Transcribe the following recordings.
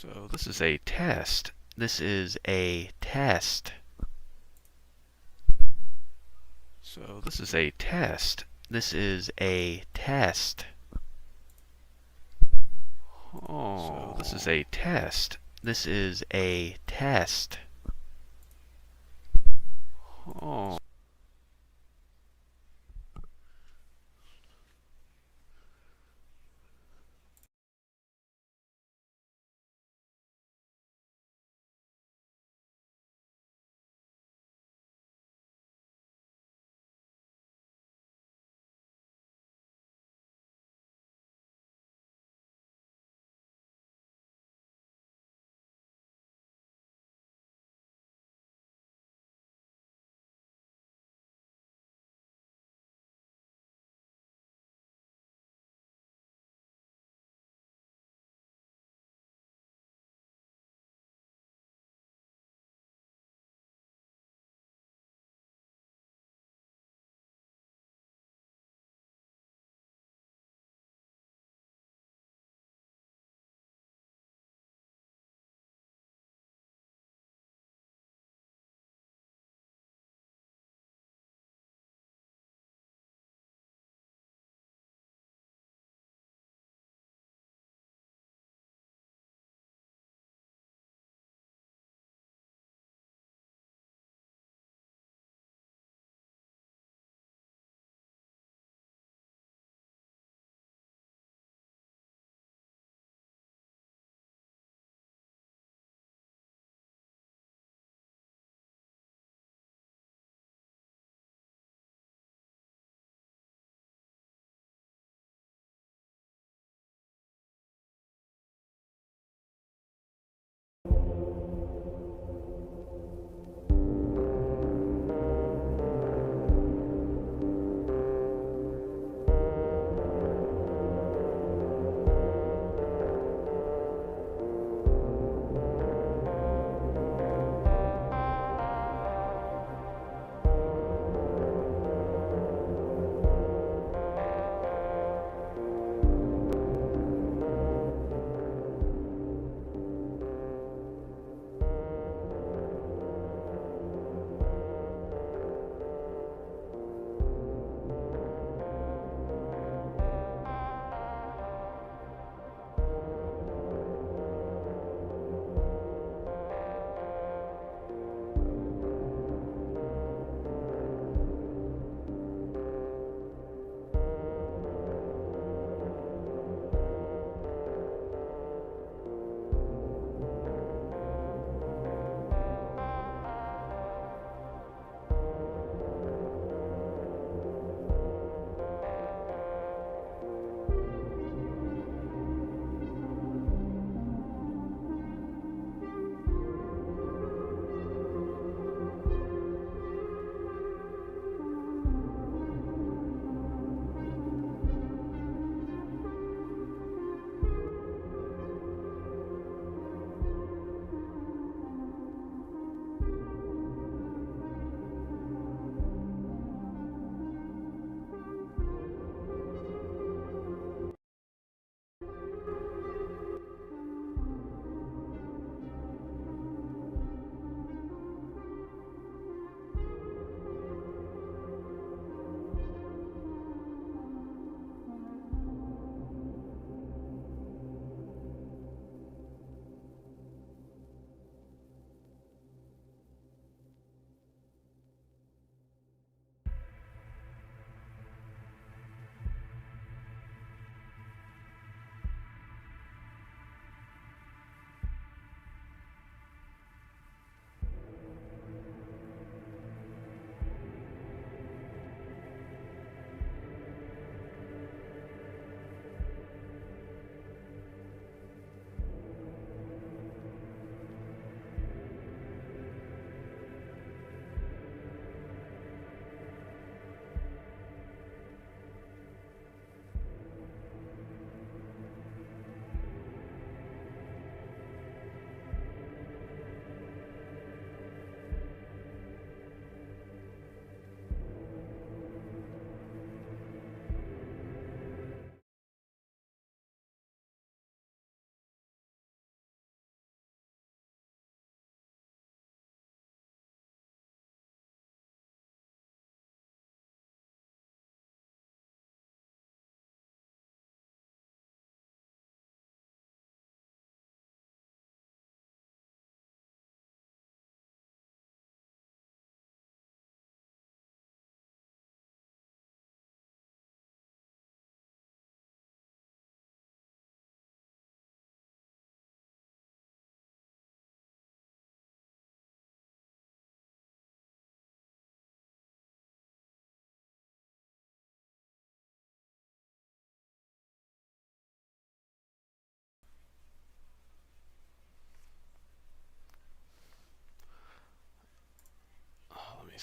So this is a test. This is a test. So this is a test. This is a test. Oh, so this is a test. This is a test. Oh.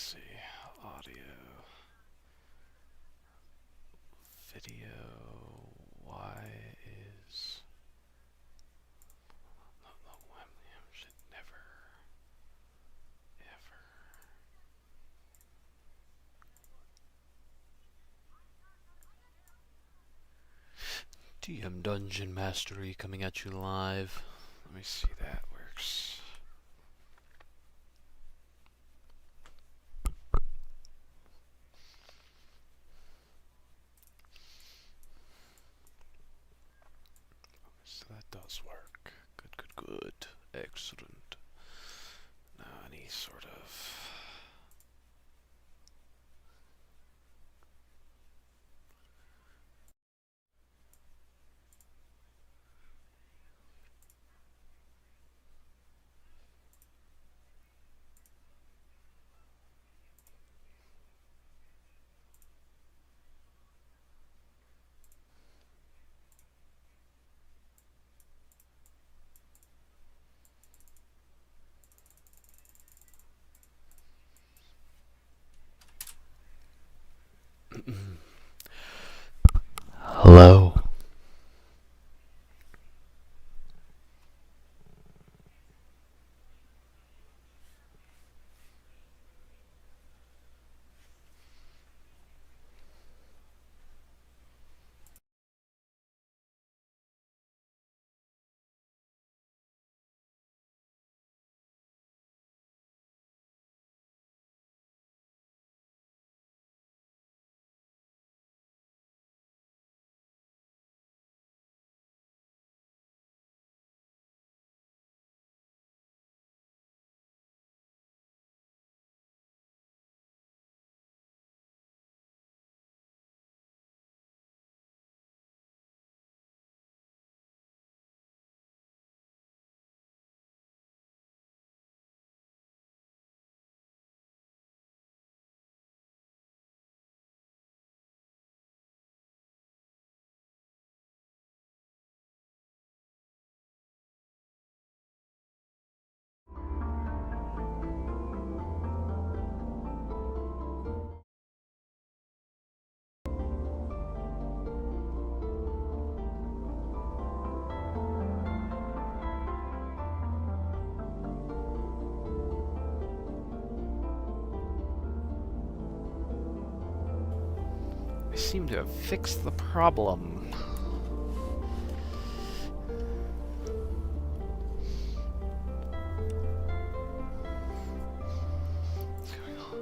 see. Audio. Video. Why is... No, should never, ever... DM Dungeon Mastery coming at you live. Let me see that works. So that does work. Good. Excellent. Now any sort of... Hello. I seem to have fixed the problem. What's going on?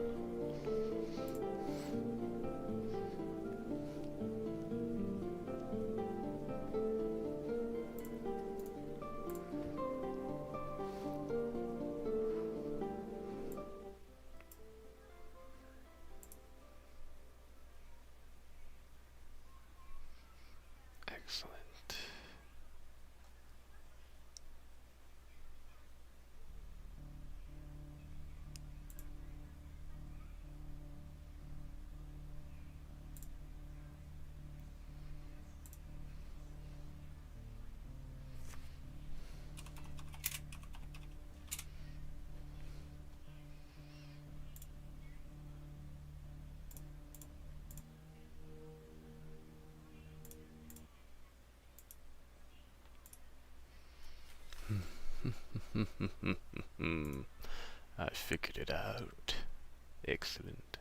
Excellent. I figured it out. Excellent.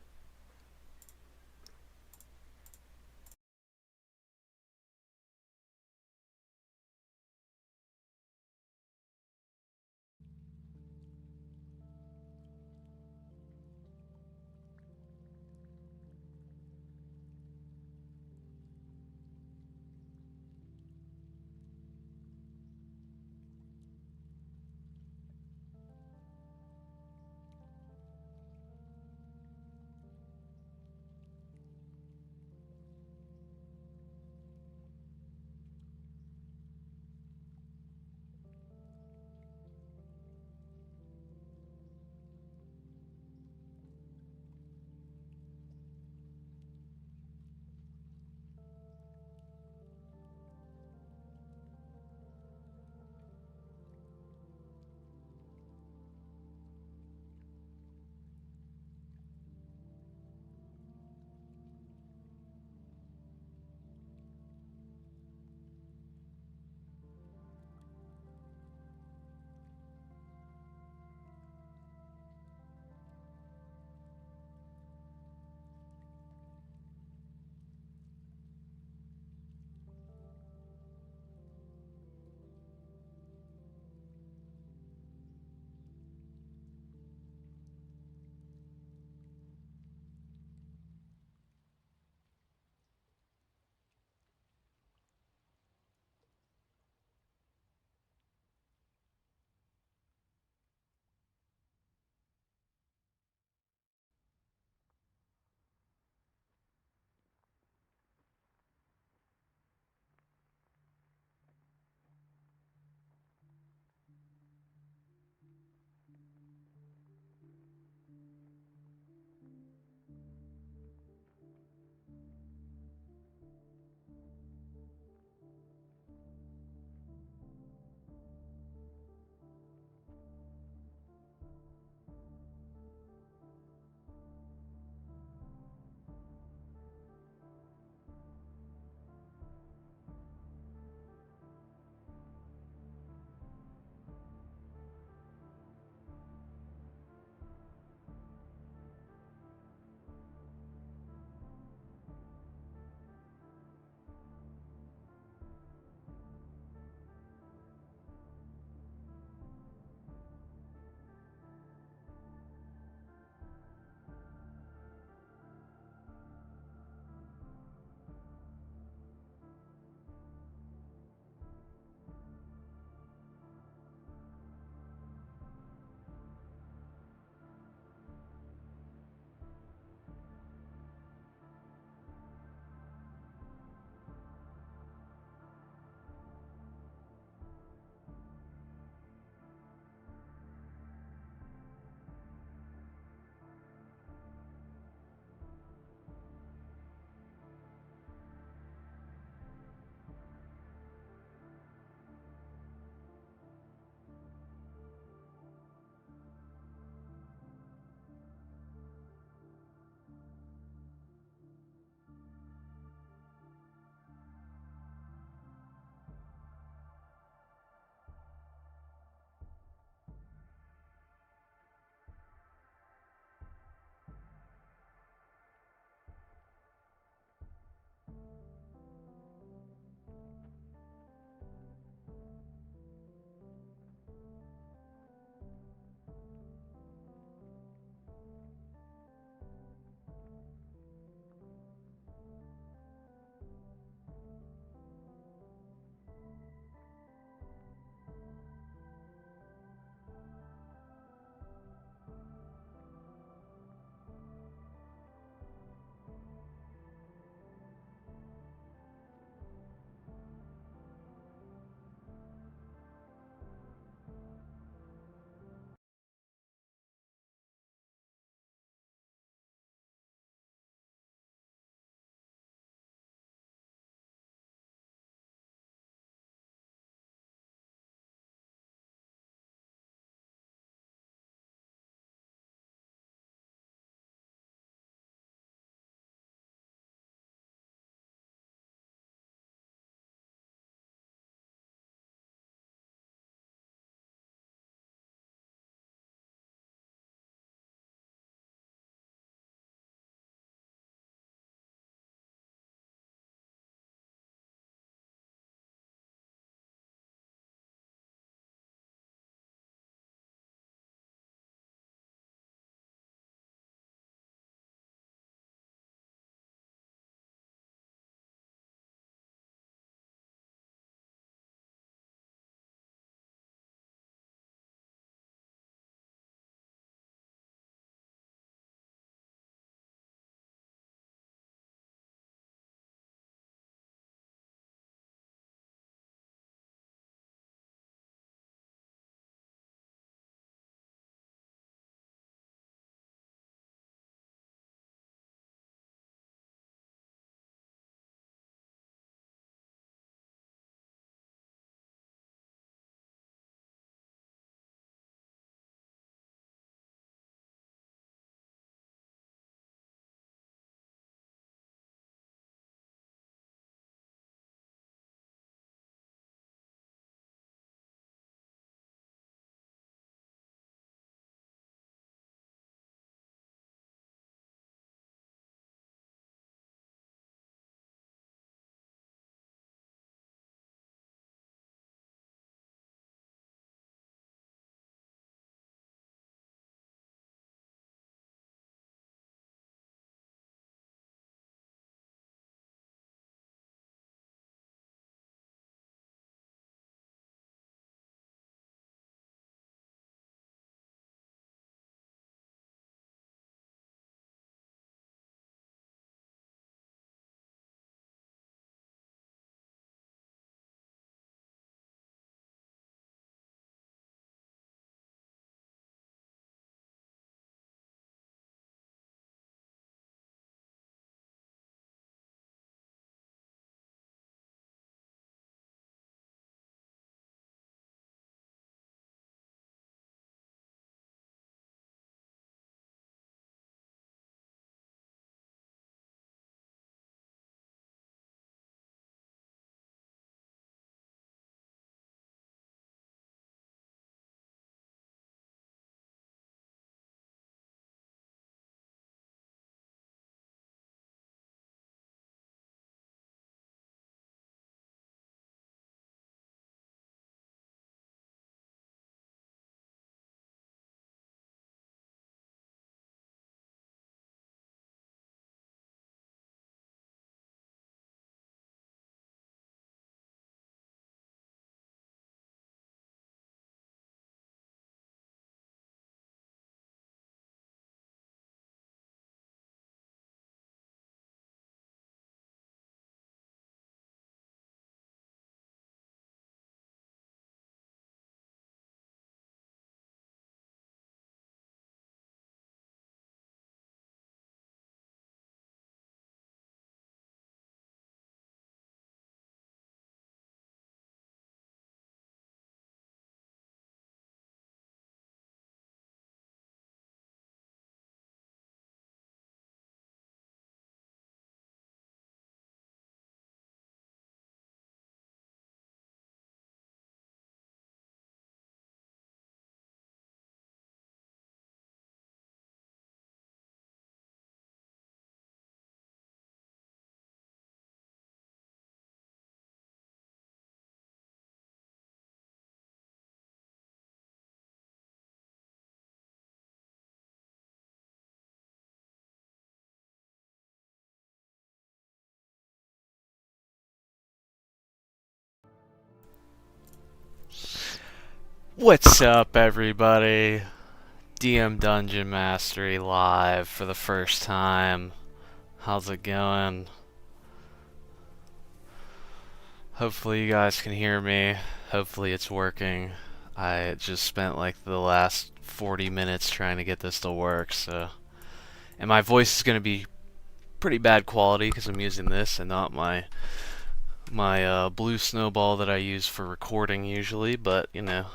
What's up, everybody? DM Dungeon Mastery live for the first time. How's it going? Hopefully you guys can hear me. Hopefully it's working. I just spent like the last 40 minutes trying to get this to work, so... And my voice is going to be pretty bad quality because I'm using this and not my blue snowball that I use for recording usually, but you know,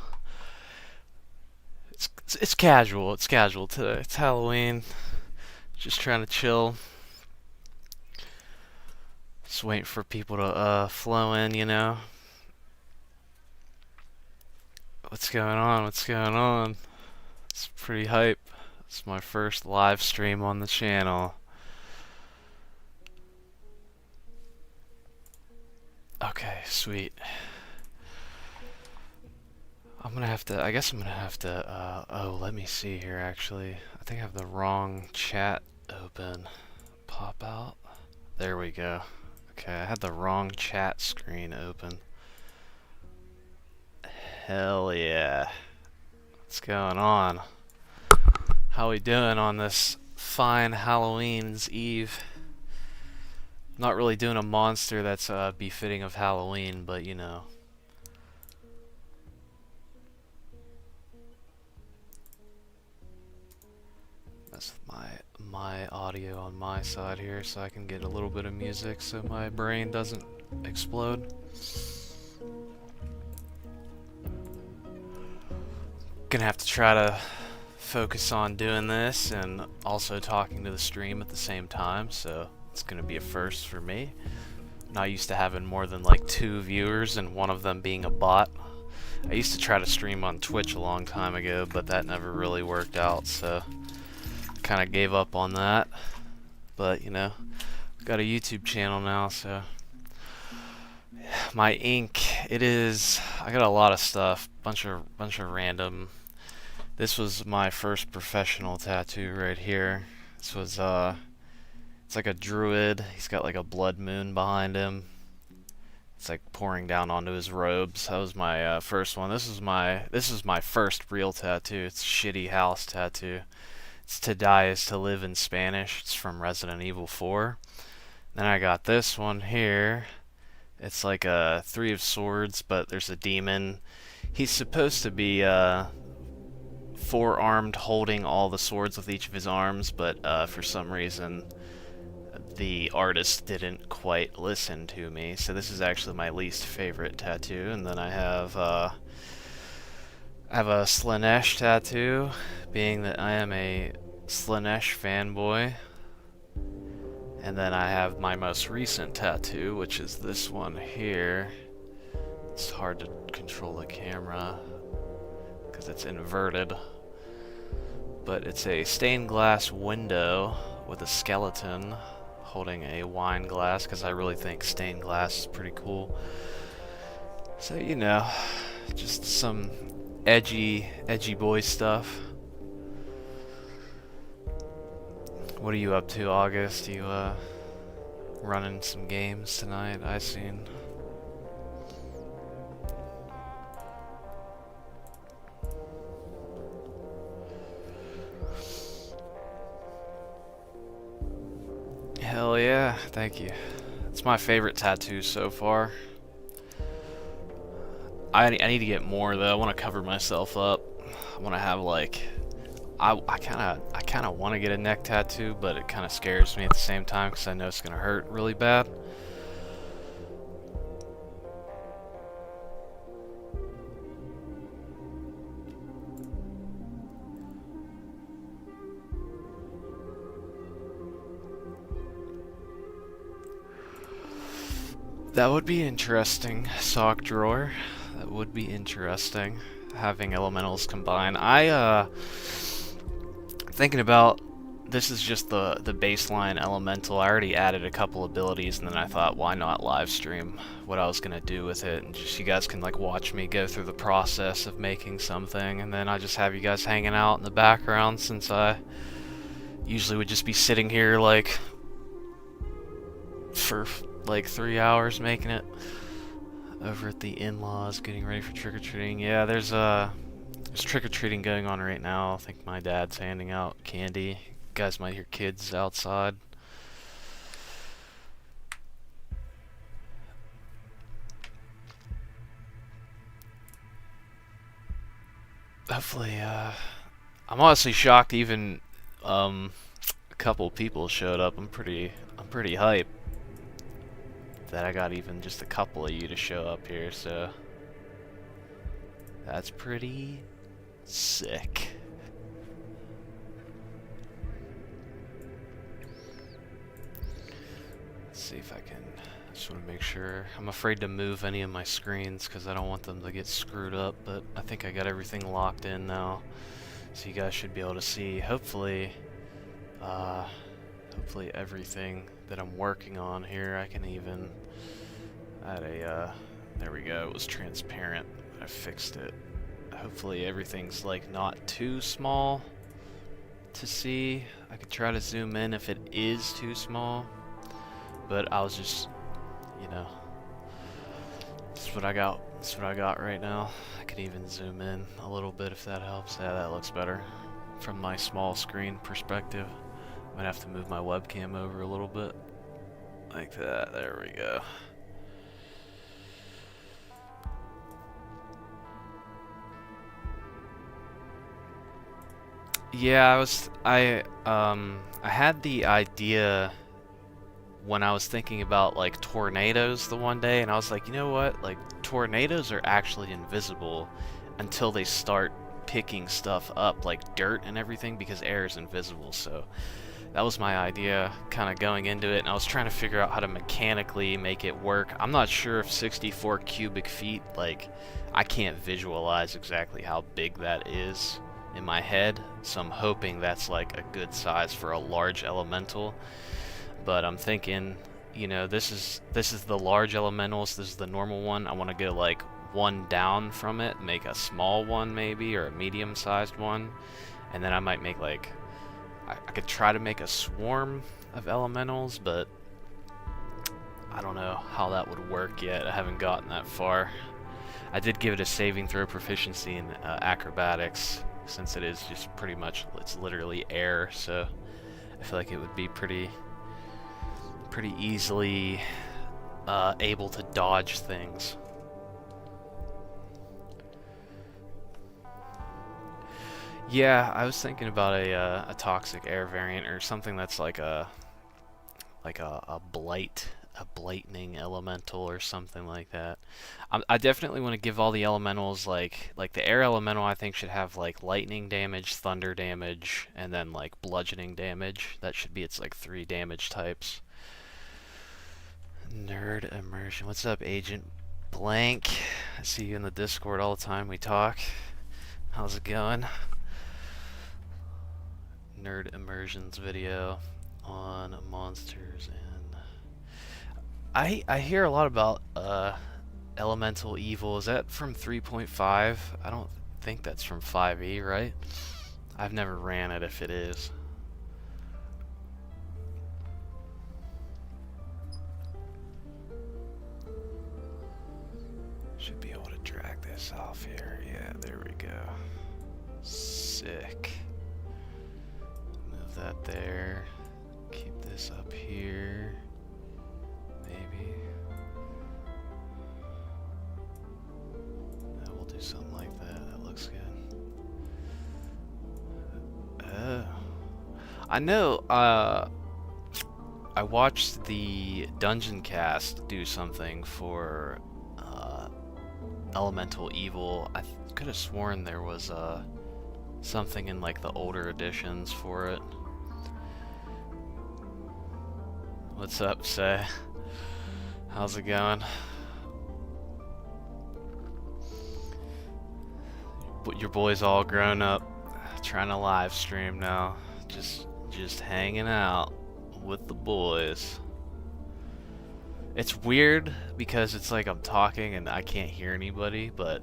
it's casual. It's casual today. It's Halloween. Just trying to chill. Just waiting for people to flow in, you know. What's going on? What's going on? It's pretty hype. It's my first live stream on the channel. Okay, sweet. I guess I'm gonna have to, oh, let me see here actually. I think I have the wrong chat open. Pop out. There we go. Okay, I had the wrong chat screen open. Hell yeah. What's going on? How we doing on this fine Halloween's Eve? Not really doing a monster that's befitting of Halloween, but you know. That's my audio on my side here so I can get a little bit of music so my brain doesn't explode. Gonna have to try to focus on doing this and also talking to the stream at the same time, so it's gonna be a first for me. Not used to having more than like 2 viewers and one of them being a bot. I used to try to stream on Twitch a long time ago, but that never really worked out, so kind of gave up on that. But you know, got a YouTube channel now, so my ink, I got a lot of stuff, bunch of random. This was my first professional tattoo right here. This was it's like a druid. He's got like a blood moon behind him. It's like pouring down onto his robes. That was my first one. This is my first real tattoo. It's a shitty house tattoo. It's "To Die is to Live" in Spanish. It's from Resident Evil 4. Then I got this one here. It's like a 3 of swords, but there's a demon. He's supposed to be 4-armed, holding all the swords with each of his arms, but for some reason the artist didn't quite listen to me. So this is actually my least favorite tattoo. And then I have a Slanesh tattoo, being that I am a Slanesh fanboy. And then I have my most recent tattoo, which is this one here. It's hard to control the camera because it's inverted. But it's a stained glass window with a skeleton holding a wine glass, because I really think stained glass is pretty cool. So, you know, just some edgy boy stuff. What are you up to, August? You running some games tonight, I seen. Hell yeah, thank you. It's my favorite tattoo so far. I need to get more though. I want to cover myself up. I want to have like, I kind of want to get a neck tattoo, but it kind of scares me at the same time because I know it's gonna hurt really bad. That would be interesting. Sock drawer. That would be interesting. Having elementals combine. Thinking about, this is just the baseline elemental. I already added a couple abilities, and then I thought, why not live stream what I was gonna do with it, and just you guys can like watch me go through the process of making something, and then I just have you guys hanging out in the background, since I usually would just be sitting here like for like 3 hours making it over at the in-laws, getting ready for trick-or-treating. Yeah, there's There's trick-or-treating going on right now. I think my dad's handing out candy. You guys might hear kids outside. Hopefully, I'm honestly shocked even a couple people showed up. I'm pretty hyped that I got even just a couple of you to show up here, so that's pretty sick. Let's see if I can. Just want to make sure. I'm afraid to move any of my screens because I don't want them to get screwed up, but I think I got everything locked in now, so you guys should be able to see. Hopefully everything that I'm working on here, I can even add a, there we go, it was transparent. I fixed it. Hopefully everything's like not too small to see. I could try to zoom in if it is too small, but I was just, you know, this is what I got. This is what I got right now. I could even zoom in a little bit if that helps. Yeah, that looks better from my small screen perspective. Might have to move my webcam over a little bit, like that. There we go. Yeah, I had the idea when I was thinking about like tornadoes the one day, and I was like, you know what? Like, tornadoes are actually invisible until they start picking stuff up, like dirt and everything, because air is invisible. So that was my idea kind of going into it, and I was trying to figure out how to mechanically make it work. I'm not sure if 64 cubic feet, like, I can't visualize exactly how big that is in my head, so I'm hoping that's like a good size for a large elemental. But I'm thinking, you know, this is the large elementals, this is the normal one. I want to go like one down from it, make a small one maybe, or a medium-sized one, and then I might make like, I could try to make a swarm of elementals, but I don't know how that would work yet. I haven't gotten that far. I did give it a saving throw proficiency in acrobatics, since it is just pretty much, it's literally air, so I feel like it would be pretty easily able to dodge things. Yeah, I was thinking about a toxic air variant, or something that's like a blightning elemental or something like that. I definitely want to give all the elementals like the air elemental. I think should have like lightning damage, thunder damage, and then like bludgeoning damage. That should be its like 3 damage types. Nerd immersion. What's up, Agent Blank? I see you in the Discord all the time. We talk. How's it going? Nerd immersions video on monsters, and I hear a lot about elemental evil. Is that from 3.5? I don't think that's from 5e, right? I've never ran it if it is. Should be able to drag this off here. Yeah, there we go. Sick. Move that there. Keep this up here. Maybe. No, we'll do something like that. That looks good. Oh. I know, I watched the Dungeon Cast do something for Elemental Evil. I could have sworn there was something in like the older editions for it. What's up, Say? How's it going? Your boy's all grown up, trying to live stream now. Just hanging out with the boys. It's weird because it's like I'm talking and I can't hear anybody, but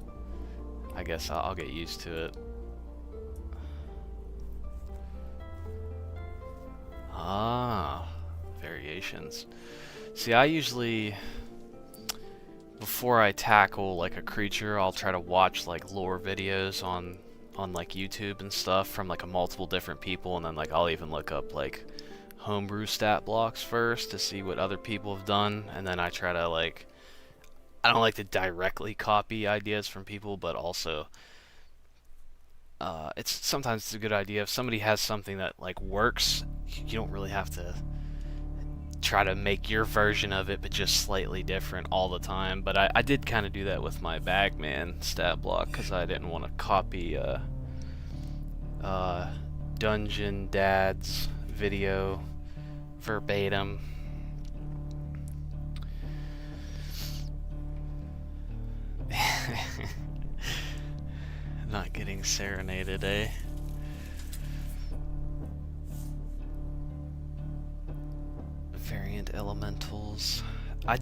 I guess I'll get used to it. Ah, variations. See, I usually, before I tackle like a creature, I'll try to watch like lore videos on on like YouTube and stuff from like a multiple different people, and then like I'll even look up like homebrew stat blocks first to see what other people have done, and then I try to like, I don't like to directly copy ideas from people, but also sometimes it's a good idea if somebody has something that like works. You don't really have to try to make your version of it, but just slightly different all the time. But I did kind of do that with my Bagman stat block because I didn't want to copy Dungeon Dad's video verbatim. Not getting serenaded, eh? Variant elementals. I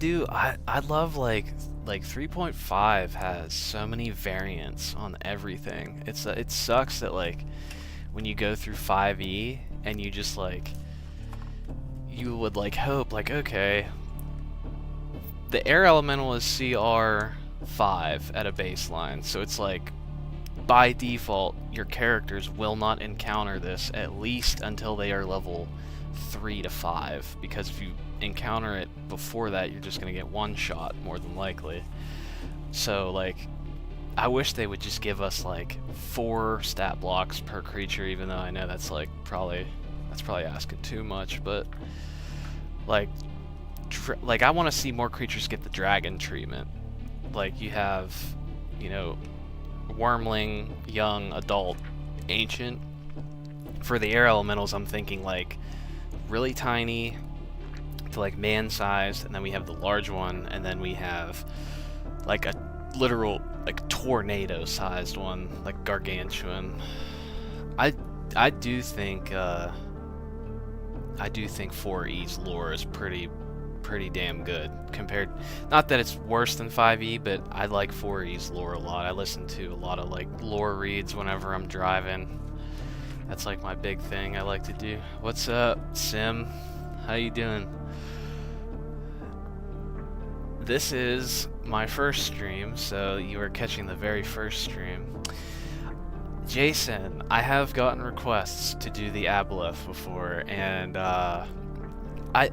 love like 3.5 has so many variants on everything. It sucks that like when you go through 5e and you just like, you would like hope like, okay, the air elemental is CR 5 at a baseline, so it's like by default your characters will not encounter this at least until they are level 3 to 5, because if you encounter it before that you're just gonna get one shot more than likely. So like I wish they would just give us like 4 stat blocks per creature, even though I know that's like probably asking too much, but like I want to see more creatures get the dragon treatment. Like you have, you know, wormling, young, adult, ancient. For the air elementals I'm thinking like really tiny to like man-sized, and then we have the large one, and then we have like a literal like tornado-sized one, like gargantuan. I do think 4E's lore is pretty damn good compared, not that it's worse than 5E, but I like 4E's lore a lot. I listen to a lot of like lore reads whenever I'm driving. That's like my big thing I like to do. What's up, Sim? How you doing? This is my first stream, so you are catching the very first stream. Jason, I have gotten requests to do the Aboleth before, and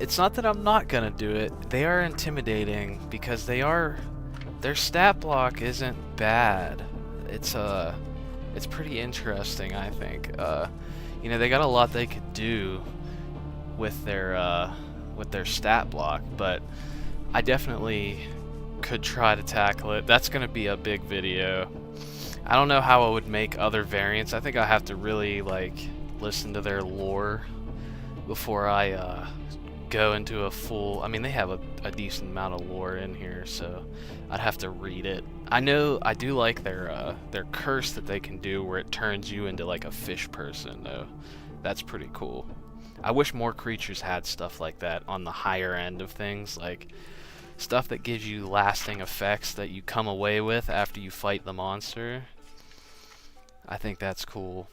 it's not that I'm not gonna do it. They are intimidating because their stat block isn't bad. It's pretty interesting, I think. You know, they got a lot they could do with their stat block, but I definitely could try to tackle it. That's gonna be a big video. I don't know how I would make other variants. I think I have to really like listen to their lore before I go into a full. I mean, they have a decent amount of lore in here, so I'd have to read it. I know I do like their curse that they can do, where it turns you into like a fish person, though. That's pretty cool. I wish more creatures had stuff like that on the higher end of things, like stuff that gives you lasting effects that you come away with after you fight the monster. I think that's cool.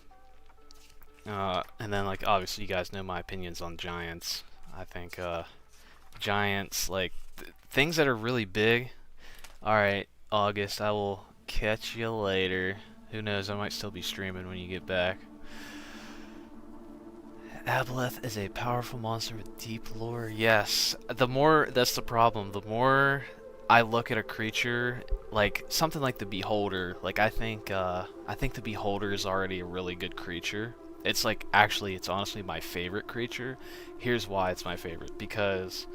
And then, like, obviously you guys know my opinions on giants. I think giants, like things that are really big. Alright, August, I will catch you later. Who knows, I might still be streaming when you get back. Aboleth is a powerful monster with deep lore. Yes, that's the problem. The more I look at a creature, like something like the Beholder, like I think the Beholder is already a really good creature. It's like, actually, it's honestly my favorite creature. Here's why it's my favorite: because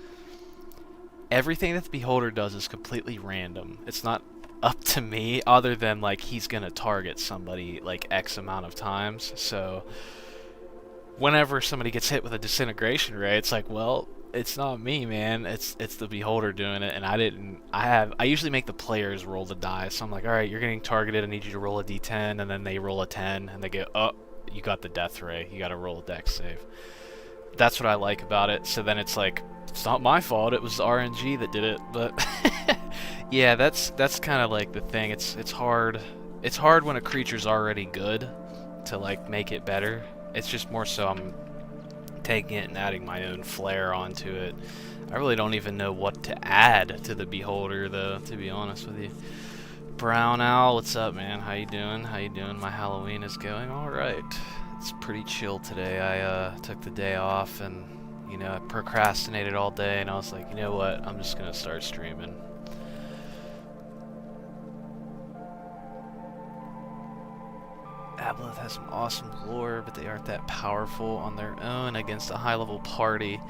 everything that the Beholder does is completely random. It's not up to me, other than like he's gonna target somebody like X amount of times. So whenever somebody gets hit with a disintegration ray, it's like, well, it's not me, man. It's the Beholder doing it, and I usually make the players roll the die. So I'm like, all right, you're getting targeted. I need you to roll a d10, and then they roll a 10, and they go, oh, you got the death ray. You got to roll a dex save. That's what I like about it. So then it's like, it's not my fault. It was the RNG that did it. But yeah, that's kind of like the thing. It's hard. It's hard when a creature's already good to like make it better. It's just more so I'm taking it and adding my own flair onto it. I really don't even know what to add to the Beholder, though, to be honest with you. Brown Owl, what's up, man? How you doing? How you doing? My Halloween is going all right. It's pretty chill today. I took the day off and, you know, I procrastinated all day and I was like, you know what? I'm just gonna start streaming. Aboleth has some awesome lore, but they aren't that powerful on their own against a high-level party.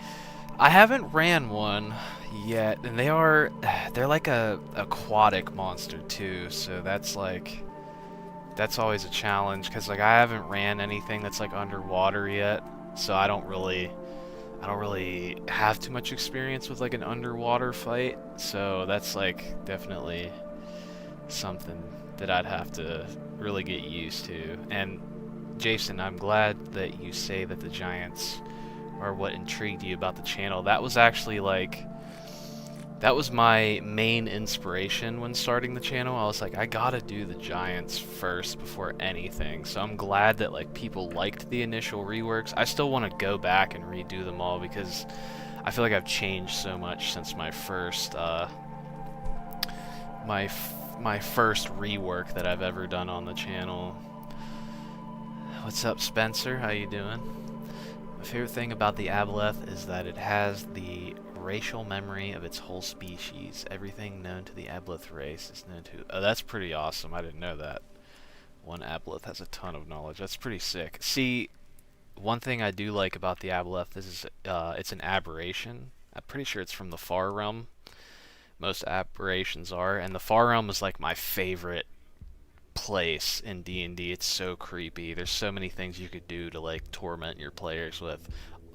I haven't ran one yet, and they're like a aquatic monster too, so that's always a challenge, because like I haven't ran anything that's like underwater yet, so I don't really have too much experience with like an underwater fight, so that's like definitely something that I'd have to really get used to. And Jason, I'm glad that you say that the giants are what intrigued you about the channel. That was actually that was my main inspiration when starting the channel. I was like, I gotta do the giants first before anything. So I'm glad that like people liked the initial reworks. I still want to go back and redo them all because I feel like I've changed so much since my first my first rework that I've ever done on the channel. What's up, Spencer? How you doing? My favorite thing about the Aboleth is that it has the racial memory of its whole species. Everything known to the Aboleth race is known to... Oh, that's pretty awesome. I didn't know that. One Aboleth has a ton of knowledge. That's pretty sick. See, one thing I do like about the Aboleth is it's an aberration. I'm pretty sure it's from the Far Realm. Most aberrations are, and the Far Realm is like my favorite place in D&D. It's so creepy. There's so many things you could do to like torment your players with.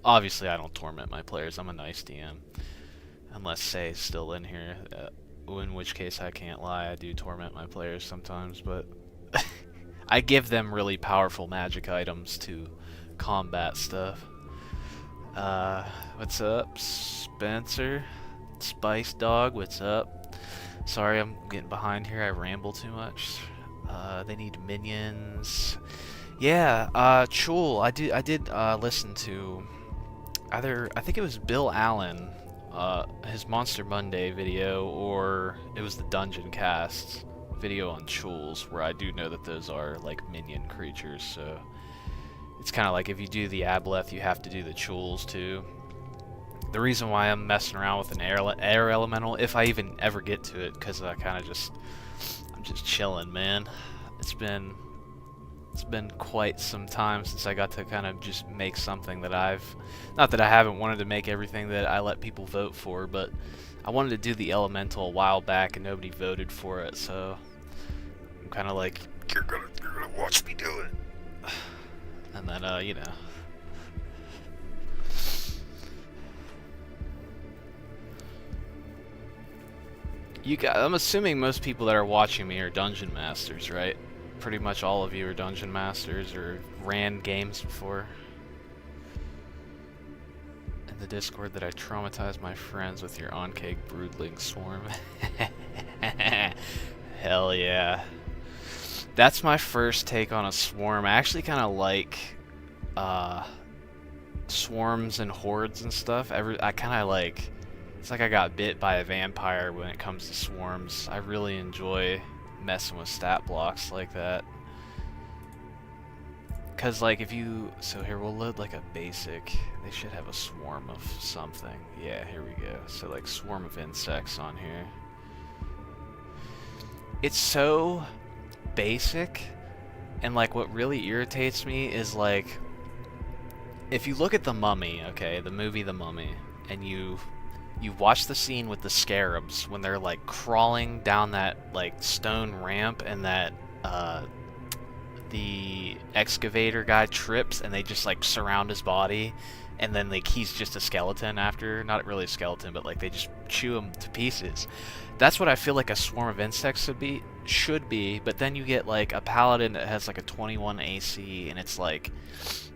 Obviously, I don't torment my players. I'm a nice DM. Unless Say's still in here, in which case I can't lie. I do torment my players sometimes, but I give them really powerful magic items to combat stuff. What's up, Spencer? Spice Dog, what's up? Sorry, I'm getting behind here. I ramble too much. They need minions. Yeah, Chul, I did listen to either, I think it was Bill Allen, his Monster Monday video, or it was the Dungeon Cast video on Chuls, where I do know that those are like minion creatures, so it's kind of like if you do the Aboleth, you have to do the Chuls too. The reason why I'm messing around with an air elemental, if I even ever get to it, because I'm just chilling, man. It's been quite some time since I got to kind of just make something that not that I haven't wanted to make everything that I let people vote for, but I wanted to do the elemental a while back and nobody voted for it, so I'm kind of like, you're gonna watch me do it. And then, you know. I'm assuming most people that are watching me are Dungeon Masters, right? Pretty much all of you are Dungeon Masters or ran games before. In the Discord that I traumatized my friends with your on-cake broodling swarm. Hell yeah. That's my first take on a swarm. I actually kind of like swarms and hordes and stuff. I kind of like... It's like I got bit by a vampire when it comes to swarms. I really enjoy messing with stat blocks like that. Cause like if you... So here, we'll load like a basic... They should have a swarm of something. Yeah, here we go. So like swarm of insects on here. It's so basic, and like what really irritates me is like... If you look at The Mummy, okay, the movie The Mummy, and you watch the scene with the scarabs when they're like crawling down that like stone ramp, and that the excavator guy trips and they just like surround his body, and then like he's just a skeleton after. Not really a skeleton, but like they just chew him to pieces. That's what I feel like a swarm of insects should be, but then you get like a paladin that has like a 21 AC and it's like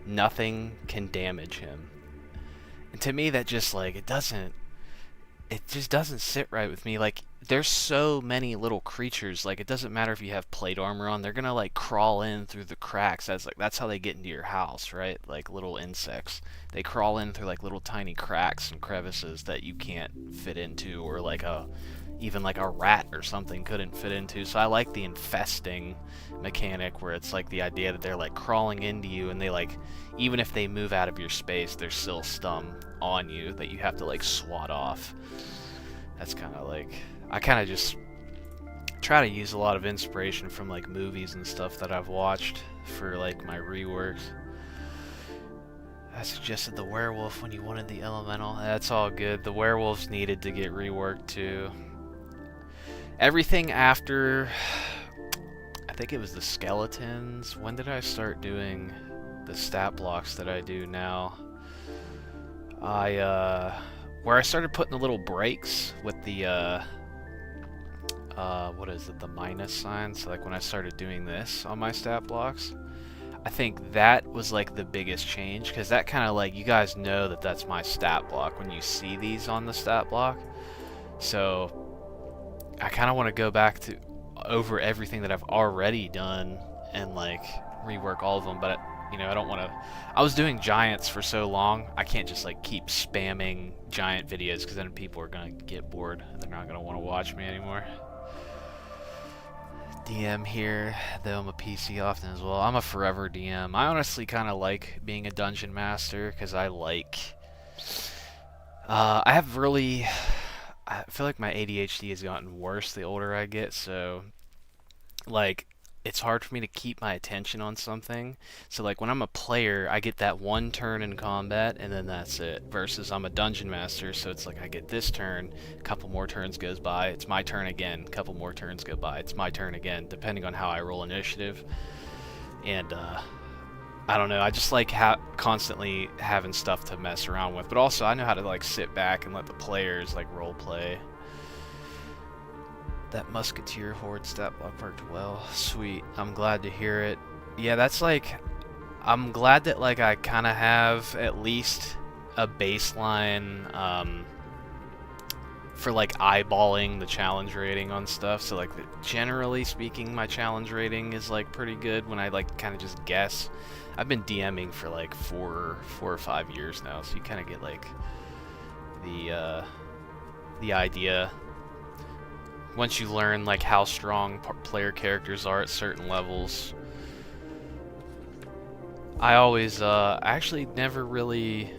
nothing can damage him. And to me that just like it just doesn't sit right with me. Like, there's so many little creatures. Like, it doesn't matter if you have plate armor on. They're gonna, like, crawl in through the cracks. That's how they get into your house, right? Like, little insects. They crawl in through, like, little tiny cracks and crevices that you can't fit into. Or, like, even like a rat or something couldn't fit into. So I like the infesting mechanic, where it's like the idea that they're like crawling into you, and they like, even if they move out of your space, there's still some on you that you have to like swat off. That's kind of like, I kind of just try to use a lot of inspiration from like movies and stuff that I've watched for like my reworks. I suggested the werewolf when you wanted the elemental. That's all good. The werewolves needed to get reworked too. Everything after, I think it was the skeletons. When did I start doing the stat blocks that I do now? Where I started putting the little breaks with the what is it, the minus sign. So like when I started doing this on my stat blocks, I think that was like the biggest change, because that kind of like, you guys know that that's my stat block when you see these on the stat block. So I kind of want to go back to over everything that I've already done and like rework all of them, but you know, I don't want to. I was doing giants for so long, I can't just like keep spamming giant videos, because then people are gonna get bored and they're not gonna want to watch me anymore. DM here, though I'm a PC often as well. I'm a forever DM. I honestly kind of like being a dungeon master, because I like, I feel like my ADHD has gotten worse the older I get, so like it's hard for me to keep my attention on something. So like when I'm a player, I get that one turn in combat and then that's it, versus I'm a dungeon master, so it's like I get this turn, a couple more turns goes by, it's my turn again, a couple more turns go by, it's my turn again, depending on how I roll initiative. And I don't know, I just like constantly having stuff to mess around with, but also I know how to like sit back and let the players like role play. That musketeer horde stat block worked well. Sweet. I'm glad to hear it. Yeah, that's like, I'm glad that like I kind of have at least a baseline for like eyeballing the challenge rating on stuff. So like generally speaking, my challenge rating is like pretty good when I like kind of just guess. I've been DMing for like four or 5 years now, so you kind of get like the idea. Once you learn like how strong player characters are at certain levels. I always actually never really,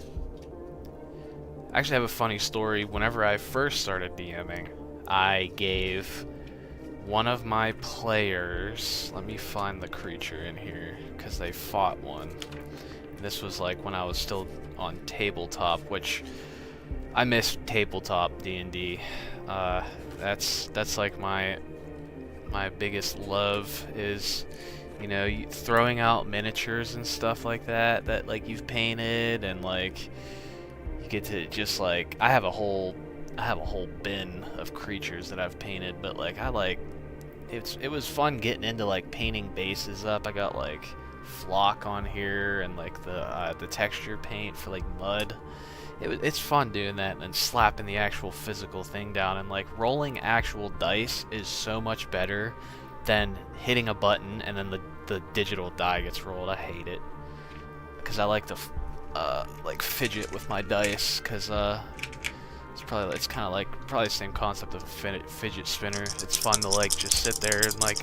I actually have a funny story. Whenever I first started DMing, I gave one of my players, let me find the creature in here, because they fought one. And this was like when I was still on tabletop, which I miss tabletop D&D. That's like my biggest love is, you know, throwing out miniatures and stuff like that like you've painted, and like you get to just like, I have a whole bin of creatures that I've painted, but like it was fun getting into like painting bases up. I got like flock on here and like the texture paint for like mud. It's fun doing that and then slapping the actual physical thing down, and like rolling actual dice is so much better than hitting a button and then the digital die gets rolled. I hate it, because I like to like fidget with my dice, because it's kind of like probably the same concept of a fidget spinner. It's fun to like just sit there and like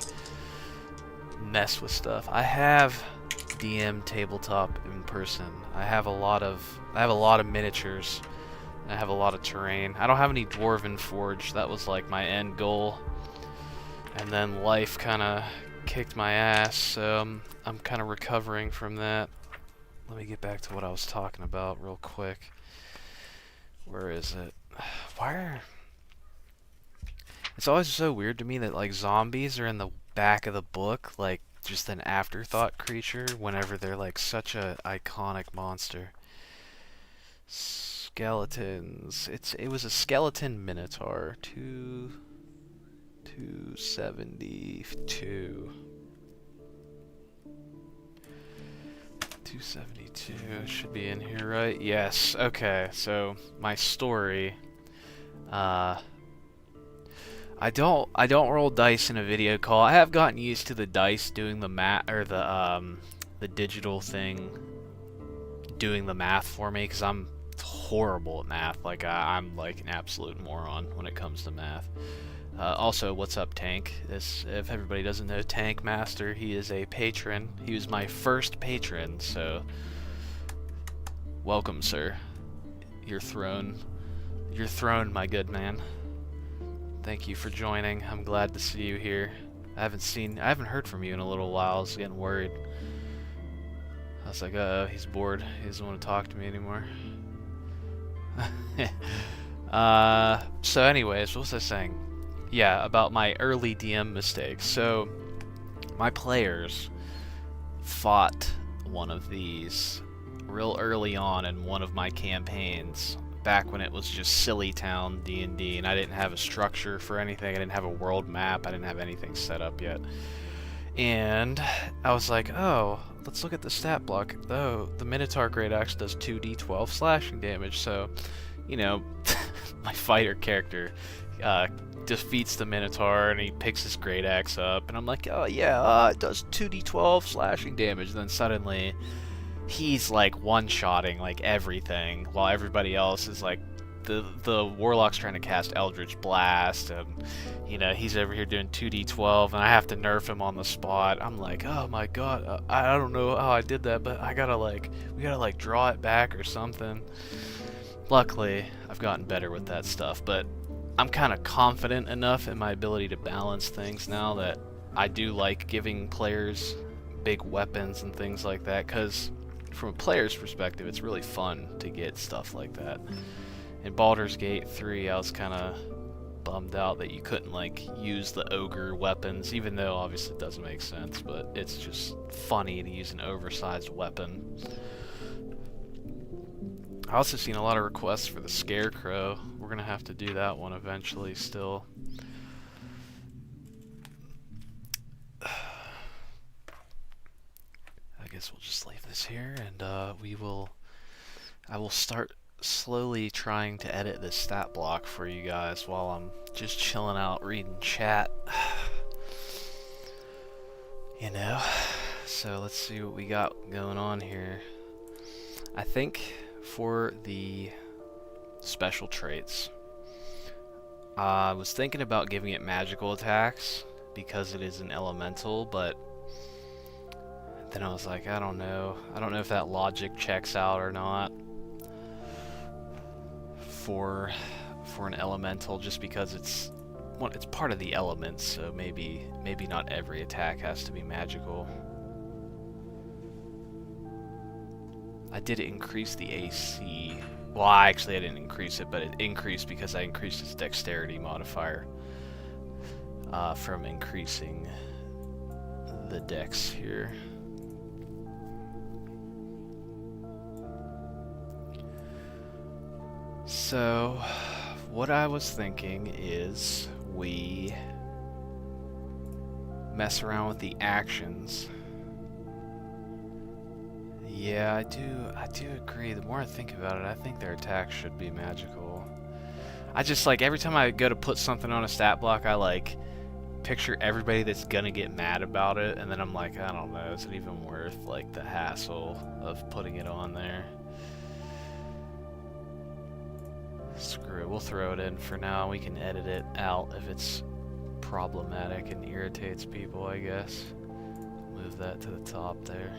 mess with stuff. I have DM tabletop in person. I have a lot of miniatures. I have a lot of terrain. I don't have any Dwarven Forge. That was like my end goal, and then life kind of kicked my ass, so I'm kind of recovering from that. Let me get back to what I was talking about real quick. Where is it? It's always so weird to me that like zombies are in the back of the book, like just an afterthought creature, whenever they're like such a iconic monster. Skeletons. It was a skeleton minotaur. 272. 272 should be in here, right? Yes. Okay. So my story. I don't roll dice in a video call. I have gotten used to the dice doing the math, or the digital thing doing the math for me, because I'm horrible at math. Like I'm like an absolute moron when it comes to math. Also, what's up, Tank? If everybody doesn't know Tank Master, he is a patron. He was my first patron, so welcome, sir. You're thrown, my good man. Thank you for joining. I'm glad to see you here. I haven't heard from you in a little while. I was getting worried. I was like, he's bored. He doesn't want to talk to me anymore. So anyways, what was I saying? Yeah, about my early DM mistakes. So, my players fought one of these real early on in one of my campaigns, back when it was just Silly Town D&D, and I didn't have a structure for anything. I didn't have a world map. I didn't have anything set up yet. And I was like, oh, let's look at the stat block. Oh, the Minotaur Great Axe does 2d12 slashing damage, so, you know, my fighter character defeats the Minotaur, and he picks his Great Axe up, and I'm like, oh yeah, it does 2d12 slashing damage. And then suddenly, he's like one-shotting like everything, while everybody else is like, the Warlock's trying to cast Eldritch Blast, and you know, he's over here doing 2d12, and I have to nerf him on the spot. I'm like, oh my god, I don't know how I did that, but we gotta draw it back or something. Luckily, I've gotten better with that stuff, but I'm kind of confident enough in my ability to balance things now that I do like giving players big weapons and things like that, because from a player's perspective, it's really fun to get stuff like that. In Baldur's Gate 3, I was kind of bummed out that you couldn't like use the ogre weapons, even though obviously it doesn't make sense, but it's just funny to use an oversized weapon. I also seen a lot of requests for the Scarecrow. We're gonna have to do that one eventually still. I guess we'll just leave this here, and I will start slowly trying to edit this stat block for you guys while I'm just chilling out reading chat. You know, so let's see what we got going on here. I think for the special traits, I was thinking about giving it magical attacks because it is an elemental, but then I was like, I don't know if that logic checks out or not for an elemental, just because it's part of the elements, so maybe not every attack has to be magical. I did increase the AC. Well, actually I didn't increase it, but it increased because I increased its dexterity modifier from increasing the dex here. So, what I was thinking is we mess around with the actions. Yeah, I do agree. The more I think about it, I think their attacks should be magical. I just like, every time I go to put something on a stat block, I like picture everybody that's gonna get mad about it, and then I'm like, I don't know, is it even worth like the hassle of putting it on there? Screw it, we'll throw it in for now. We can edit it out if it's problematic and irritates people, I guess. Move that to the top there.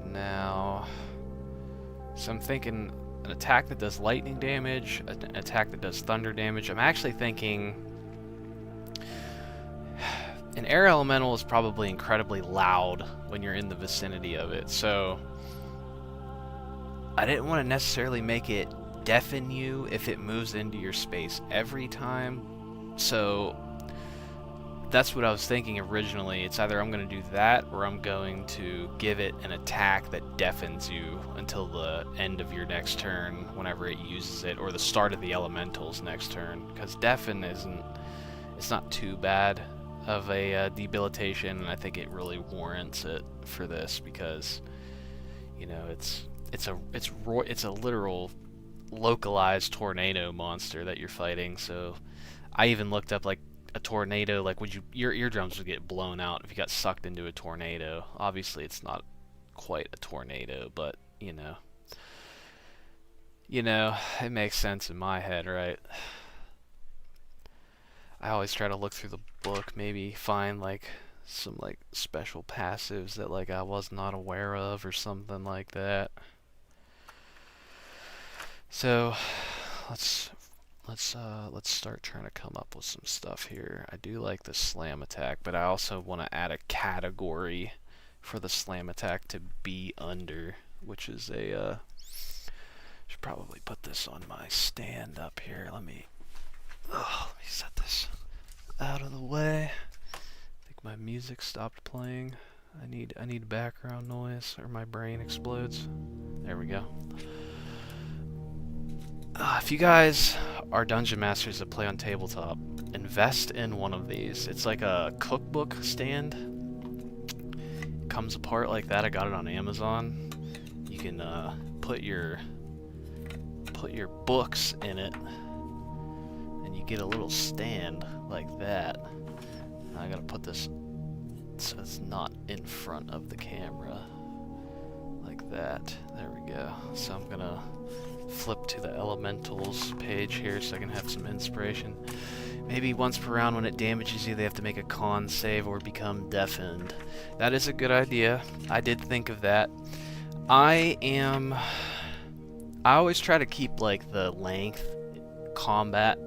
Now, so I'm thinking an attack that does lightning damage, an attack that does thunder damage. I'm actually thinking an air elemental is probably incredibly loud when you're in the vicinity of it, so I didn't want to necessarily make it deafen you if it moves into your space every time. So that's what I was thinking originally. It's either I'm going to do that, or I'm going to give it an attack that deafens you until the end of your next turn whenever it uses it, or the start of the elemental's next turn, because deafen it's not too bad of a debilitation, and I think it really warrants it for this, because you know, it's a literal localized tornado monster that you're fighting. So I even looked up like a tornado, like your eardrums would get blown out if you got sucked into a tornado. Obviously it's not quite a tornado, but you know, it makes sense in my head, right? I always try to look through the book, maybe find like some like special passives that like I was not aware of or something like that. So let's start trying to come up with some stuff here. I do like the slam attack, but I also want to add a category for the slam attack to be under, which is a should probably put this on my stand up here. Let me set this out of the way. I think my music stopped playing. I need background noise or my brain explodes. There we go. If you guys are dungeon masters that play on tabletop, invest in one of these. It's like a cookbook stand. It comes apart like that. I got it on Amazon. You can put your books in it, and you get a little stand like that. I gotta put this so it's not in front of the camera like that. There we go. So I'm gonna flip to the elementals page here so I can have some inspiration. Maybe once per round when it damages you, they have to make a con save or become deafened. That is a good idea. I did think of that. I always try to keep like the length combat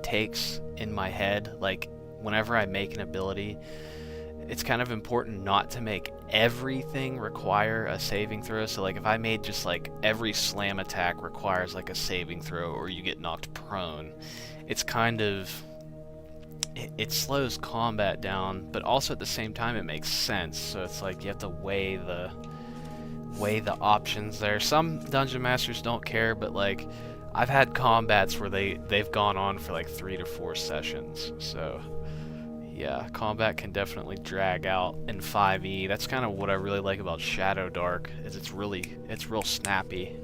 takes in my head. Like whenever I make an ability, it's kind of important not to make everything require a saving throw. So like if I made just like every slam attack requires like a saving throw or you get knocked prone, it's kind of it slows combat down, but also at the same time it makes sense. So it's like you have to weigh the options there. Some dungeon masters don't care, but like I've had combats where they've gone on for like 3 to 4 sessions. So yeah, combat can definitely drag out in 5e. That's kind of what I really like about Shadow Dark, is it's real snappy.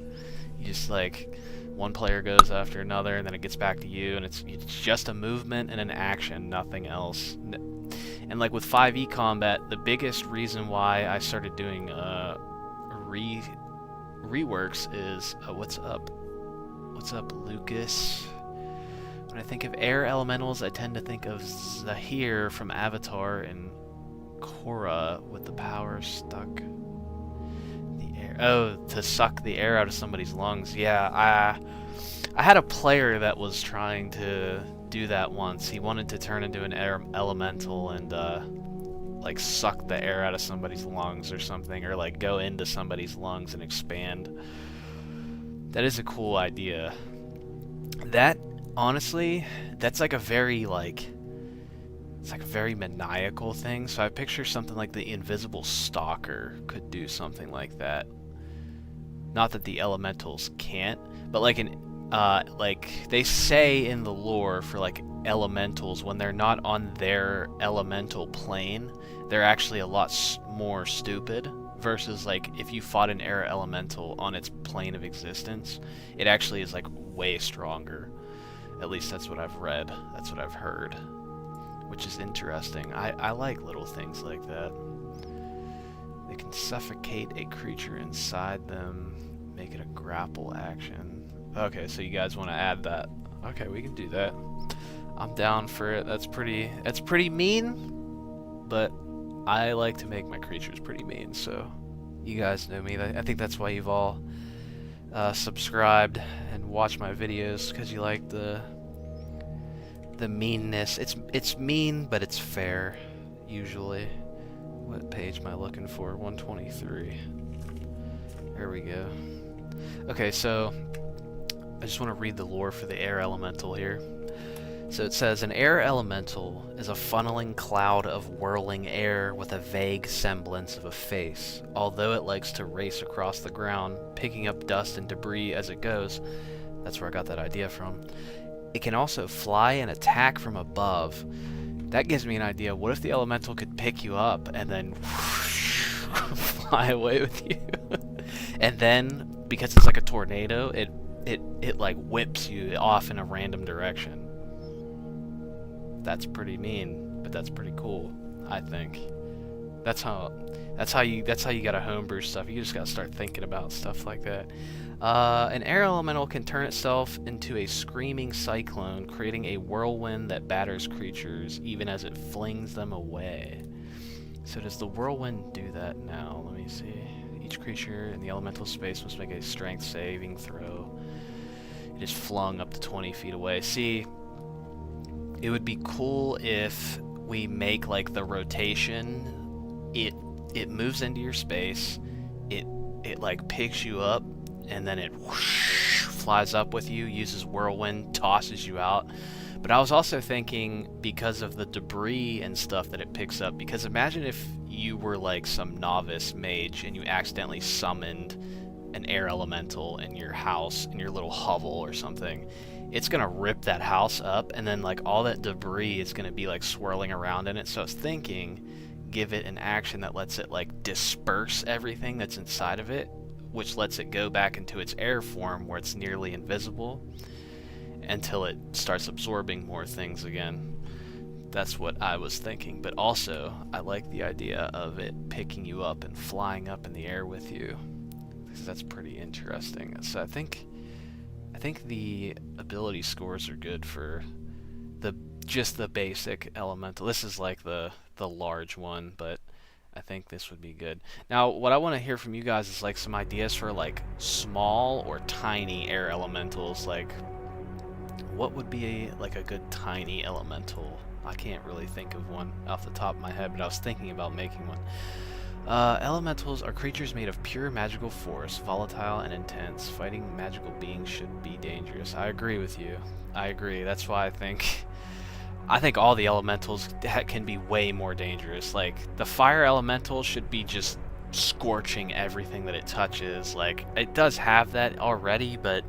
You just like one player goes after another and then it gets back to you, and it's just a movement and an action, nothing else. And like with 5e combat, the biggest reason why I started doing reworks is what's up Lucas? When I think of air elementals, I tend to think of Zahir from Avatar and Korra with the power stuck the air. Oh, to suck the air out of somebody's lungs. Yeah, I had a player that was trying to do that once. He wanted to turn into an air elemental and like suck the air out of somebody's lungs or something, or like go into somebody's lungs and expand. That is a cool idea. That honestly, that's like a very very maniacal thing. So I picture something like the Invisible Stalker could do something like that. Not that the elementals can't, but like like they say in the lore for like elementals, when they're not on their elemental plane, they're actually a lot more stupid. Versus like if you fought an air elemental on its plane of existence, it actually is like way stronger. At least that's what I've read. That's what I've heard. Which is interesting. I like little things like that. They can suffocate a creature inside them, make it a grapple action. Okay, so you guys want to add that. Okay, we can do that. I'm down for it. That's pretty mean, but I like to make my creatures pretty mean, so you guys know me. I think that's why you've all subscribed and watched my videos, because you like the meanness. It's mean, but it's fair, usually. What page am I looking for? 123. There we go. Okay, so I just want to read the lore for the air elemental here. So it says, an air elemental is a funneling cloud of whirling air with a vague semblance of a face. Although it likes to race across the ground, picking up dust and debris as it goes, that's where I got that idea from, it can also fly and attack from above. That gives me an idea. What if the elemental could pick you up and then fly away with you? And then, because it's like a tornado, it like whips you off in a random direction. That's pretty mean, but that's pretty cool, I think. That's how you gotta homebrew stuff. You just gotta start thinking about stuff like that. An air elemental can turn itself into a screaming cyclone, creating a whirlwind that batters creatures even as it flings them away. So does the whirlwind do that now? Let me see. Each creature in the elemental space must make a strength saving throw. It is flung up to 20 feet away. See, it would be cool if we make like the rotation. It moves into your space. It like picks you up, and then it whoosh, flies up with you, uses whirlwind, tosses you out. But I was also thinking, because of the debris and stuff that it picks up, because imagine if you were like some novice mage and you accidentally summoned an air elemental in your house, in your little hovel or something. It's gonna rip that house up, and then like all that debris is gonna be like swirling around in it. So I was thinking, give it an action that lets it like disperse everything that's inside of it, which lets it go back into its air form where it's nearly invisible until it starts absorbing more things again. That's what I was thinking. But also, I like the idea of it picking you up and flying up in the air with you, because that's pretty interesting. So I think the ability scores are good for just the basic elemental. This is like the large one, but I think this would be good. Now, what I want to hear from you guys is like some ideas for like small or tiny air elementals. Like, what would be like a good tiny elemental? I can't really think of one off the top of my head, but I was thinking about making one. Elementals are creatures made of pure magical force, volatile and intense. Fighting magical beings should be dangerous. I agree with you. I agree. That's why I think all the elementals can be way more dangerous. Like, the fire elemental should be just scorching everything that it touches. Like, it does have that already, but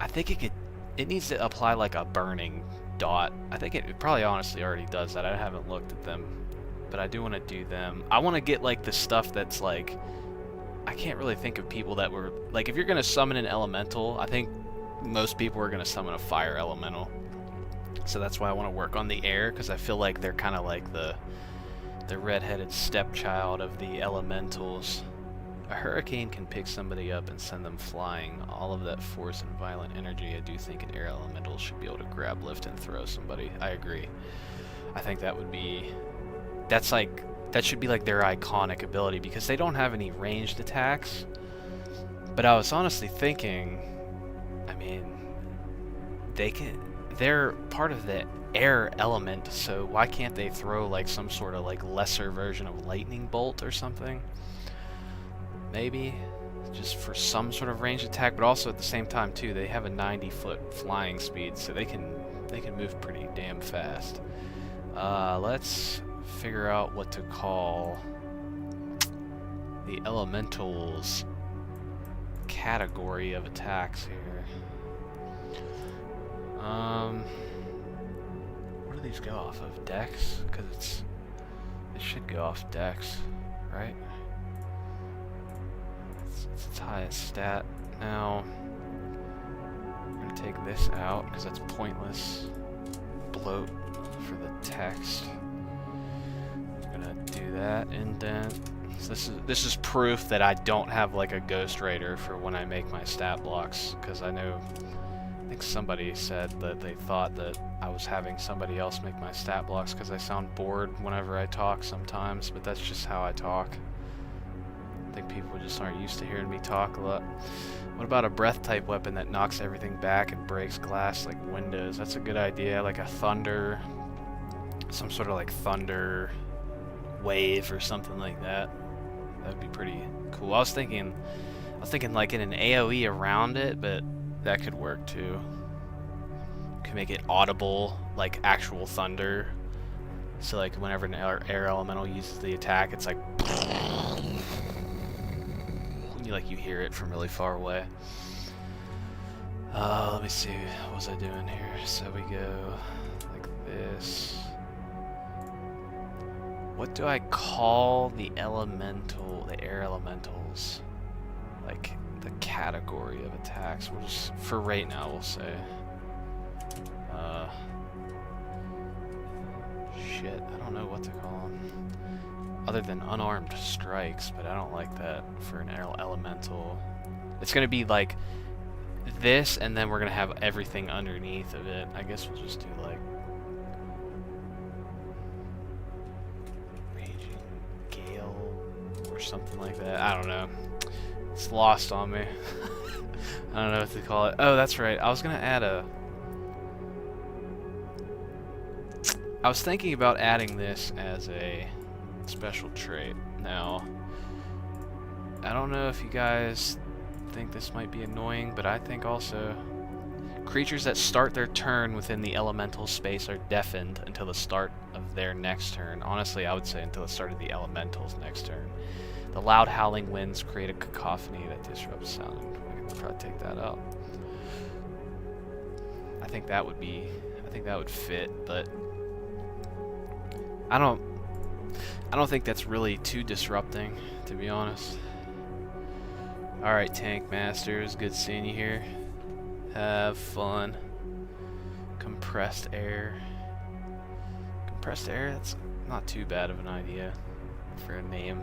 I think it needs to apply like a burning dot. I think it probably honestly already does that. I haven't looked at them, but I do want to do them. I want to get like the stuff that's like, I can't really think of people that were like, if you're gonna summon an elemental, I think most people are gonna summon a fire elemental. So that's why I want to work on the air, because I feel like they're kind of like the redheaded stepchild of the elementals. A hurricane can pick somebody up and send them flying. All of that force and violent energy, I do think an air elemental should be able to grab, lift, and throw somebody. I agree. I think that should be like their iconic ability, because they don't have any ranged attacks. But I was honestly thinking, I mean, they're part of the air element, so why can't they throw like some sort of like lesser version of lightning bolt or something? Maybe just for some sort of ranged attack, but also at the same time too, they have a 90-foot flying speed, so they can move pretty damn fast. Let's figure out what to call the elementals category of attacks here. What do these go off of? Dex? Because it should go off Dex, right? It's its highest stat. Now, I'm going to take this out because that's pointless bloat for the text. I'm going to do that, indent. So this is proof that I don't have like a Ghost Raider for when I make my stat blocks, because I think somebody said that they thought that I was having somebody else make my stat blocks because I sound bored whenever I talk sometimes, but that's just how I talk. I think people just aren't used to hearing me talk a lot. What about a breath type weapon that knocks everything back and breaks glass like windows? That's a good idea, like a thunder, some sort of like thunder wave or something like that. That would be pretty cool. I was thinking like in an AoE around it, but that could work too. You can make it audible, like actual thunder. So like whenever an air elemental uses the attack, it's like you hear it from really far away. Let me see, what was I doing here? So we go like this. What do I call the air elementals? Like the category of attacks. We'll just, for right now, we'll say. Shit, I don't know what to call them. other than unarmed strikes, but I don't like that for an elemental. It's gonna be like this, and then we're gonna have everything underneath of it. I guess we'll just do like Raging Gale or something like that. I don't know. It's lost on me. I don't know what to call it. Oh, that's right. I was gonna add a... I was thinking about adding this as a special trait. Now, I don't know if you guys think this might be annoying, but I think also creatures that start their turn within the elemental space are deafened until the start of their next turn. Honestly, I would say until the start of the elemental's next turn. The loud howling winds create a cacophony that disrupts sound. We can probably take that out. I think that would fit, but I don't think that's really too disrupting, to be honest. Alright, Tank Masters, good seeing you here. Have fun. Compressed air. Compressed air, that's not too bad of an idea for a name.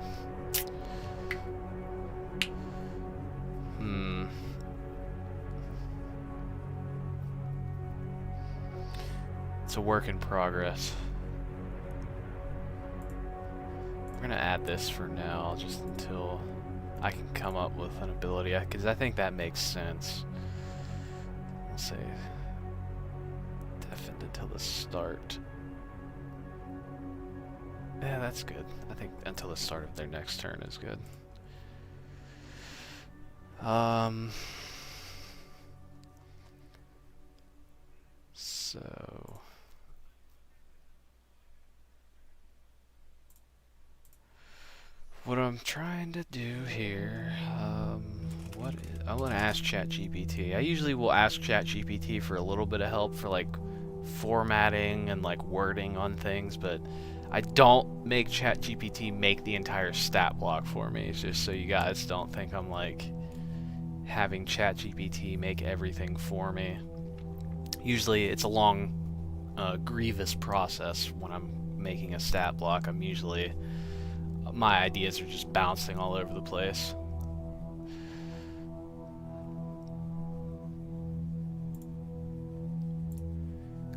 It's a work in progress. We're gonna add this for now, just until I can come up with an ability, because I think that makes sense. We'll say deafened until the start. Yeah, that's good. I think until the start of their next turn is good. So what I'm trying to do here, I'm gonna ask ChatGPT. I usually will ask ChatGPT for a little bit of help for like formatting and like wording on things, but I don't make ChatGPT make the entire stat block for me. It's just so you guys don't think I'm like having ChatGPT make everything for me. Usually it's a long, grievous process when I'm making a stat block. My ideas are just bouncing all over the place.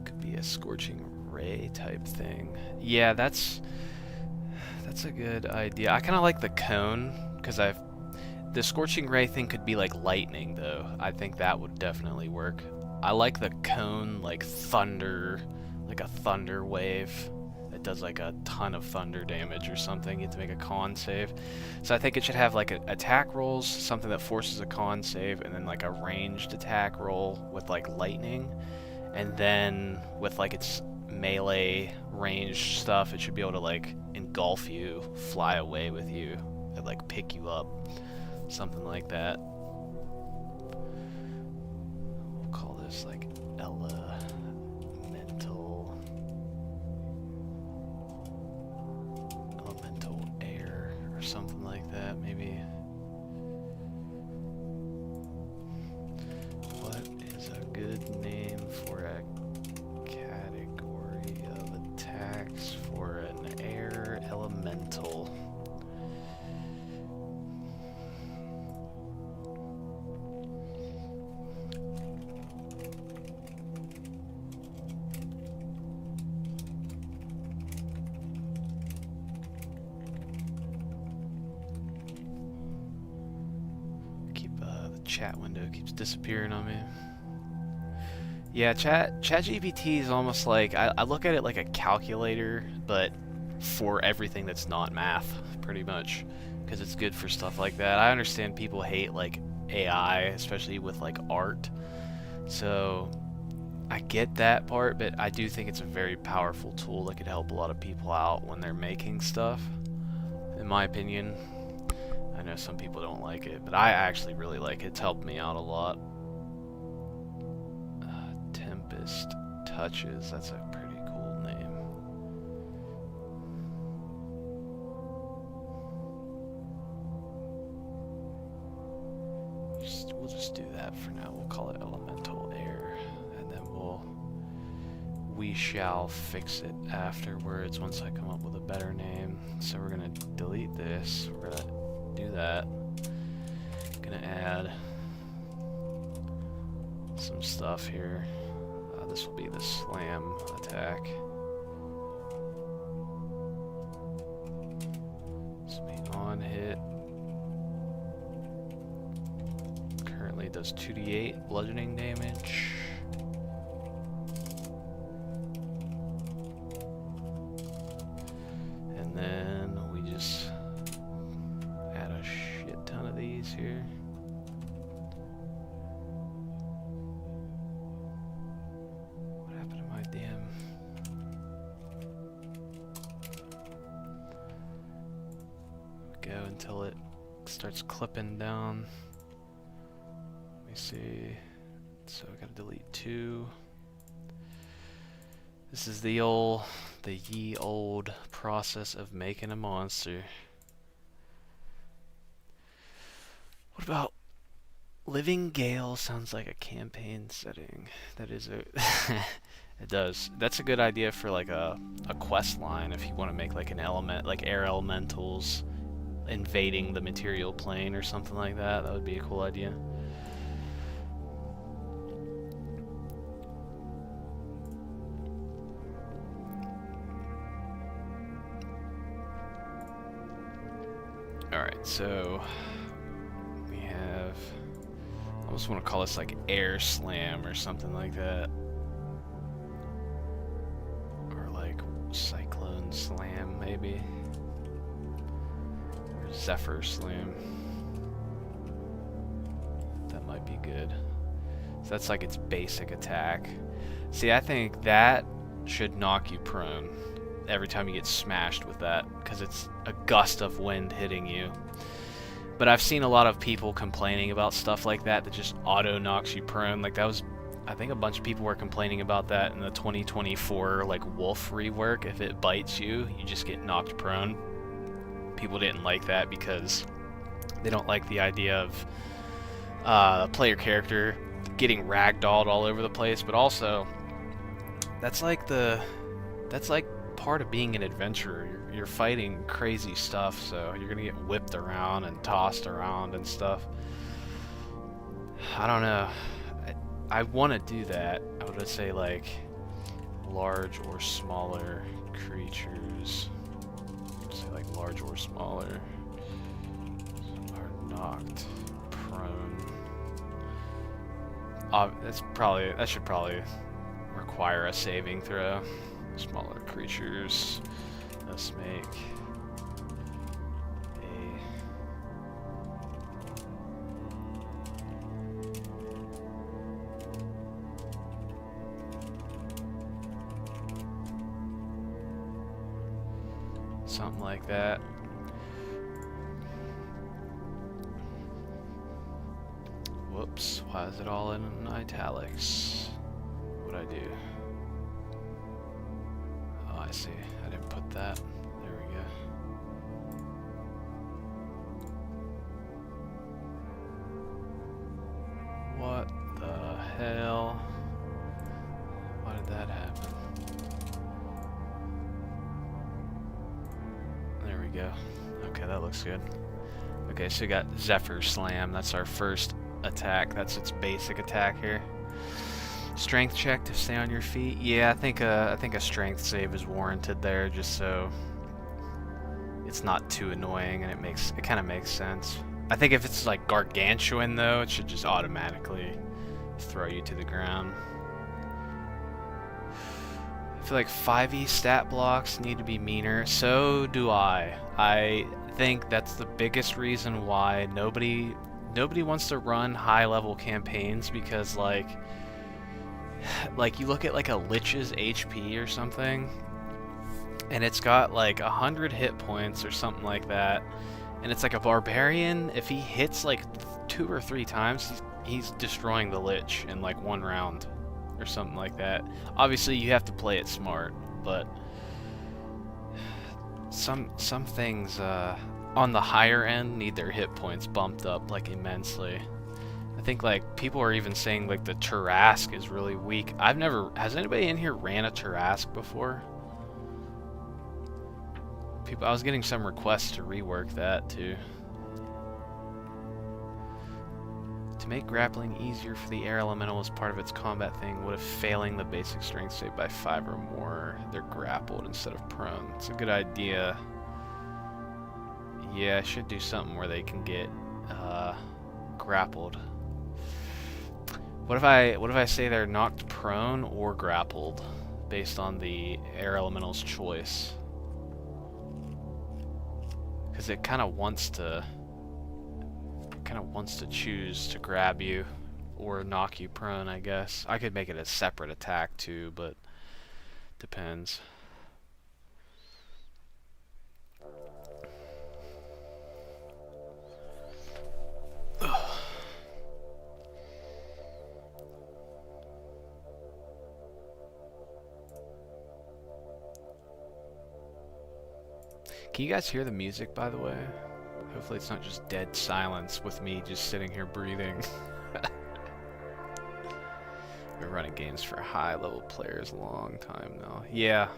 Could be a scorching ray type thing. Yeah, that's a good idea. I kind of like the cone, because the scorching ray thing could be like lightning though. I think that would definitely work. I like the cone, like thunder, like a thunder wave. It does like a ton of thunder damage or something. You have to make a con save. So I think it should have like attack rolls, something that forces a con save, and then like a ranged attack roll with like lightning. And then with like its melee ranged stuff, it should be able to like engulf you, fly away with you, and like pick you up. Something like that. We'll call this like elemental air or something like that, maybe. What is a good name for a category of attacks for an air elemental? Chat window keeps disappearing on me. Yeah, ChatGPT is almost like, I look at it like a calculator, but for everything that's not math, pretty much, because it's good for stuff like that. I understand people hate like AI, especially with like art, so I get that part, but I do think it's a very powerful tool that could help a lot of people out when they're making stuff, in my opinion. I know some people don't like it, but I actually really like it. It's helped me out a lot. Tempest Touches, that's a pretty cool name. We'll just do that for now. We'll call it Elemental Air, and then we'll we shall fix it afterwards once I come up with a better name. So we're gonna delete this. We're gonna do that. Gonna add some stuff here. This will be the slam attack. This will be on hit. Currently does 2d8 bludgeoning damage. And then we just add a shit ton of these here. What happened to my damn... Go until it starts clipping down. Let me see. So I gotta delete 2. This is the ye old process of making a monster. What about Living Gale? Sounds like a campaign setting. That is a it does. That's a good idea for like a quest line if you want to make like an element, like air elementals invading the material plane or something like that. That would be a cool idea. Alright, so we have, I almost want to call this like Air Slam or something like that. Or like Cyclone Slam, maybe. Or Zephyr Slam. That might be good. So that's like its basic attack. See, I think that should knock you prone every time you get smashed with that, because it's a gust of wind hitting you. But I've seen a lot of people complaining about stuff like that that just auto knocks you prone. Like that was, I think a bunch of people were complaining about that in the 2024 like Wolf rework. If it bites you, you just get knocked prone. People didn't like that because they don't like the idea of a player character getting ragdolled all over the place. But also, that's like part of being an adventurer. You're fighting crazy stuff, so you're gonna get whipped around and tossed around and stuff. I don't know. I want to do that. I would say like large or smaller creatures. Say like large or smaller are knocked prone. That should probably require a saving throw. Smaller creatures. Let's make something like that. Whoops, why is it all in italics? What'd I do? Oh, I see. I didn't put that. There we go. What the hell? Why did that happen? There we go. Okay, that looks good. Okay, so we got Zephyr Slam. That's our first attack. That's its basic attack here. Strength check to stay on your feet. Yeah, I think a strength save is warranted there, just so it's not too annoying, and it kind of makes sense. I think if it's like gargantuan though, it should just automatically throw you to the ground. I feel like 5e stat blocks need to be meaner. So do I. I think that's the biggest reason why nobody wants to run high level campaigns, because like you look at like a Lich's HP or something, and it's got like 100 hit points or something like that, and it's like a barbarian. If he hits like 2 or 3 times, he's destroying the Lich in like 1 round or something like that. Obviously you have to play it smart, but some things on the higher end need their hit points bumped up like immensely. I think like people are even saying like the Tarrasque is really weak. I've never, has anybody in here ran a Tarrasque before? People, I was getting some requests to rework that too. To make grappling easier for the air elemental as part of its combat thing, what if failing the basic strength save by 5 or more, they're grappled instead of prone? It's a good idea. Yeah, I should do something where they can get grappled. What if I say they're knocked prone or grappled based on the air elemental's choice? Because it kind of wants to choose to grab you or knock you prone, I guess. I could make it a separate attack too, but depends. Can you guys hear the music, by the way? Hopefully it's not just dead silence with me just sitting here breathing. We're running games for high-level players a long time now. Yeah.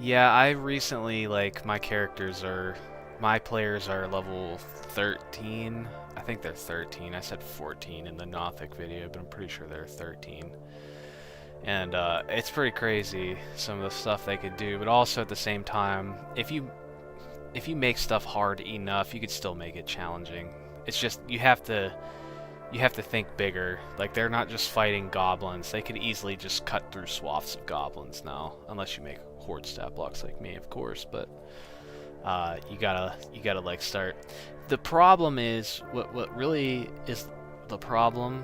Yeah, I recently, like, my players are level 13. I think they're 13. I said 14 in the Nothic video, but I'm pretty sure they're 13. And it's pretty crazy, some of the stuff they could do, but also at the same time, if you make stuff hard enough, you could still make it challenging. It's just you have to think bigger. Like, they're not just fighting goblins. They could easily just cut through swaths of goblins now, unless you make horde stat blocks like me, of course. But you gotta like start. The problem is what really is the problem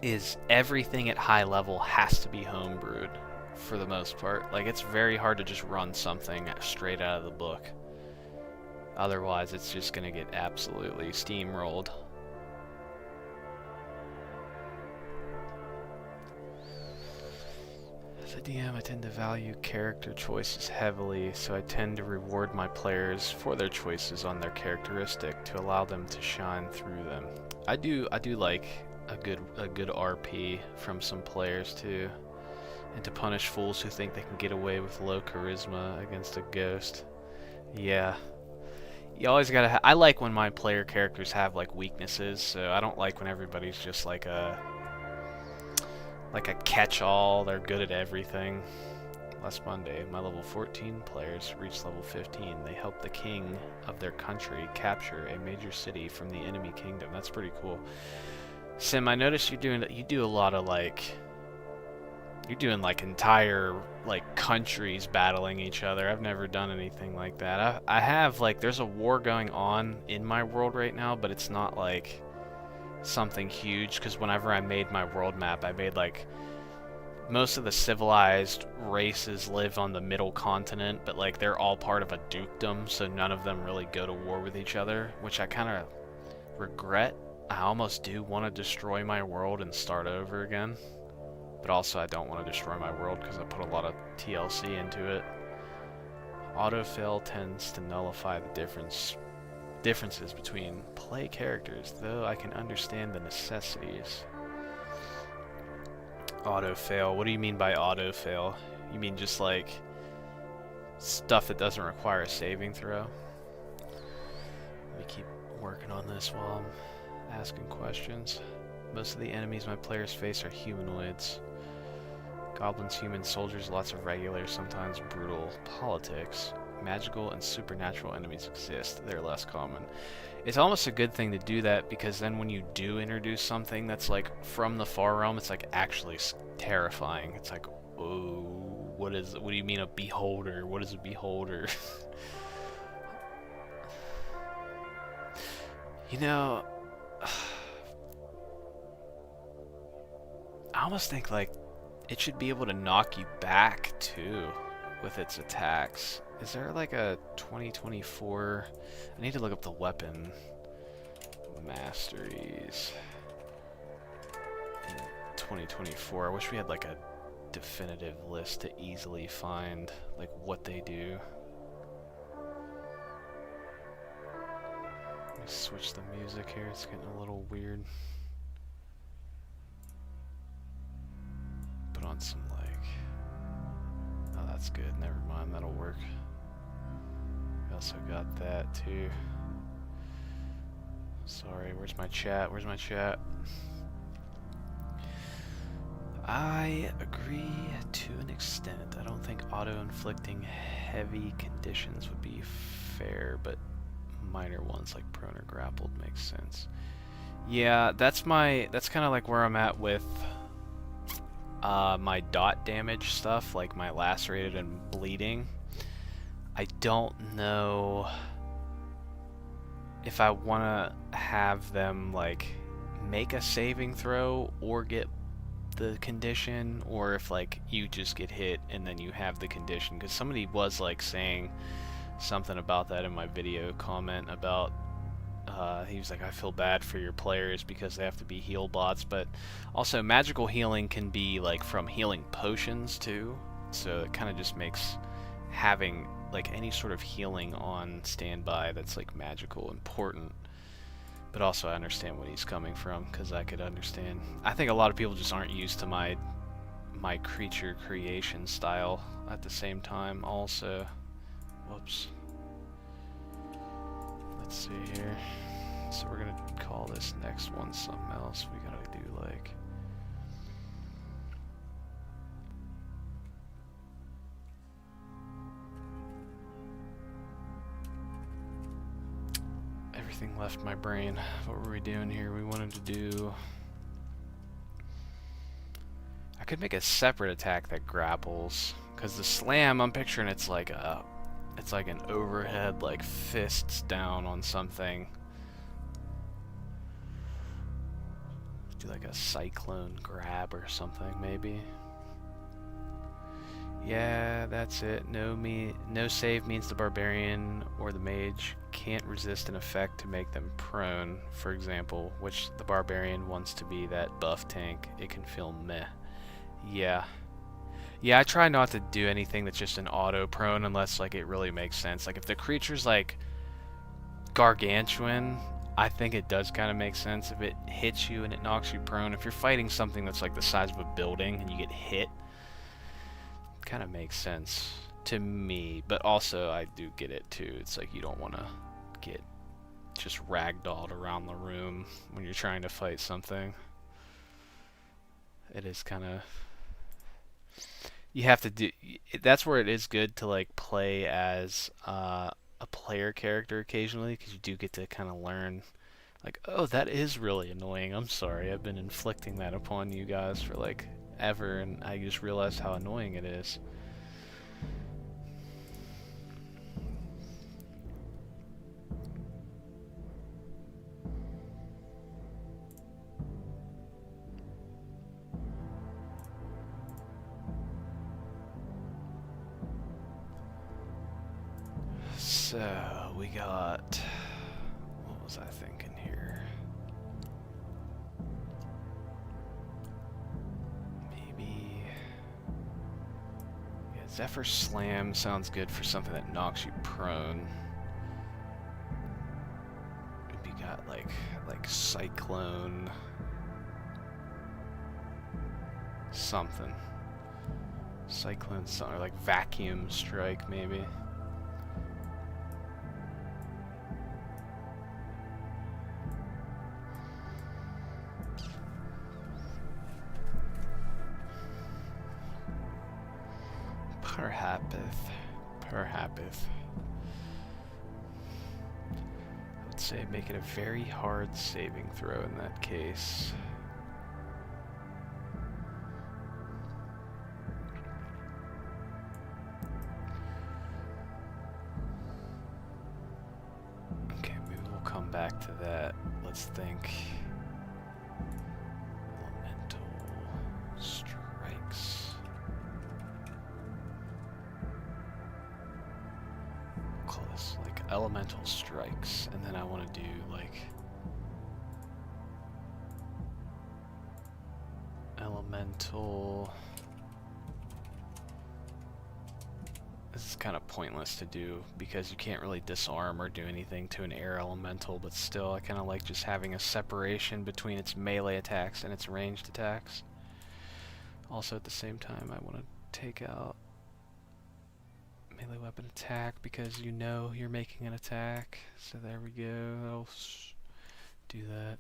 is everything at high level has to be homebrewed for the most part. Like, it's very hard to just run something straight out of the book. Otherwise, it's just gonna get absolutely steamrolled. As a DM, I tend to value character choices heavily, so I tend to reward my players for their choices on their characteristic to allow them to shine through them. I do like a good RP from some players too, and to punish fools who think they can get away with low charisma against a ghost. Yeah, you always gotta. I like when my player characters have like weaknesses, so I don't like when everybody's just like a catch-all. They're good at everything. Last Monday, my level 14 players reached level 15. They helped the king of their country capture a major city from the enemy kingdom. That's pretty cool. Sim, I noticed you do a lot of like, you're doing like entire like countries battling each other. I've never done anything like that. I have, like, there's a war going on in my world right now, but it's not like something huge, because whenever I made my world map, I made like most of the civilized races live on the middle continent, but like they're all part of a dukedom, so none of them really go to war with each other, which I kind of regret. I almost do want to destroy my world and start over again, but also I don't want to destroy my world because I put a lot of TLC into it. Autofill tends to nullify the differences between play characters, though I can understand the necessities. Autofail. What do you mean by autofail? You mean just like stuff that doesn't require a saving throw? Let me keep working on this while I'm asking questions. Most of the enemies my players face are humanoids. Goblins, humans, soldiers, lots of regulars, sometimes brutal. Politics. Magical and supernatural enemies exist. They're less common. It's almost a good thing to do that, because then when you do introduce something that's like from the far realm, it's like actually terrifying. It's like, oh, what do you mean a beholder? What is a beholder? You know, I almost think like it should be able to knock you back too with its attacks. Is there like a 2024? I need to look up the weapon masteries in 2024. I wish we had like a definitive list to easily find like what they do. Let me me switch the music here, it's getting a little weird. Put on some like... Oh, that's good. Never mind, that'll work. We also got that too. Sorry, where's my chat? Where's my chat? I agree to an extent. I don't think auto-inflicting heavy conditions would be fair, but minor ones like prone or grappled makes sense. Yeah, that's kind of like where I'm at with my dot damage stuff, like my lacerated and bleeding. I don't know if I want to have them like make a saving throw or get the condition, or if like you just get hit and then you have the condition, because somebody was like saying something about that in my video comment about he was like, I feel bad for your players because they have to be heal bots, but also magical healing can be like from healing potions too, so it kind of just makes having like any sort of healing on standby that's like magical important. But also I understand what he's coming from, because I could understand. I think a lot of people just aren't used to my creature creation style at the same time also. Whoops. Let's see here. So we're gonna call this next one something else. We gotta do like... Everything left my brain. What were we doing here? We wanted to do... I could make a separate attack that grapples, because the slam, I'm picturing it's like an overhead, like fists down on something. Do like a cyclone grab or something, maybe. Yeah, that's it. No save means the barbarian or the mage can't resist an effect to make them prone, for example, which the barbarian wants to be that buff tank. It can feel meh. Yeah. Yeah, I try not to do anything that's just an auto prone unless like it really makes sense. Like if the creature's like gargantuan, I think it does kind of make sense if it hits you and it knocks you prone. If you're fighting something that's like the size of a building and you get hit, it kind of makes sense to me. But also I do get it too. It's like you don't want to get just ragdolled around the room when you're trying to fight something. It is kind of... You have to do... That's where it is good to like play as a player character occasionally, because you do get to kind of learn like, oh, that is really annoying. I'm sorry, I've been inflicting that upon you guys for like ever, and I just realized how annoying it is. So we got, what was I thinking here? Maybe, yeah, Zephyr Slam sounds good for something that knocks you prone. We got like Cyclone something. Cyclone something, or like Vacuum Strike maybe. Perhaps. I would say make it a very hard saving throw in that case. Okay, maybe we'll come back to that. Let's think. Elemental strikes. Close, like elemental strikes, and then I want to do like elemental This is kind of pointless to do because you can't really disarm or do anything to an air elemental, but still I kind of like just having a separation between its melee attacks and its ranged attacks. Also at the same time I want to take out melee weapon attack because you know you're making an attack. So there we go. I'll do that.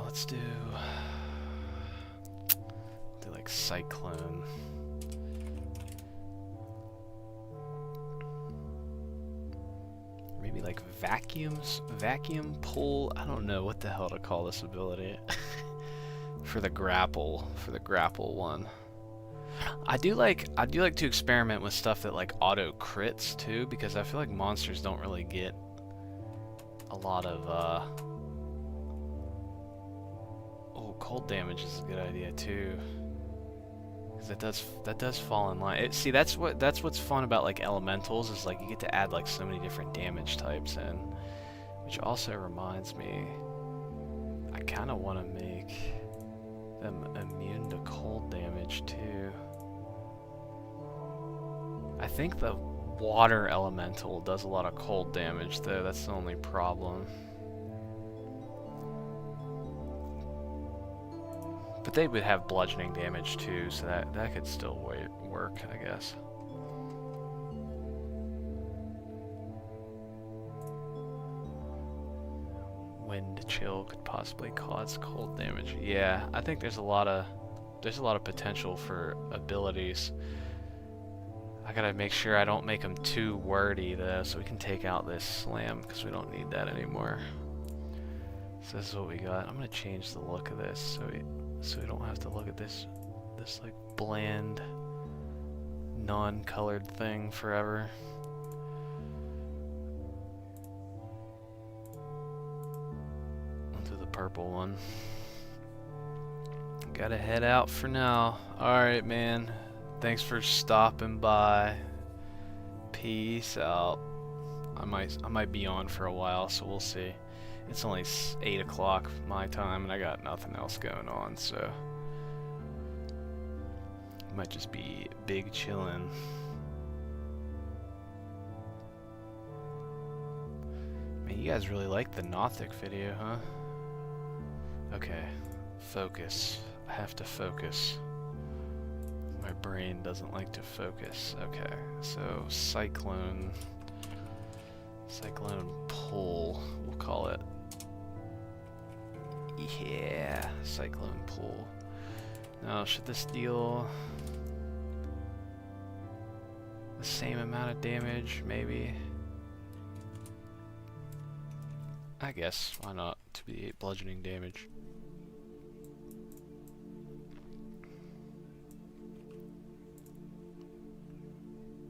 Let's do like Cyclone. Maybe like vacuum pull. I don't know what the hell to call this ability. for the grapple one. I do like to experiment with stuff that like auto crits too, because I feel like monsters don't really get a lot of cold damage is a good idea too, because that does fall in line. See, that's what's fun about like elementals, is like you get to add like so many different damage types in, which also reminds me, I kind of want to make them immune to cold damage too. I think the water elemental does a lot of cold damage though, that's the only problem. But they would have bludgeoning damage too, so that could still work, I guess. Wind chill could possibly cause cold damage. Yeah, I think there's a lot of potential for abilities. I gotta make sure I don't make them too wordy though, so we can take out this slam because we don't need that anymore. So this is what we got. I'm gonna change the look of this so we don't have to look at this like bland, non-colored thing forever. Onto the purple one. Gotta head out for now. Alright, man. Thanks for stopping by. Peace out. I might be on for a while, so we'll see. It's only 8 o'clock my time, and I got nothing else going on, so might just be big chillin'. Man, you guys really liked the Nothic video, huh? Okay, focus. I have to focus. My brain doesn't like to focus. Okay, so Cyclone pull, we'll call it. Yeah, Cyclone pull. Now, should this deal the same amount of damage, maybe? I guess, why not? 2d8 bludgeoning damage.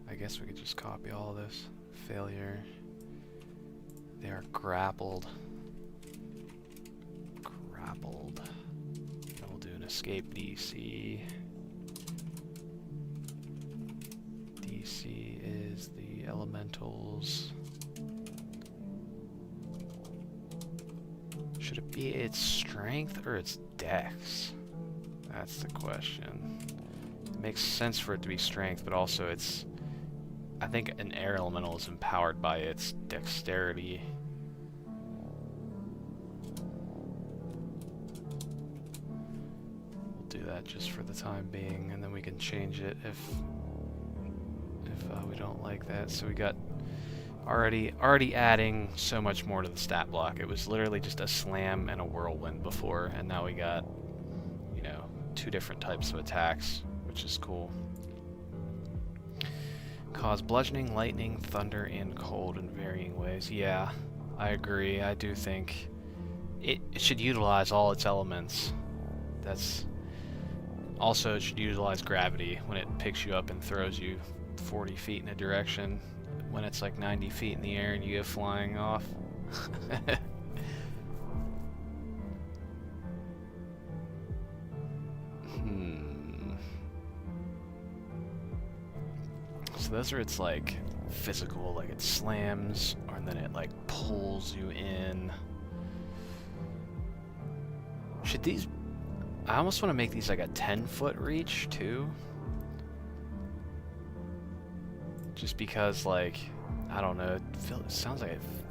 I guess we could just copy all this. Failure. They are grappled. Then we'll do an escape DC. DC is the elementals. Should it be its strength or its dex? That's the question. It makes sense for it to be strength, but also it's... I think an air elemental is empowered by its dexterity. We'll do that just for the time being, and then we can change it if we don't like that. So we got already adding so much more to the stat block. It was literally just a slam and a whirlwind before, and now we got, you know, 2 different types of attacks, which is cool. Cause bludgeoning, lightning, thunder, and cold in varying ways. Yeah, I agree. I do think it should utilize all its elements. That's also, it should utilize gravity when it picks you up and throws you 40 feet in a direction, when it's like 90 feet in the air and you go flying off. So those are its like physical, like it slams, and then it like pulls you in. Should these... I almost want to make these like a 10-foot reach, too. Just because, like, I don't know, it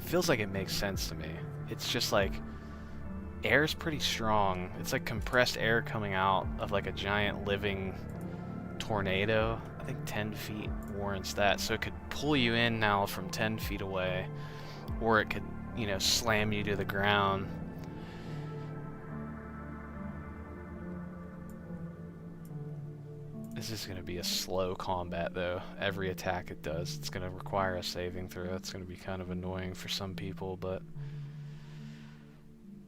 feels like it makes sense to me. It's just like, air's pretty strong. It's like compressed air coming out of like a giant living tornado. I think 10 feet warrants that. So it could pull you in now from 10 feet away, or it could, you know, slam you to the ground. This is going to be a slow combat, though. Every attack it does, it's going to require a saving throw. It's going to be kind of annoying for some people, but...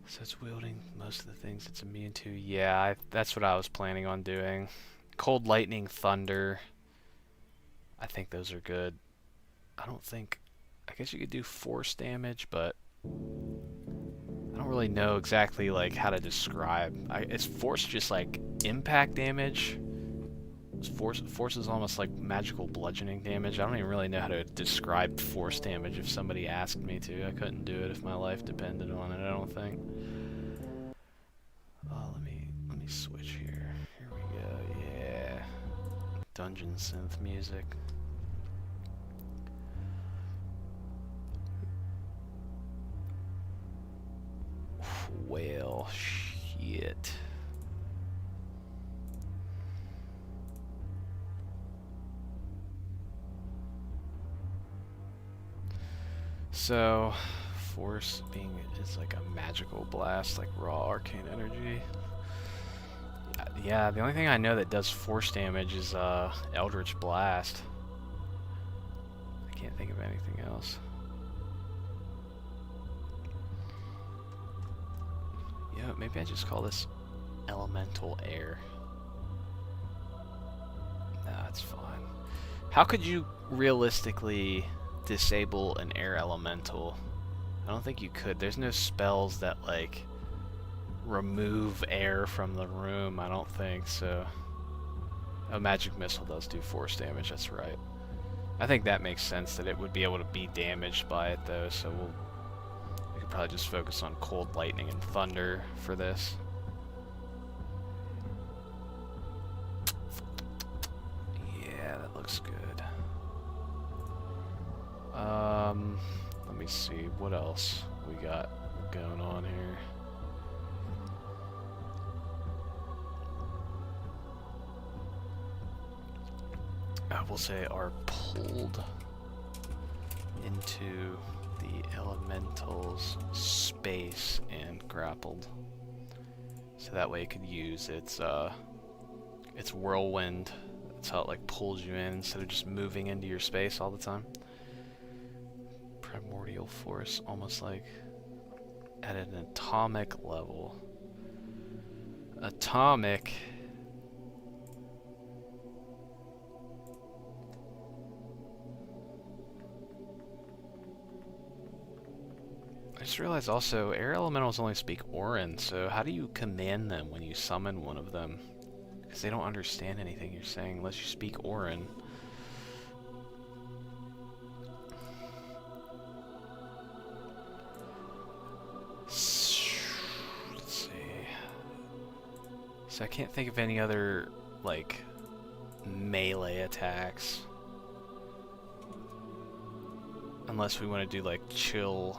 So it's wielding most of the things it's immune to. Yeah, that's what I was planning on doing. Cold Lightning, Thunder. I think those are good. I guess you could do force damage, but... I don't really know exactly, like, how to describe. Is force just, like, impact damage? Force is almost like magical bludgeoning damage. I don't even really know how to describe force damage if somebody asked me to. I couldn't do it if my life depended on it, I don't think. Oh, let me switch here. Here we go, yeah. Dungeon synth music. Well, shit. So, force is like a magical blast, like raw arcane energy. Yeah, the only thing I know that does force damage is Eldritch Blast. I can't think of anything else. Yeah, maybe I just call this Elemental Air. Nah, it's fine. How could you realistically disable an air elemental? I don't think you could. There's no spells that like remove air from the room, I don't think, so... Oh, Magic Missile does do force damage, that's right. I think that makes sense that it would be able to be damaged by it though, so we could probably just focus on Cold Lightning and Thunder for this. Yeah, that looks good. Let me see, what else we got going on here? I will say are pulled into the elemental's space and grappled. So that way it could use its whirlwind. That's how it like pulls you in instead of just moving into your space all the time. Primordial force, almost like at an atomic level. Atomic. I just realized also, air elementals only speak Auran, so how do you command them when you summon one of them? Because they don't understand anything you're saying unless you speak Auran. Let's see. So I can't think of any other, like, melee attacks. Unless we want to do, like, chill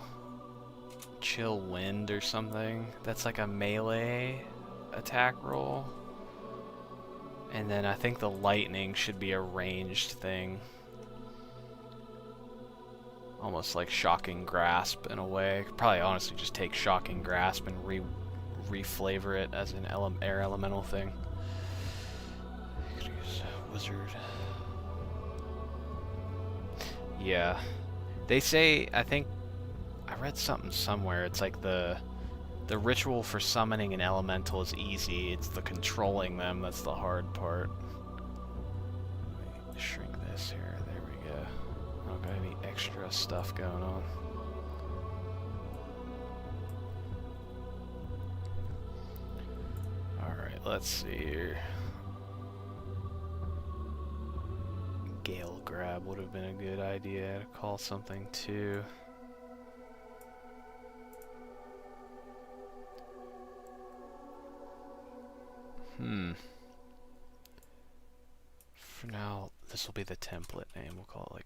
wind or something. That's like a melee attack roll. And then I think the lightning should be a ranged thing. Almost like Shocking Grasp in a way. Could probably honestly just take Shocking Grasp and reflavor it as an air elemental thing. Could use Wizard. Yeah. They say, I think I read something somewhere, it's like the ritual for summoning an elemental is easy, it's the controlling them that's the hard part. Let me shrink this here, there we go. I don't got any extra stuff going on. Alright, let's see here. Gale Grab would have been a good idea to call something too. For now, this will be the template name. We'll call it like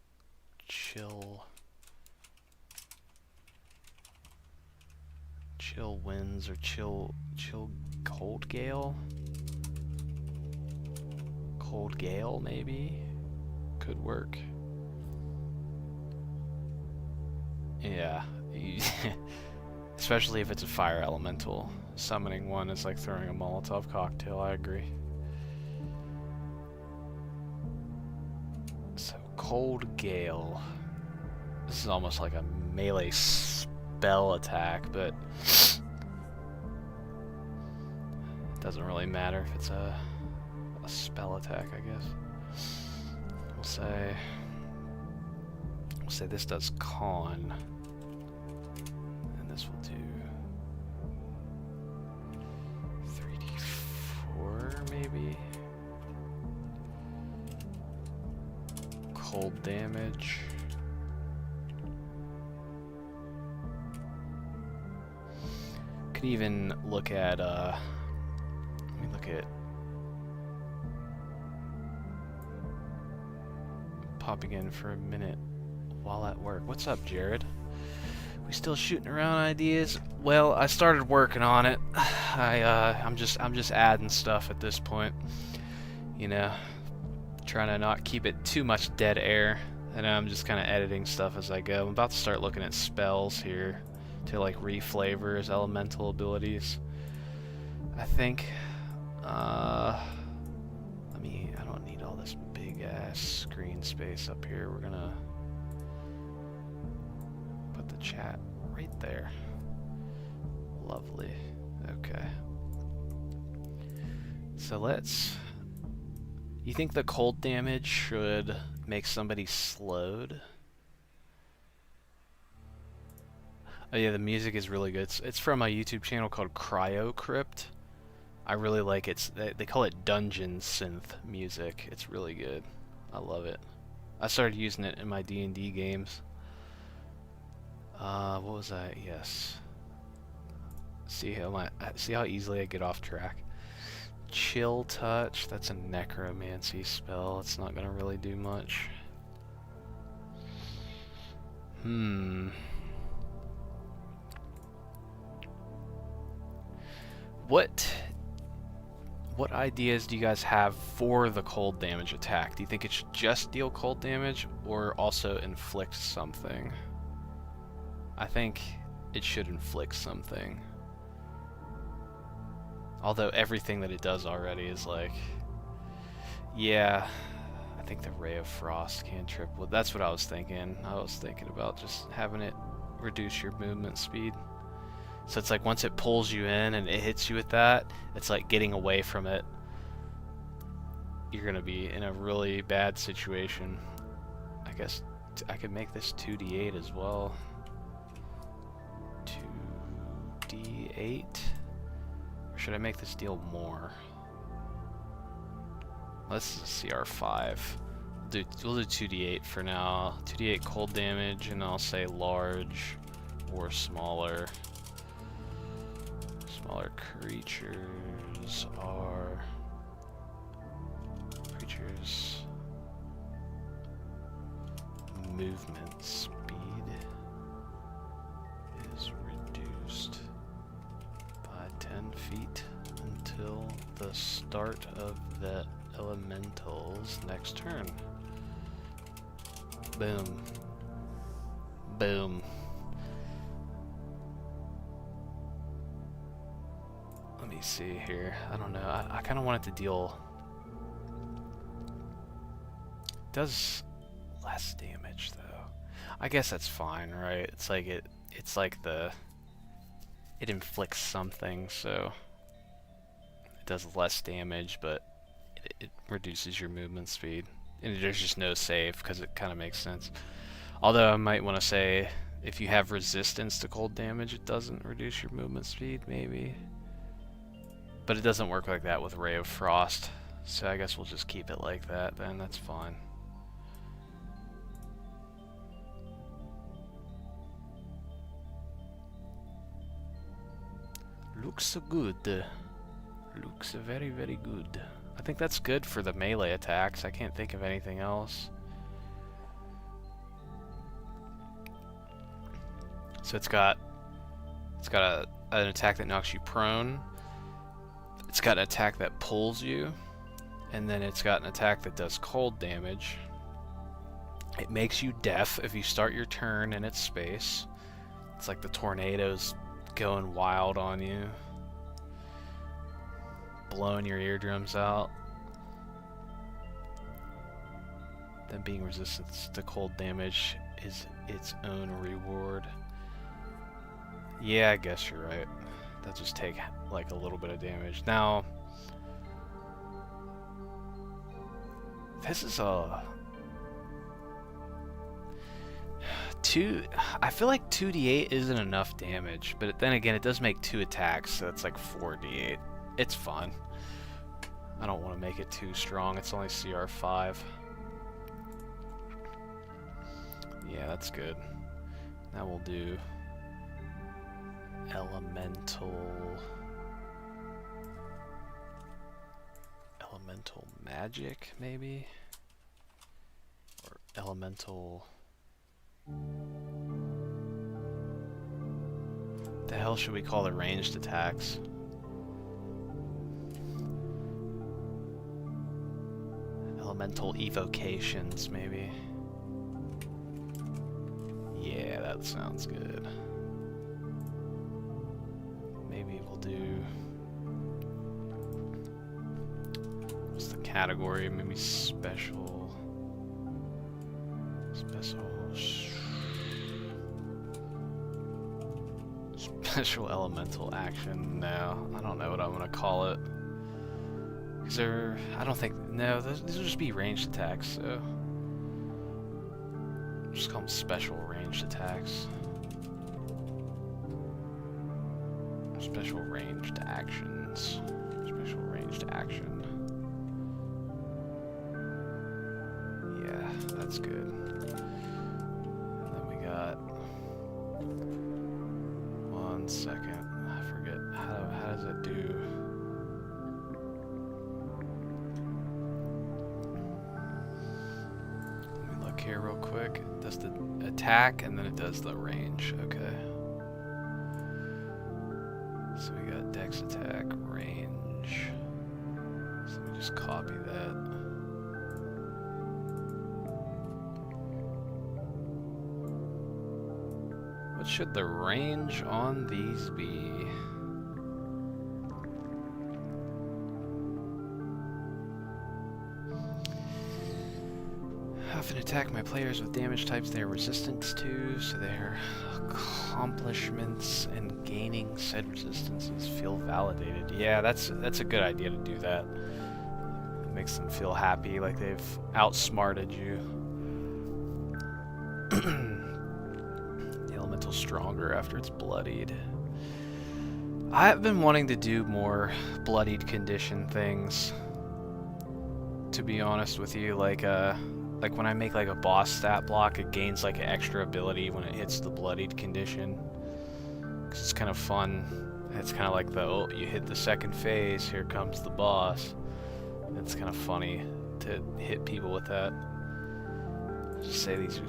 chill winds or chill cold gale. Cold gale maybe could work. Yeah. Especially if it's a fire elemental. Summoning one is like throwing a Molotov cocktail, I agree. So, Cold Gale. This is almost like a melee spell attack, but it doesn't really matter if it's a spell attack, I guess. We'll say this does con. And this will do 3d4 maybe. Cold damage. Could even look at let me look at popping in for a minute while at work. What's up, Jared? We still shooting around ideas? Well, I started working on it. I'm just adding stuff at this point. You know, trying to not keep it too much dead air, and I'm just kind of editing stuff as I go. I'm about to start looking at spells here to like reflavor his elemental abilities. I think I don't need all this big ass screen space up here. We're gonna put the chat right there. Lovely. Okay. So you think the cold damage should make somebody slowed? Oh yeah, the music is really good. It's from a YouTube channel called CryoCrypt. I really like it. They call it dungeon synth music. It's really good. I love it. I started using it in my D&D games. What was that? Yes. See how easily I get off track. Chill touch. That's a necromancy spell. It's not gonna really do much. What ideas do you guys have for the cold damage attack? Do you think it should just deal cold damage or also inflict something? I think it should inflict something. Although everything that it does already is like... Yeah, I think the Ray of Frost cantrip... Well, that's what I was thinking. I was thinking about just having it reduce your movement speed. So it's like once it pulls you in and it hits you with that, it's like getting away from it. You're gonna be in a really bad situation. I guess I could make this 2d8 as well. 2d8? Or should I make this deal more? Let's CR5. We'll do 2d8 for now. 2d8 cold damage, and I'll say large or smaller. Smaller creatures are... Creatures... Movement speed is reduced by 10 feet until the start of the elemental's next turn. Boom. Boom. Let me see here. I don't know. I kind of want it to deal... It does less damage though. I guess that's fine, right? It's like it inflicts something, so it does less damage, but it reduces your movement speed. And there's just no save because it kind of makes sense. Although I might want to say if you have resistance to cold damage, it doesn't reduce your movement speed, maybe. But it doesn't work like that with Ray of Frost, so I guess we'll just keep it like that then. That's fine. Looks good. Looks very, very good. I think that's good for the melee attacks. I can't think of anything else. So it's got an attack that knocks you prone. It's got an attack that pulls you, and then it's got an attack that does cold damage. It makes you deaf if you start your turn in its space. It's like the tornadoes going wild on you, blowing your eardrums out. Then being resistant to cold damage is its own reward. Yeah, I guess you're right. They'll just take like a little bit of damage. Now, this is a I feel like 2d8 isn't enough damage, but then again, it does make 2 attacks, so it's like 4d8. It's fun. I don't want to make it too strong. It's only CR 5. Yeah, that's good. Now we'll do elemental magic, maybe, or elemental. The hell should we call the ranged attacks? Elemental evocations, maybe. Yeah, that sounds good. Maybe we'll do... what's the category? Maybe special elemental action. No, I don't know what I'm gonna call it. Is there? I don't think. No, these will just be ranged attacks. So just call them special ranged attacks. Special ranged actions. Special ranged action. Yeah, that's good. And then we got. One second, I forget how does it do? Let me look here real quick. It does the attack and then it does the range. Okay. So we got dex attack, range. So let me just copy that. What should the range on these be? Often attack my players with damage types they are resistant to, so their accomplishments and gaining said resistances feel validated. Yeah, that's a good idea to do that. It makes them feel happy, like they've outsmarted you. Elemental stronger after it's bloodied. I've been wanting to do more bloodied condition things, to be honest with you. Like when I make like a boss stat block, it gains like an extra ability when it hits the bloodied condition. 'Cause it's kind of fun. It's kind of like oh, you hit the second phase, here comes the boss. It's kind of funny to hit people with that. Just say these are,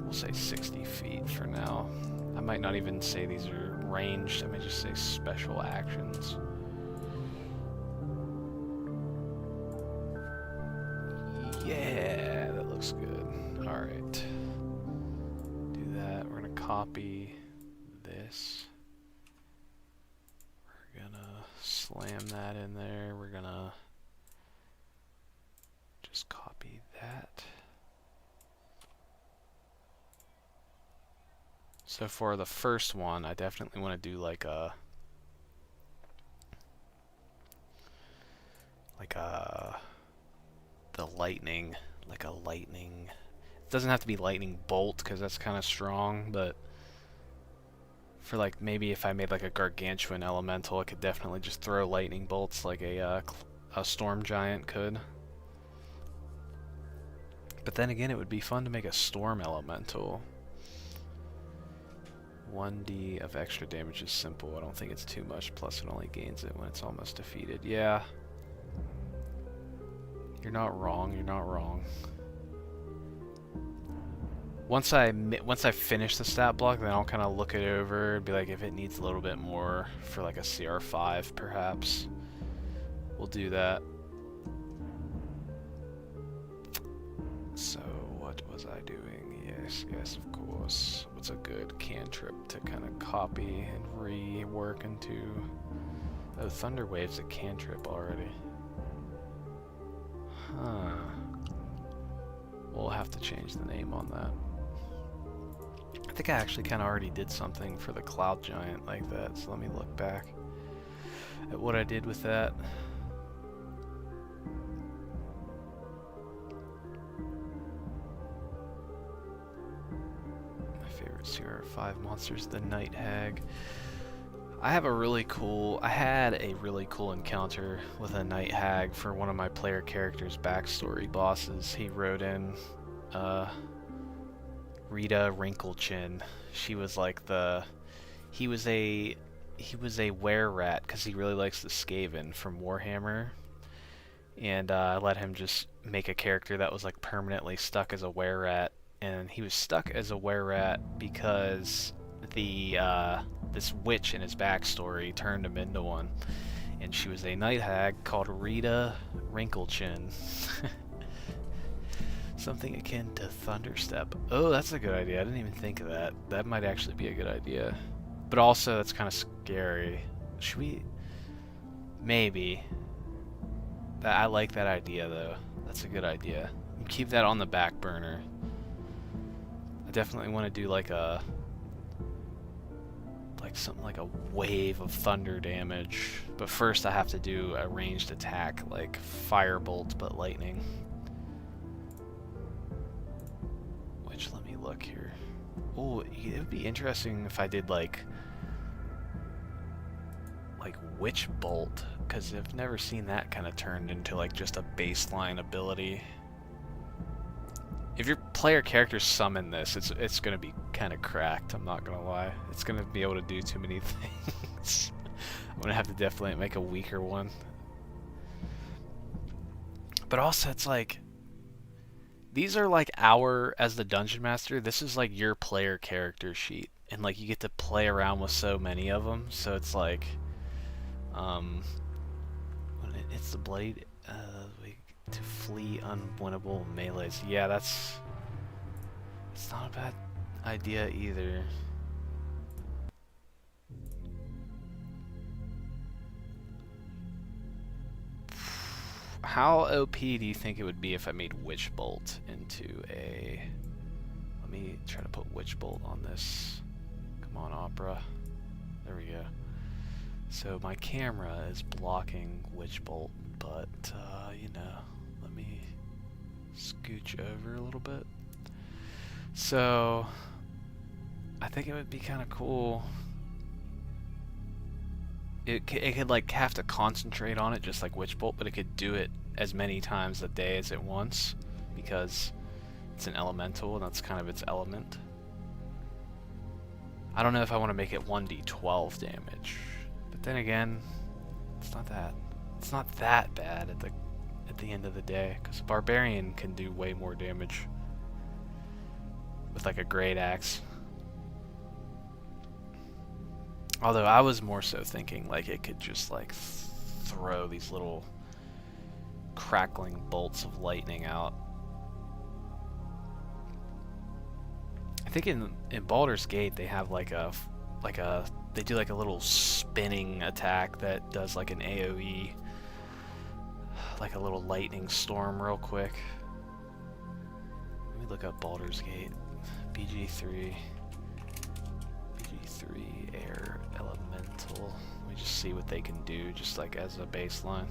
we'll say 60 feet for now. I might not even say these are ranged, I might just say special actions. Yeah, that looks good. Alright. Do that. We're gonna copy this. We're gonna slam that in there. We're gonna just copy that. So for the first one, I definitely want to do like the lightning, like a lightning. It doesn't have to be lightning bolt because that's kind of strong, but for like maybe if I made like a gargantuan elemental, I could definitely just throw lightning bolts like a storm giant could. But then again, it would be fun to make a storm elemental. 1d of extra damage is simple. I don't think it's too much, plus it only gains it when it's almost defeated. Yeah. You're not wrong, you're not wrong. Once I finish the stat block, then I'll kind of look it over and be like, if it needs a little bit more for like a CR5 perhaps, we'll do that. So what was I doing? Yes, of course. What's a good cantrip to kind of copy and rework into? Oh, Thunder Wave's a cantrip already. Huh. We'll have to change the name on that. I think I actually kind of already did something for the Cloud Giant like that, so let me look back at what I did with that. My favorite CR5 monster is the Night Hag. I had a really cool encounter with a Night Hag for one of my player character's backstory bosses. He wrote in Rita Wrinklechin. She was like he was a were-rat because he really likes the Skaven from Warhammer, and I let him just make a character that was like permanently stuck as a were-rat, and he was stuck as a were-rat because this witch in his backstory turned him into one, and she was a night hag called Rita Wrinklechin. Something akin to Thunderstep. Oh, that's a good idea. I didn't even think of that. That might actually be a good idea. But also, that's kind of scary. Should we? Maybe. I like that idea, though. That's a good idea. Keep that on the back burner. I definitely want to do like something like a wave of thunder damage. But first, I have to do a ranged attack, like firebolt, but lightning. Which, let me look here. Oh, it would be interesting if I did like Witch Bolt, because I've never seen that kind of turned into like just a baseline ability. If your player character summon this, it's gonna be kind of cracked. I'm not gonna lie. It's gonna be able to do too many things. I'm gonna have to definitely make a weaker one. But also, it's like these are like as the Dungeon Master, this is like your player character sheet, and like you get to play around with so many of them. So it's like, it's the blade to flee unwinnable melees. Yeah, it's not a bad idea either. How OP do you think it would be if I made Witch Bolt into a... Let me try to put Witch Bolt on this. Come on, Opera. There we go. So my camera is blocking Witch Bolt, but, you know, let me scooch over a little bit. So, I think it would be kind of cool. It could like have to concentrate on it just like Witch Bolt, but it could do it as many times a day as it wants because it's an elemental and that's kind of its element. I don't know if I want to make it 1d12 damage, but then again, it's not that bad at the end of the day, because a barbarian can do way more damage with like a great axe. Although I was more so thinking like it could just like throw these little crackling bolts of lightning out. I think in Baldur's Gate they have they do like a little spinning attack that does like an AoE, like a little lightning storm real quick. Let me look up Baldur's Gate. BG3 air elemental. Let me just see what they can do, just like as a baseline.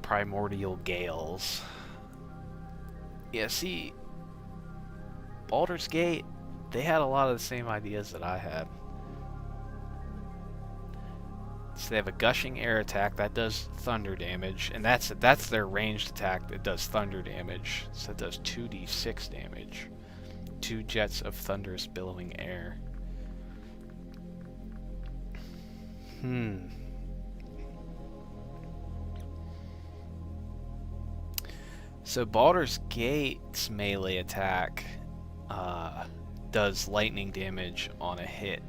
Primordial Gales. Yeah, see, Baldur's Gate, they had a lot of the same ideas that I had. So they have a gushing air attack that does thunder damage, and that's their ranged attack that does thunder damage. So it does 2d6 damage. 2 jets of thunderous billowing air. So Baldur's Gate's melee attack does lightning damage on a hit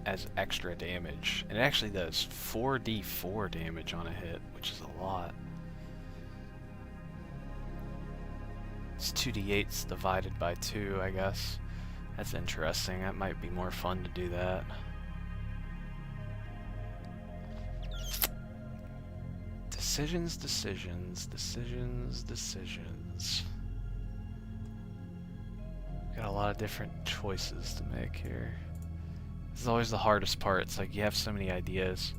as extra damage. And it actually does 4d4 damage on a hit, which is a lot. It's 2d8s divided by 2, I guess. That's interesting. That might be more fun to do that. Decisions, decisions, decisions, decisions. Got a lot of different choices to make here. This is always the hardest part. It's like you have so many ideas.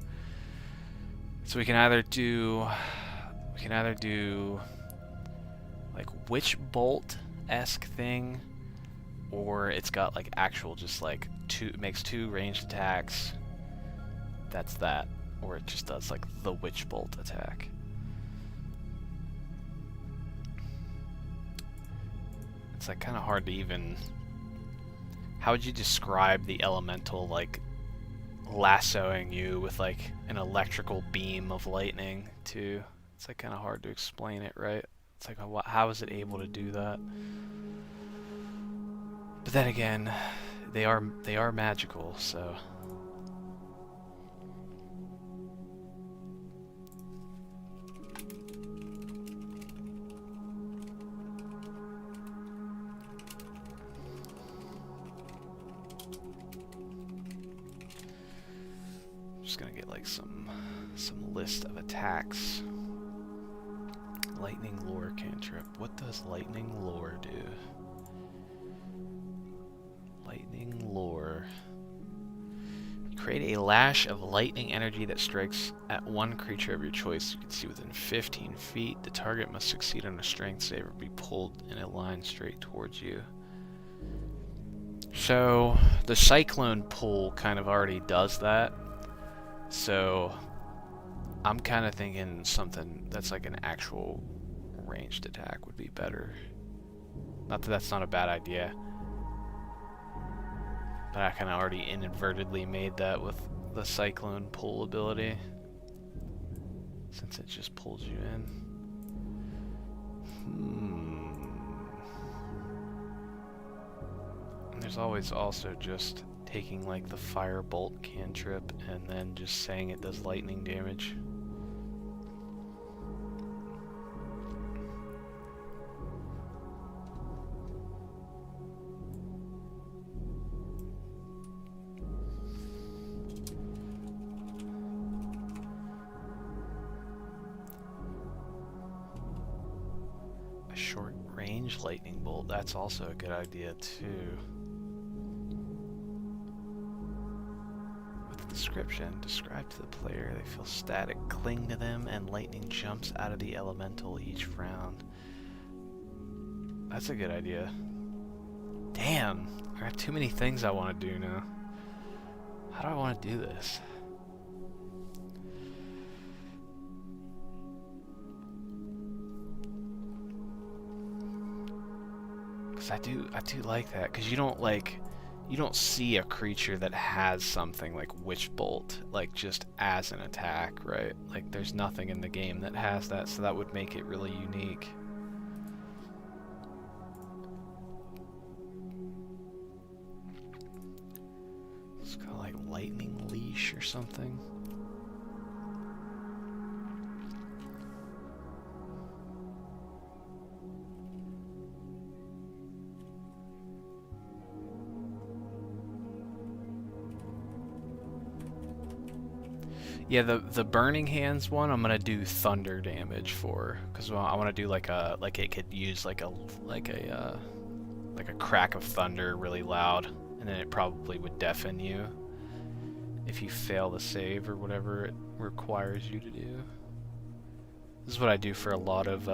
So we can either do like witch bolt-esque thing, or it's got like actual just like it makes 2 ranged attacks. That's that. Or it just does like the witch bolt attack. It's like kind of hard to even... How would you describe the elemental like lassoing you with like an electrical beam of lightning too? It's like kind of hard to explain it, right? It's like how is it able to do that? But then again, they are magical, so... Just gonna get like some list of attacks. Lightning lore cantrip. What does lightning lore do? Lightning lore. Create a lash of lightning energy that strikes at one creature of your choice you can see within 15 feet. The target must succeed on a strength save or be pulled in a line straight towards you. So the cyclone pull kind of already does that. So I'm kind of thinking something that's like an actual ranged attack would be better. Not that that's not a bad idea, but I kind of already inadvertently made that with the cyclone pull ability, since it just pulls you in. And there's always also just taking like the firebolt cantrip and then just saying it does lightning damage. A short range lightning bolt, that's also a good idea too. Description. Describe to the player they feel static cling to them and lightning jumps out of the elemental each round. That's a good idea. Damn, I got too many things I want to do now. How do I want to do this? Because I do like that, because you don't see a creature that has something like Witch Bolt, like just as an attack, right? Like there's nothing in the game that has that, so that would make it really unique. It's kind of like Lightning Leash or something. Yeah, the Burning Hands one I'm gonna do thunder damage for, because I want to do like it could use like a crack of thunder really loud, and then it probably would deafen you if you fail the save or whatever it requires you to do. This is what I do for a lot of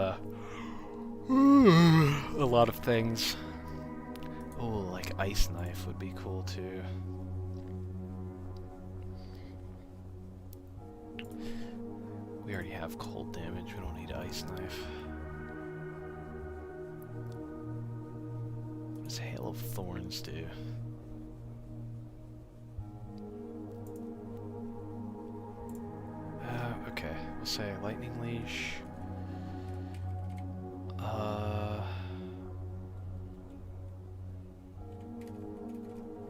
things. Oh, like Ice Knife would be cool too. We already have cold damage, we don't need Ice Knife. What does Hail of Thorns do? say? Lightning leash.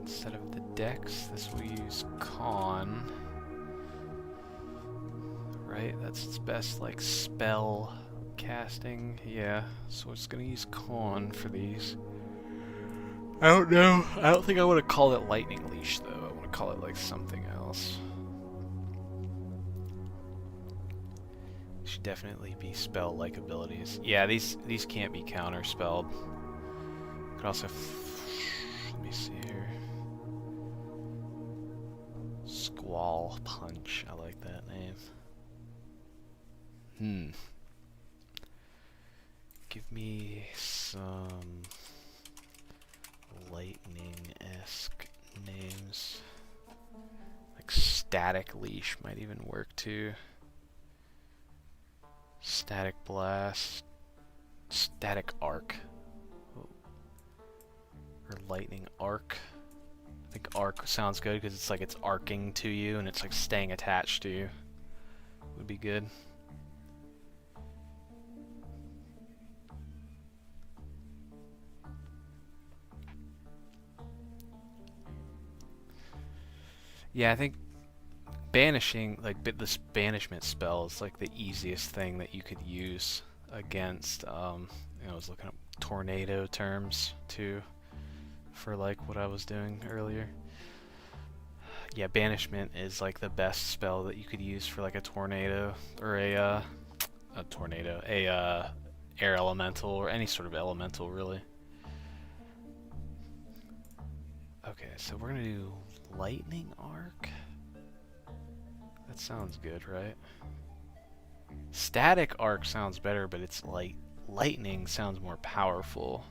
Instead of the dex, this will use con. Right? That's its best, like, spell casting. Yeah, so it's gonna use con for these. I don't know. I don't think I want to call it lightning leash, though. I want to call it, like, something else. Should definitely be spell-like abilities. Yeah, these can't be counter-spelled. Could also... let me see here. Squall Punch. I like that name. Give me some lightning-esque names. Like Static Leash might even work too. Static Blast. Static Arc. Oh. Or Lightning Arc. I think Arc sounds good because it's like it's arcing to you and it's like staying attached to you. Would be good. Yeah, I think banishing, like this banishment spell is like the easiest thing that you could use against, you know, I was looking up tornado terms too for like what I was doing earlier. Yeah, banishment is like the best spell that you could use for like a tornado or a tornado, air elemental or any sort of elemental really. Okay, so we're gonna do Lightning Arc. That sounds good, right? Static Arc sounds better, but it's like lightning sounds more powerful.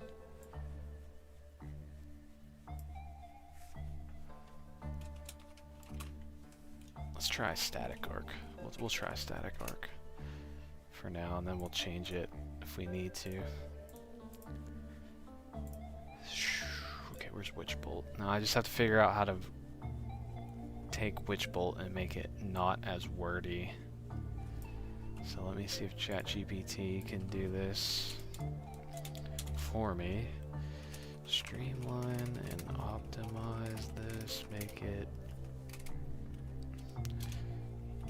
Let's try Static Arc. We'll try Static Arc for now, and then we'll change it if we need to. Okay, where's Witch Bolt? Now I just have to figure out how to take Witch Bolt and make it not as wordy. So let me see if ChatGPT can do this for me. Streamline and optimize this, make it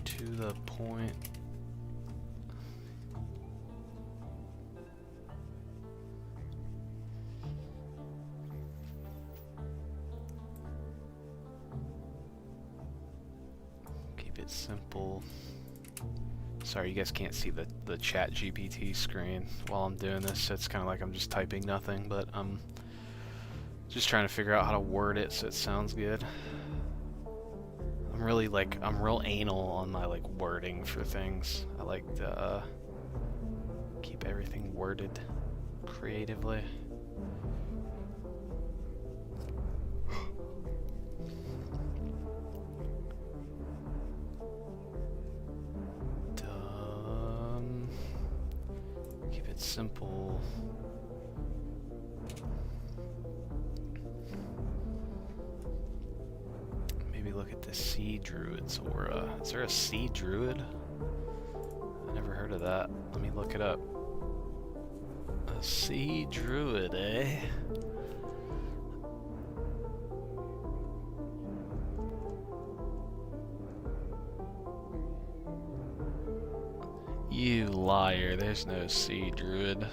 to the point. Simple. Sorry, you guys can't see the chat GPT screen while I'm doing this, so it's kind of like I'm just typing nothing, but I'm just trying to figure out how to word it so it sounds good. I'm real anal on my like wording for things. I like to keep everything worded creatively. Simple. Maybe look at the Sea Druid's aura. Is there a Sea Druid? I never heard of that. Let me look it up. A Sea Druid, eh? You liar, there's no Sea Druid.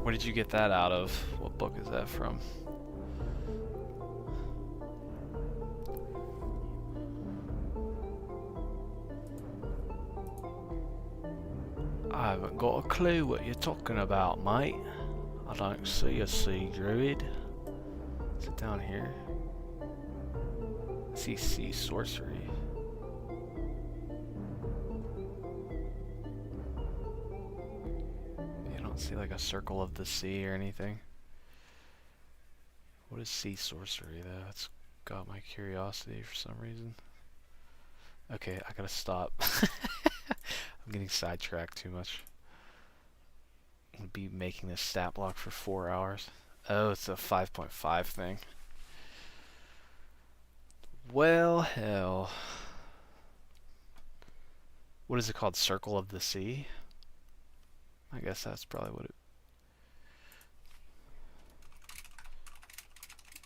Where did you get that out of? What book is that from? I haven't got a clue what you're talking about, mate. I don't see a Sea Druid. Is it down here? I see Sea Sorcery. See like a circle of the sea or anything. What is Sea Sorcery though? It's got my curiosity for some reason. Okay, I gotta stop. I'm getting sidetracked too much. I'm gonna be making this stat block for 4 hours. Oh, it's a 5.5 thing. Well, hell. what is it called? Circle of the Sea? I guess that's probably what it...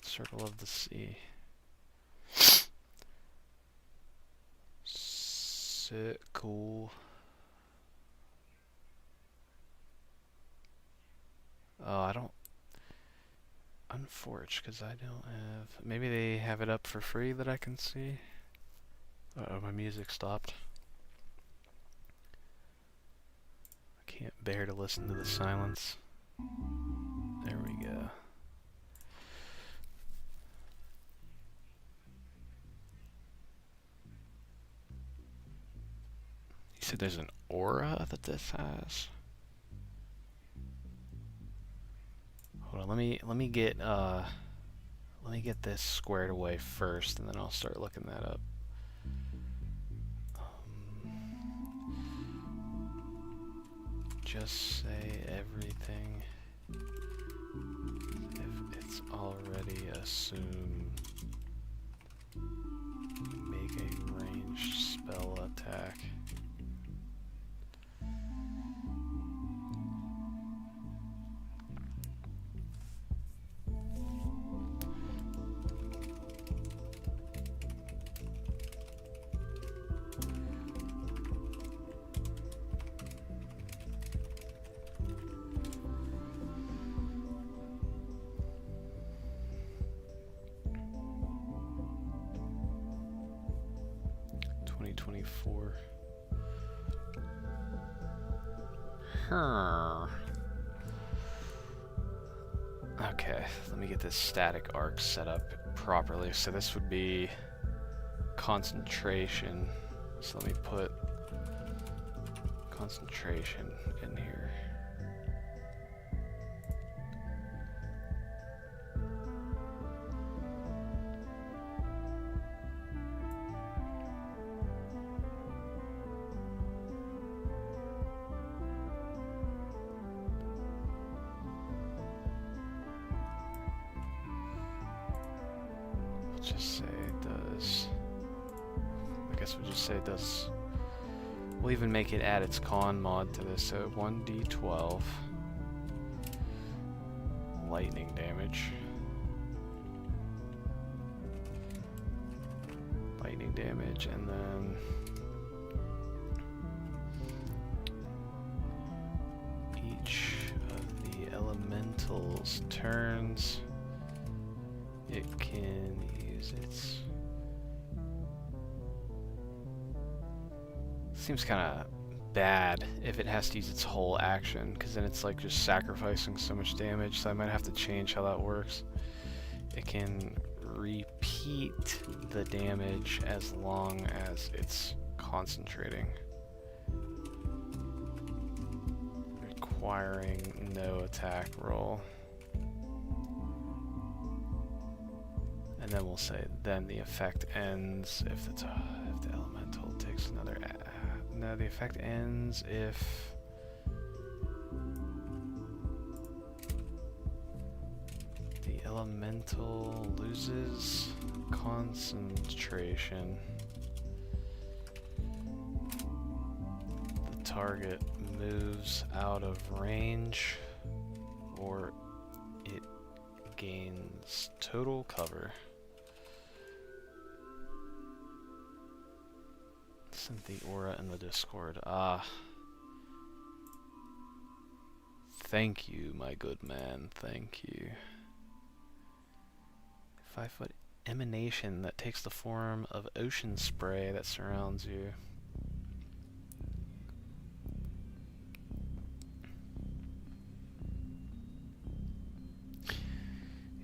Circle of the Sea. Sick, cool. Oh, I don't... Unforged, because I don't have... Maybe they have it up for free that I can see? Uh-oh, my music stopped. I can't bear to listen to the silence. There we go. You said there's an aura that this has? Hold on, let me get this squared away first, and then I'll start looking that up. Just say everything if it's already assumed. Make a ranged spell attack. Okay, let me get this static arc set up properly. So this would be concentration. So let me put concentration in here. Just say it does. I guess we'll just say it does. We'll even make it add its con mod to this. So 1d12 lightning damage. Lightning damage, and then each of the elementals' turns, it can use its... Seems kind of bad if it has to use its whole action, because then it's like just sacrificing so much damage, so I might have to change how that works. It can repeat the damage as long as it's concentrating, requiring no attack roll. And then we'll say, then the effect ends if the elemental takes another... No, the effect ends if... the elemental loses concentration. The target moves out of range, or it gains total cover. Sent the aura in the Discord. Thank you, my good man. Thank you. 5-foot emanation that takes the form of ocean spray that surrounds you.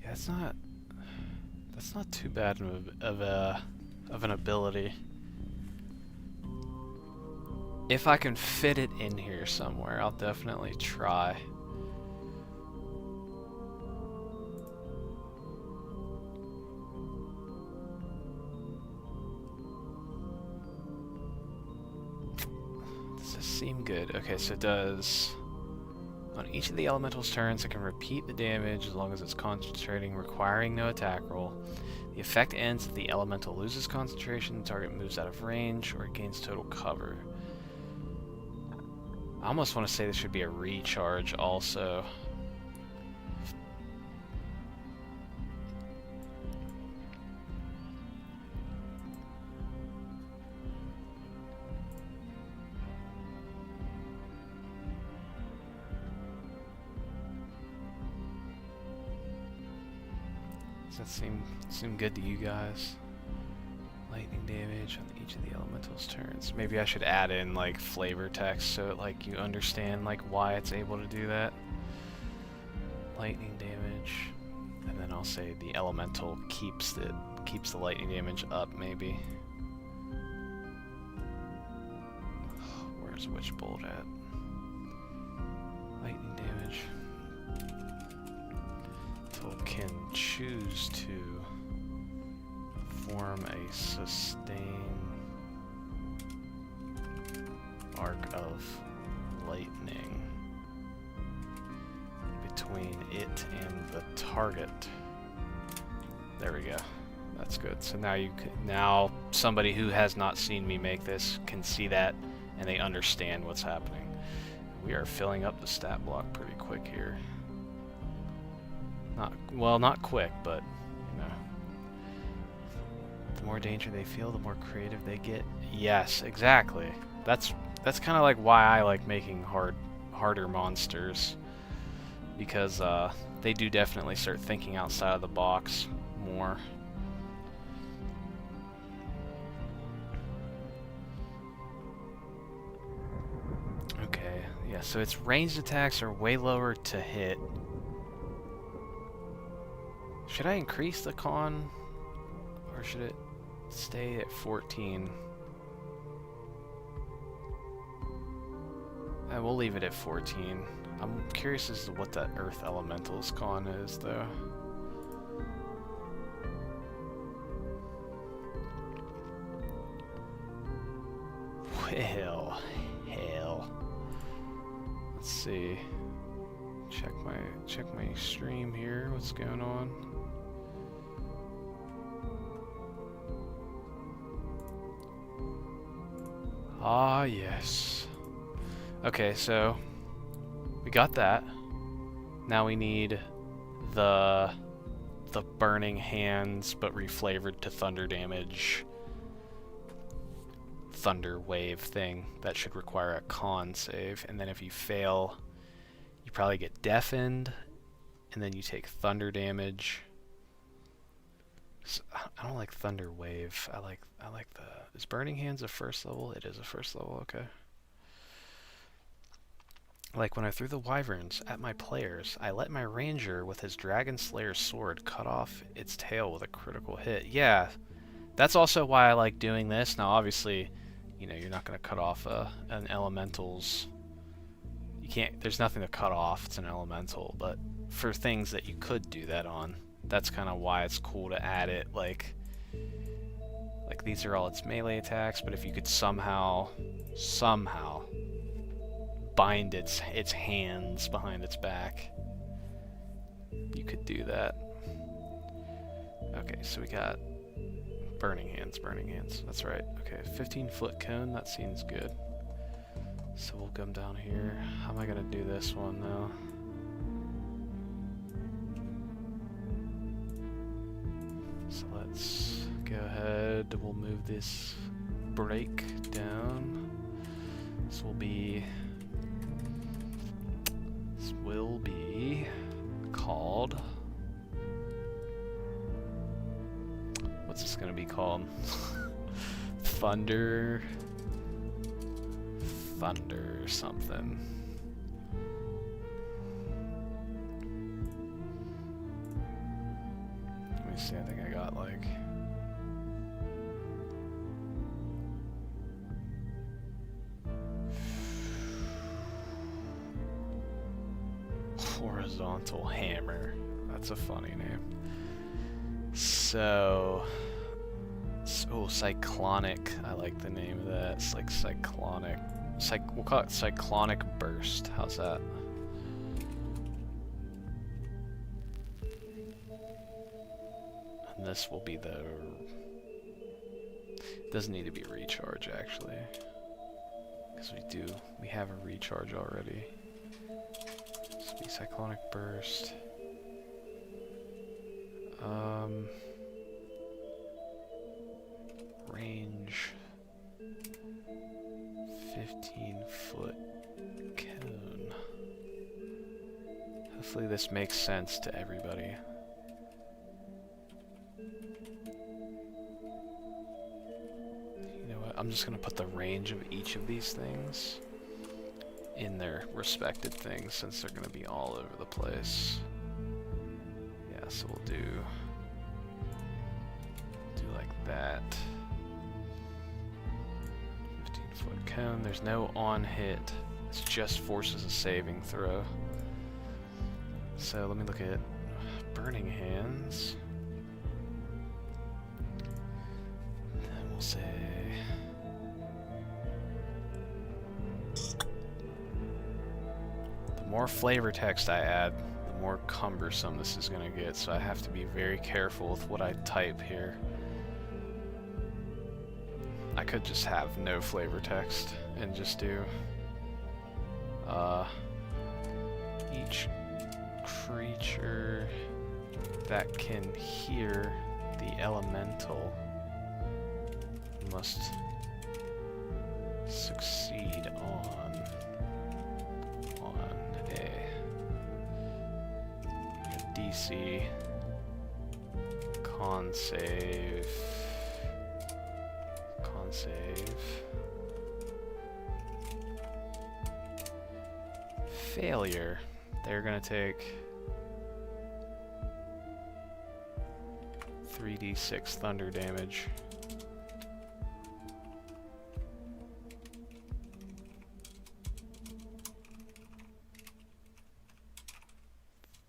Yeah, that's not too bad of an ability. If I can fit it in here somewhere, I'll definitely try. Does this seem good? Okay, so it does... On each of the elemental's turns, it can repeat the damage as long as it's concentrating, requiring no attack roll. The effect ends if the elemental loses concentration, the target moves out of range, or it gains total cover. I almost want to say this should be a recharge also. Does that seem good to you guys? Lightning damage on each of the elementals' turns. Maybe I should add in like flavor text so like you understand like why it's able to do that. Lightning damage, and then I'll say the elemental keeps the lightning damage up maybe. Where's Witch Bolt at? Lightning damage. Tool can choose to form a sustain arc of lightning between it and the target. There we go. That's good. So now somebody who has not seen me make this can see that and they understand what's happening. We are filling up the stat block pretty quick here. Not quick, but you know. The more danger they feel, the more creative they get. Yes, exactly. That's kind of like why I like making harder monsters, because they do definitely start thinking outside of the box more. Okay, yeah, so its ranged attacks are way lower to hit. Should I increase the con, or should it stay at 14? We'll leave it at 14. I'm curious as to what that Earth Elemental's con is, though. Well, hell. Let's see. Check my stream here. What's going on? Ah, yes. Okay, so we got that. Now we need the burning hands, but reflavored to thunder damage. Thunder wave thing that should require a con save, and then if you fail, you probably get deafened, and then you take thunder damage. So, I don't like thunder wave. I like the. Is burning hands a first level? It is a first level. Okay. Like when I threw the wyverns at my players, I let my ranger with his dragon slayer sword cut off its tail with a critical hit. Yeah, that's also why I like doing this. Now, obviously, you know, you're not going to cut off an elemental's. You can't. There's nothing to cut off. It's an elemental, but for things that you could do that on, that's kind of why it's cool to add it. Like these are all its melee attacks, but if you could somehow bind its hands behind its back, you could do that. Okay, so we got burning hands. That's right. Okay, 15-foot cone. That seems good. So we'll come down here. How am I gonna do this one now? So let's go ahead. We'll move this break down. This will be called. What's this gonna be called? Thunder something. Let me see, I think I got like horizontal hammer. That's a funny name. So cyclonic. I like the name of that. It's like cyclonic. We'll call it cyclonic burst. How's that? And this will be the. It doesn't need to be recharge actually, because we have a recharge already. This will be Cyclonic Burst. Range 15-foot cone. Hopefully this makes sense to everybody. You know what? I'm just gonna put the range of each of these things in their respective things since they're gonna be all over the place. Yeah, so we'll do like that. 15-foot cone. There's no on hit. It's just forces a saving throw. So let me look at Burning Hands. And we'll say the more flavor text I add, the more cumbersome this is going to get, so I have to be very careful with what I type here. I could just have no flavor text and just do each creature that can hear the elemental must succeed on a DC con save. Failure. They're gonna take 3d6 thunder damage.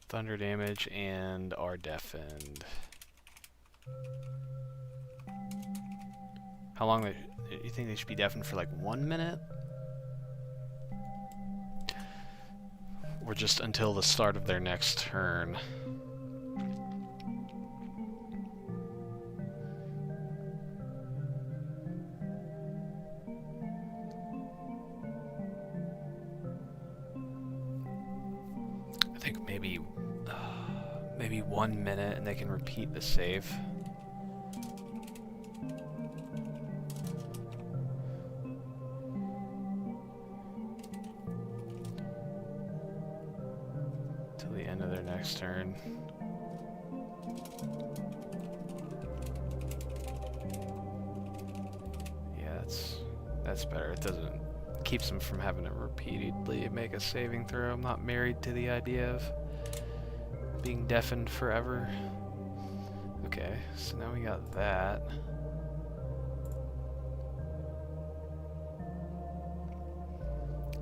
Thunder damage and are deafened. How long do you think they should be deafened for? Like 1 minute? Or just until the start of their next turn? I think maybe 1 minute and they can repeat the save. Turn. Yeah, that's better. It keeps them from having to repeatedly make a saving throw. I'm not married to the idea of being deafened forever. Okay, so now we got that.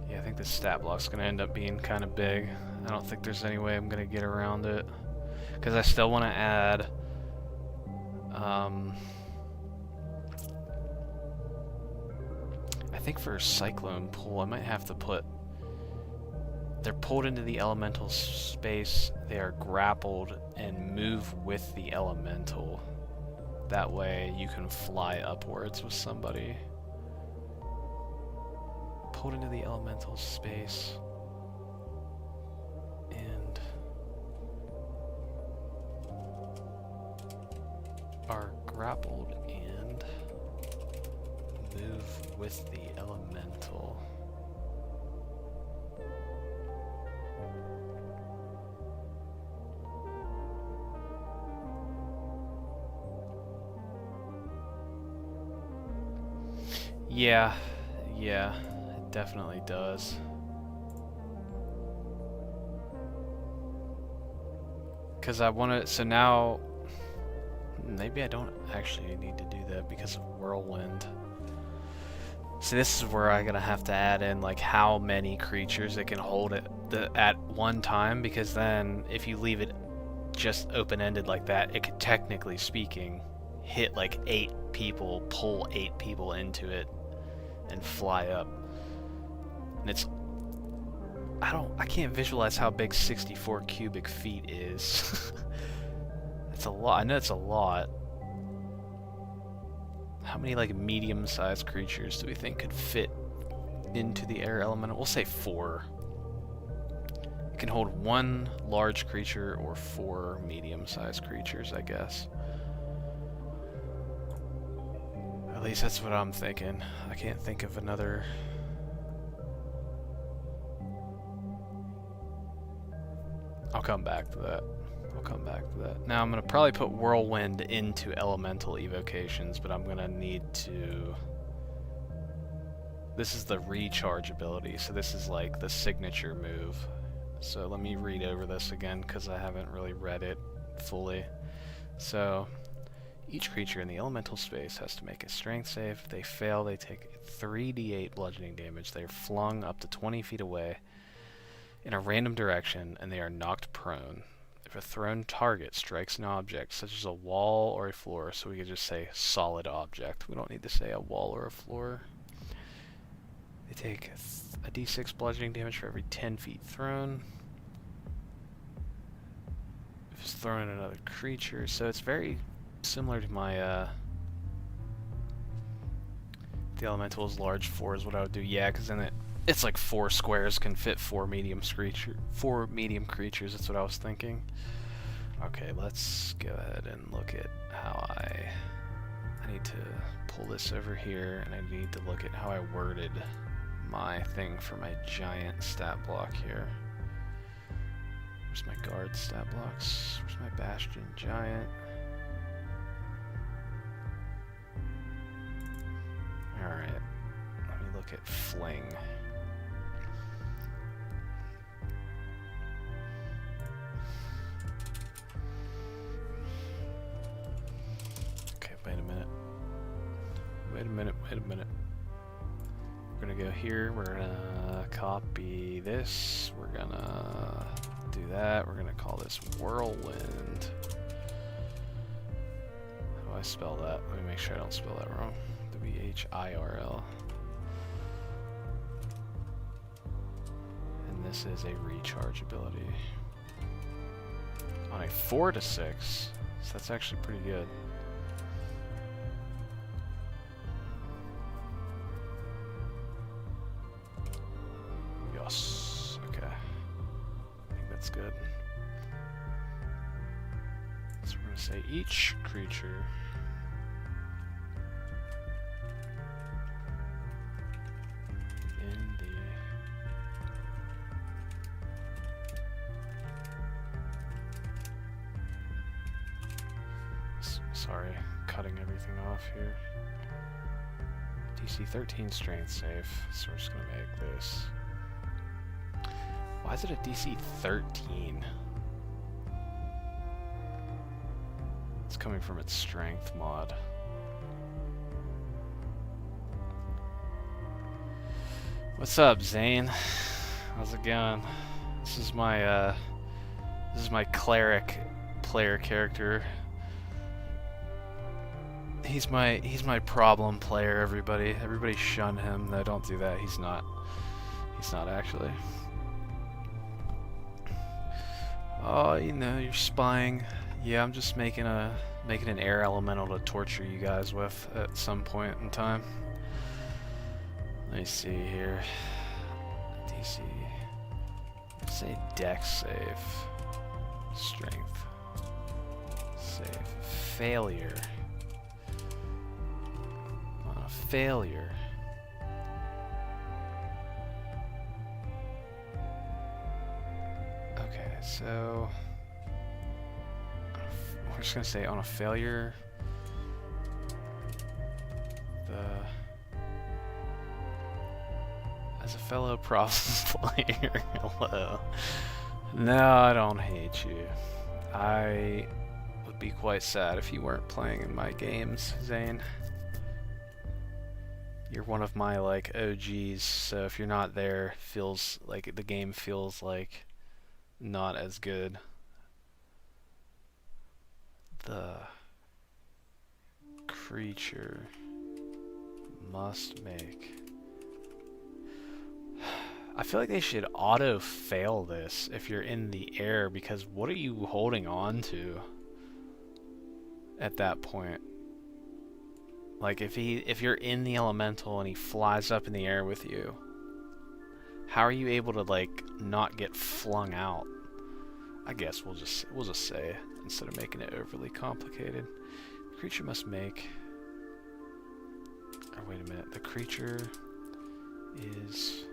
Yeah, I think the stat block's gonna end up being kind of big. I don't think there's any way I'm gonna get around it, because I still want to add I think for Cyclone Pull I might have to put, they're pulled into the elemental space, they are grappled and move with the elemental. That way you can fly upwards with somebody. Pulled into the elemental space and are grappled and move with the elemental. Yeah, it definitely does. Because I want to, so now, maybe I don't actually need to do that because of Whirlwind. So this is where I'm going to have to add in like how many creatures it can hold at one time, because then if you leave it just open-ended like that, it could technically speaking hit like 8 people, pull 8 people into it and fly up. And it's, I can't visualize how big 64 cubic feet is. It's a lot. I know it's a lot. How many like medium-sized creatures do we think could fit into the air elemental. We'll say 4. It can hold 1 large creature or 4 medium-sized creatures, I guess. At least that's what I'm thinking. I can't think of another. I'll come back to that. Now I'm going to probably put Whirlwind into elemental evocations, but I'm going to need to... This is the recharge ability, so this is like the signature move. So let me read over this again, because I haven't really read it fully. So, each creature in the elemental space has to make a strength save. If they fail, they take 3d8 bludgeoning damage. They are flung up to 20 feet away in a random direction, and they are knocked prone. If a thrown target strikes an object, such as a wall or a floor, so we could just say solid object. We don't need to say a wall or a floor. They take a d6 bludgeoning damage for every 10 feet thrown. If it's thrown at another creature, so it's very similar to my the elemental is large 4 is what I would do. Yeah, because then it's like 4 squares can fit 4 medium creatures. That's what I was thinking. Okay, let's go ahead and look at how I need to pull this over here, and I need to look at how I worded my thing for my giant stat block here. Where's my guard stat blocks? Where's my bastion giant? Alright, let me look at fling. Okay, wait a minute. We're gonna go here, we're gonna copy this, we're gonna do that, we're gonna call this Whirlwind. How do I spell that? Let me make sure I don't spell that wrong. W-H-I-R-L. And this is a recharge ability. On a 4 to 6, so that's actually pretty good. Yes, okay. I think that's good. So we're going to say each creature in the sorry, cutting everything off here. DC 13 strength save, so we're just going to make this. Why is it a DC 13? It's coming from its strength mod. What's up, Zane? How's it going? This is my cleric player character. He's my problem player, everybody. Everybody shun him. No, don't do that. He's not actually. Oh, you know, you're spying. Yeah, I'm just making an air elemental to torture you guys with at some point in time. Let me see here. DC. Let's say dex save. Strength. Save. Failure. On a failure. Okay, so we're just gonna say on a failure, as a fellow problem player, hello. No, I don't hate you. I would be quite sad if you weren't playing in my games, Zane. You're one of my like OGs, so if you're not there, feels like the game feels like not as good. The creature must make. I feel like they should auto-fail this if you're in the air, because what are you holding on to at that point? Like if you're in the elemental and he flies up in the air with you, How are you able to like not get flung out? I guess we'll just say, instead of making it overly complicated, the creature must make. Or wait a minute, the creature is.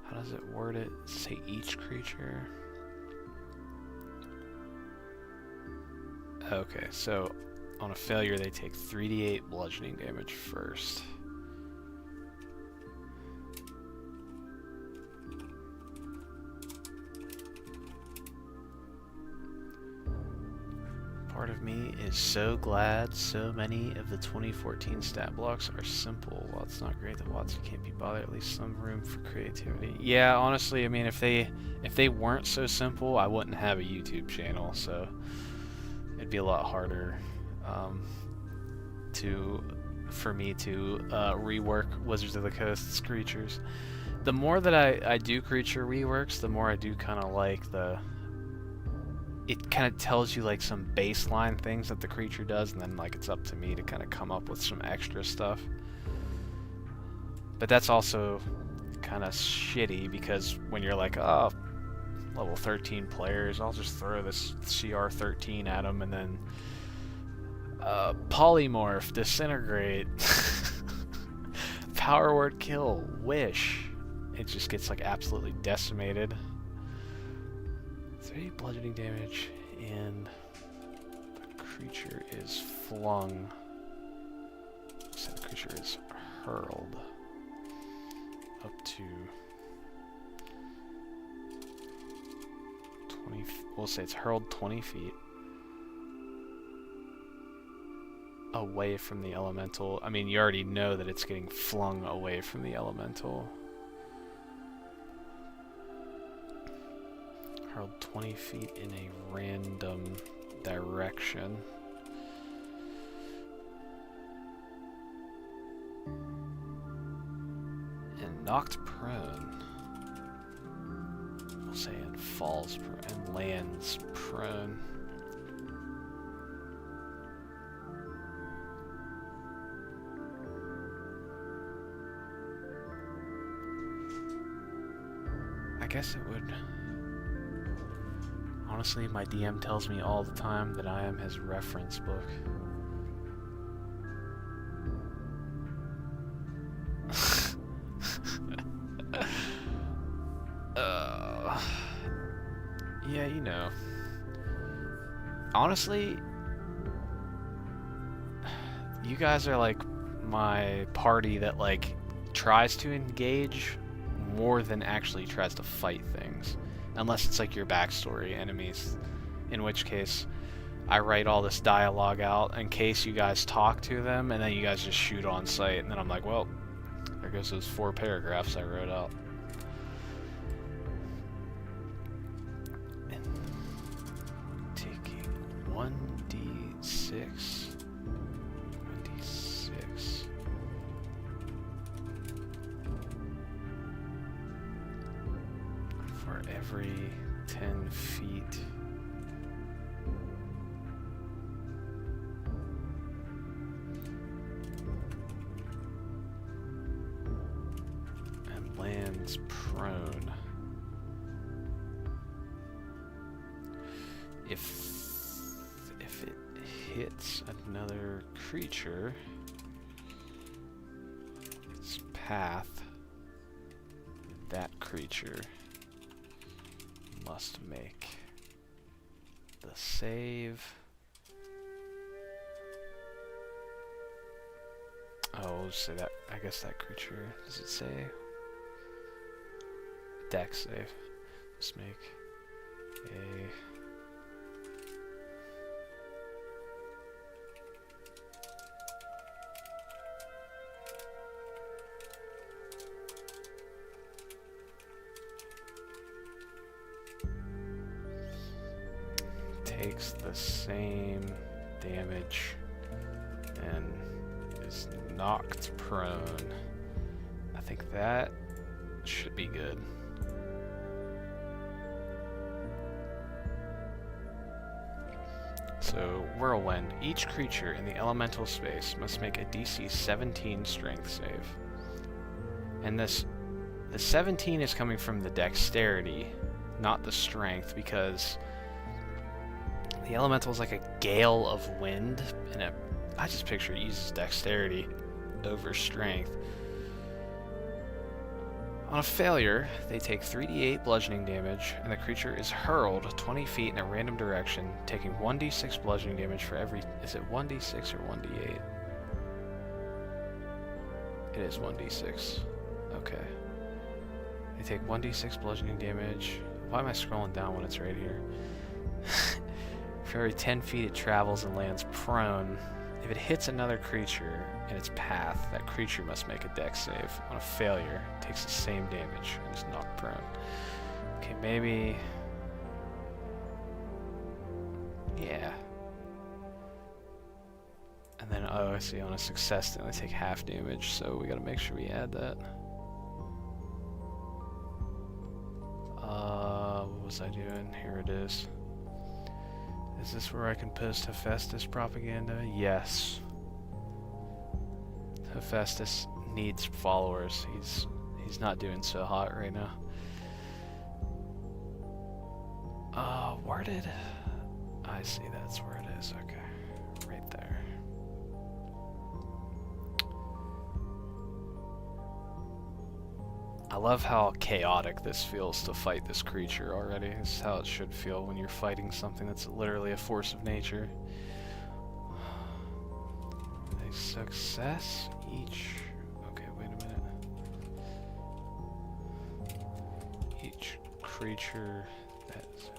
How does it word it? Say each creature. Okay, so on a failure they take 3d8 bludgeoning damage first. Part of me is so glad so many of the 2014 stat blocks are simple. While it's not great that Watson can't be bothered, at least some room for creativity. Yeah, honestly, I mean, if they weren't so simple, I wouldn't have a YouTube channel, so it'd be a lot harder for me to rework Wizards of the Coast's creatures. The more that I do creature reworks, the more I do kind of like the. It kind of tells you like some baseline things that the creature does, and then like it's up to me to kind of come up with some extra stuff. But that's also kind of shitty, because when you're like, oh, level 13 players, I'll just throw this CR 13 at them, and then polymorph, disintegrate, power word kill, wish. It just gets like absolutely decimated. 3 bludgeoning damage, and the creature is flung. So the creature is hurled up to 20. We'll say it's hurled 20 feet away from the elemental. I mean, you already know that it's getting flung away from the elemental. Hurled 20 feet in a random direction. And knocked prone. We'll say it falls and lands prone. I guess it would. Honestly, my DM tells me all the time that I am his reference book. Yeah, you know. Honestly, you guys are like my party that like tries to engage more than actually tries to fight things. Unless it's like your backstory enemies, in which case I write all this dialogue out in case you guys talk to them, and then you guys just shoot on sight, and then I'm like, well, there goes those 4 paragraphs I wrote out. And taking 1d6. 1d6. For every 10 feet. And lands prone. If it hits another creature, its path, that creature must make the save. Oh, we'll just say that. I guess that creature. Does it say? Dex save. Just make a. Takes the same damage and is knocked prone. I think that should be good. So, Whirlwind. Each creature in the elemental space must make a DC 17 strength save. And this The 17 is coming from the dexterity, not the strength, because the elemental is like a gale of wind, and I just picture it uses dexterity over strength. On a failure, they take 3d8 bludgeoning damage, and the creature is hurled 20 feet in a random direction, taking 1d6 bludgeoning damage for every... Is it 1d6 or 1d8? It is 1d6. Okay. They take 1d6 bludgeoning damage. Why am I scrolling down when it's right here? For every 10 feet it travels and lands prone. If it hits another creature in its path, that creature must make a dex save. On a failure, it takes the same damage and is knocked prone. Okay, maybe... Yeah. And then, oh, I see, on a success they only take half damage, so we gotta make sure we add that. What was I doing? Here it is. Is this where I can post Hephaestus propaganda? Yes. Hephaestus needs followers. He's not doing so hot right now. Where did... I see, that's where it is. Okay. Right there. I love how chaotic this feels to fight this creature already. This is how it should feel when you're fighting something that's literally a force of nature. A success each... Okay, wait a minute. Each creature that's...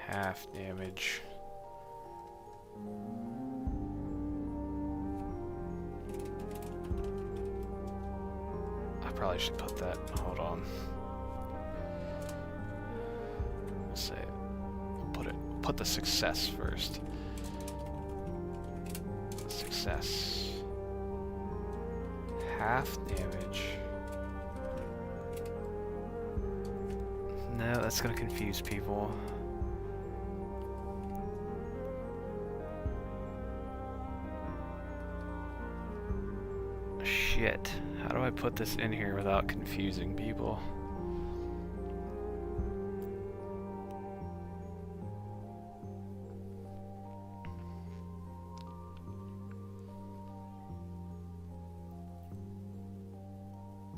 half damage. Probably should put that. Hold on. We'll say it. We'll put the success first. Success. Half damage. No, that's gonna confuse people. Shit. How do I put this in here without confusing people?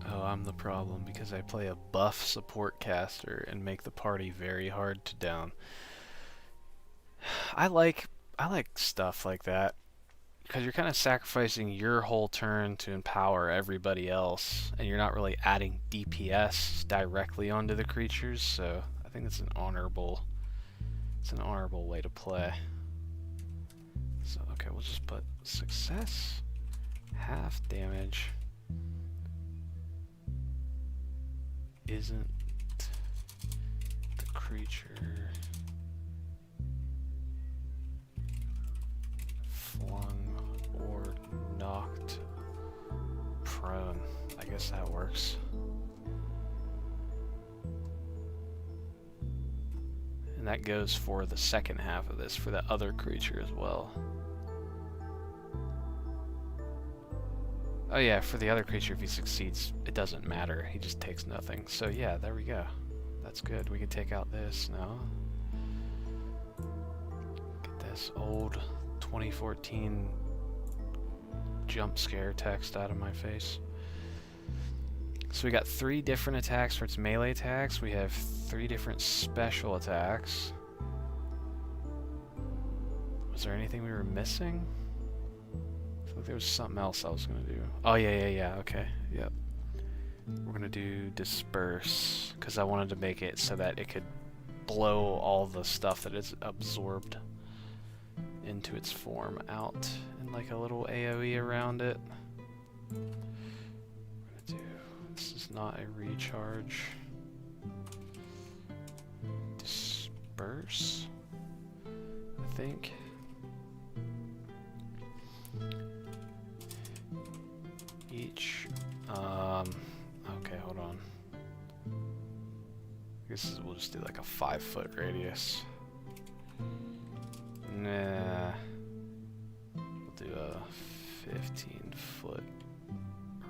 Oh, I'm the problem because I play a buff support caster and make the party very hard to down. I like stuff like that. Because you're kind of sacrificing your whole turn to empower everybody else, and you're not really adding DPS directly onto the creatures, so I think it's an honorable way to play. So okay, we'll just put success, half damage, isn't the creature flung or knocked prone. I guess that works. And that goes for the second half of this, for the other creature as well. Oh yeah, for the other creature, if he succeeds, it doesn't matter. He just takes nothing. So yeah, there we go. That's good. We can take out this now. Get this old 2014 jump scare text out of my face. So we got 3 different attacks for its melee attacks. We have 3 different special attacks. Was there anything we were missing? I feel like there was something else I was gonna do. Oh yeah, okay, yep. We're gonna do disperse, because I wanted to make it so that it could blow all the stuff that is absorbed into its form out in like a little AoE around it. This is not a recharge. Disperse, I think. Each, okay, hold on. I guess we'll just do like a 5-foot radius. Nah. We'll do foot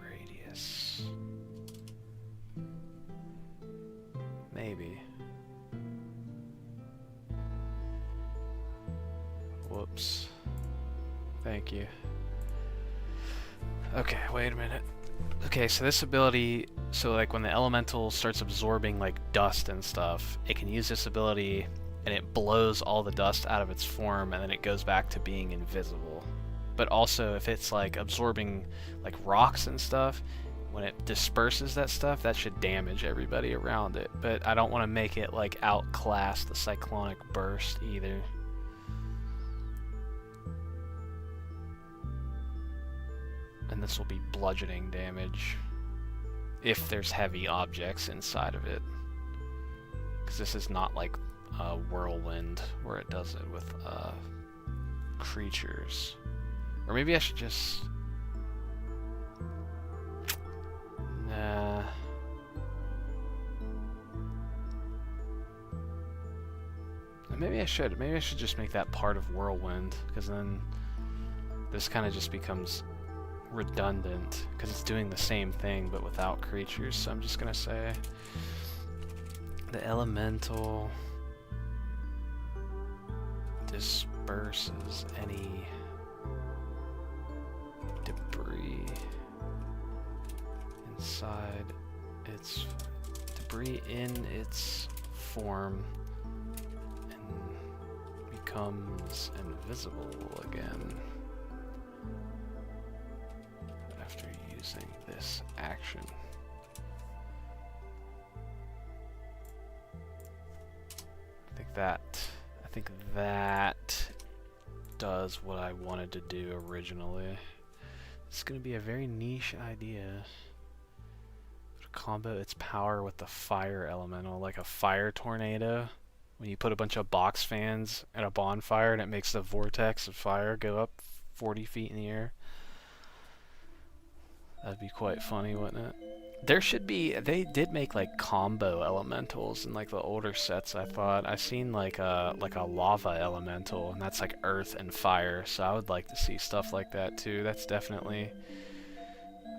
radius. Maybe. Whoops. Thank you. Okay, wait a minute. Okay, so this ability, so like when the elemental starts absorbing like dust and stuff, it can use this ability and it blows all the dust out of its form and then it goes back to being invisible. But also if it's like absorbing like rocks and stuff, when it disperses that stuff, that should damage everybody around it. But I don't want to make it like outclass the cyclonic burst either. And this will be bludgeoning damage if there's heavy objects inside of it. Because this is not like a whirlwind where it does it with creatures. Or maybe I should just... Nah. Maybe I should. Maybe I should just make that part of whirlwind, because then this kind of just becomes redundant, because it's doing the same thing but without creatures. So I'm just gonna say the elemental disperses any debris inside its debris in its form and becomes invisible again after using this action. I think that does what I wanted to do originally. It's going to be a very niche idea. Combo its power with the fire elemental, like a fire tornado. When you put a bunch of box fans at a bonfire and it makes the vortex of fire go up 40 feet in the air. That'd be quite funny, wouldn't it? There should be, they did make like combo elementals in like the older sets, I thought. I've seen like a lava elemental, and that's like earth and fire, so I would like to see stuff like that too. That's definitely...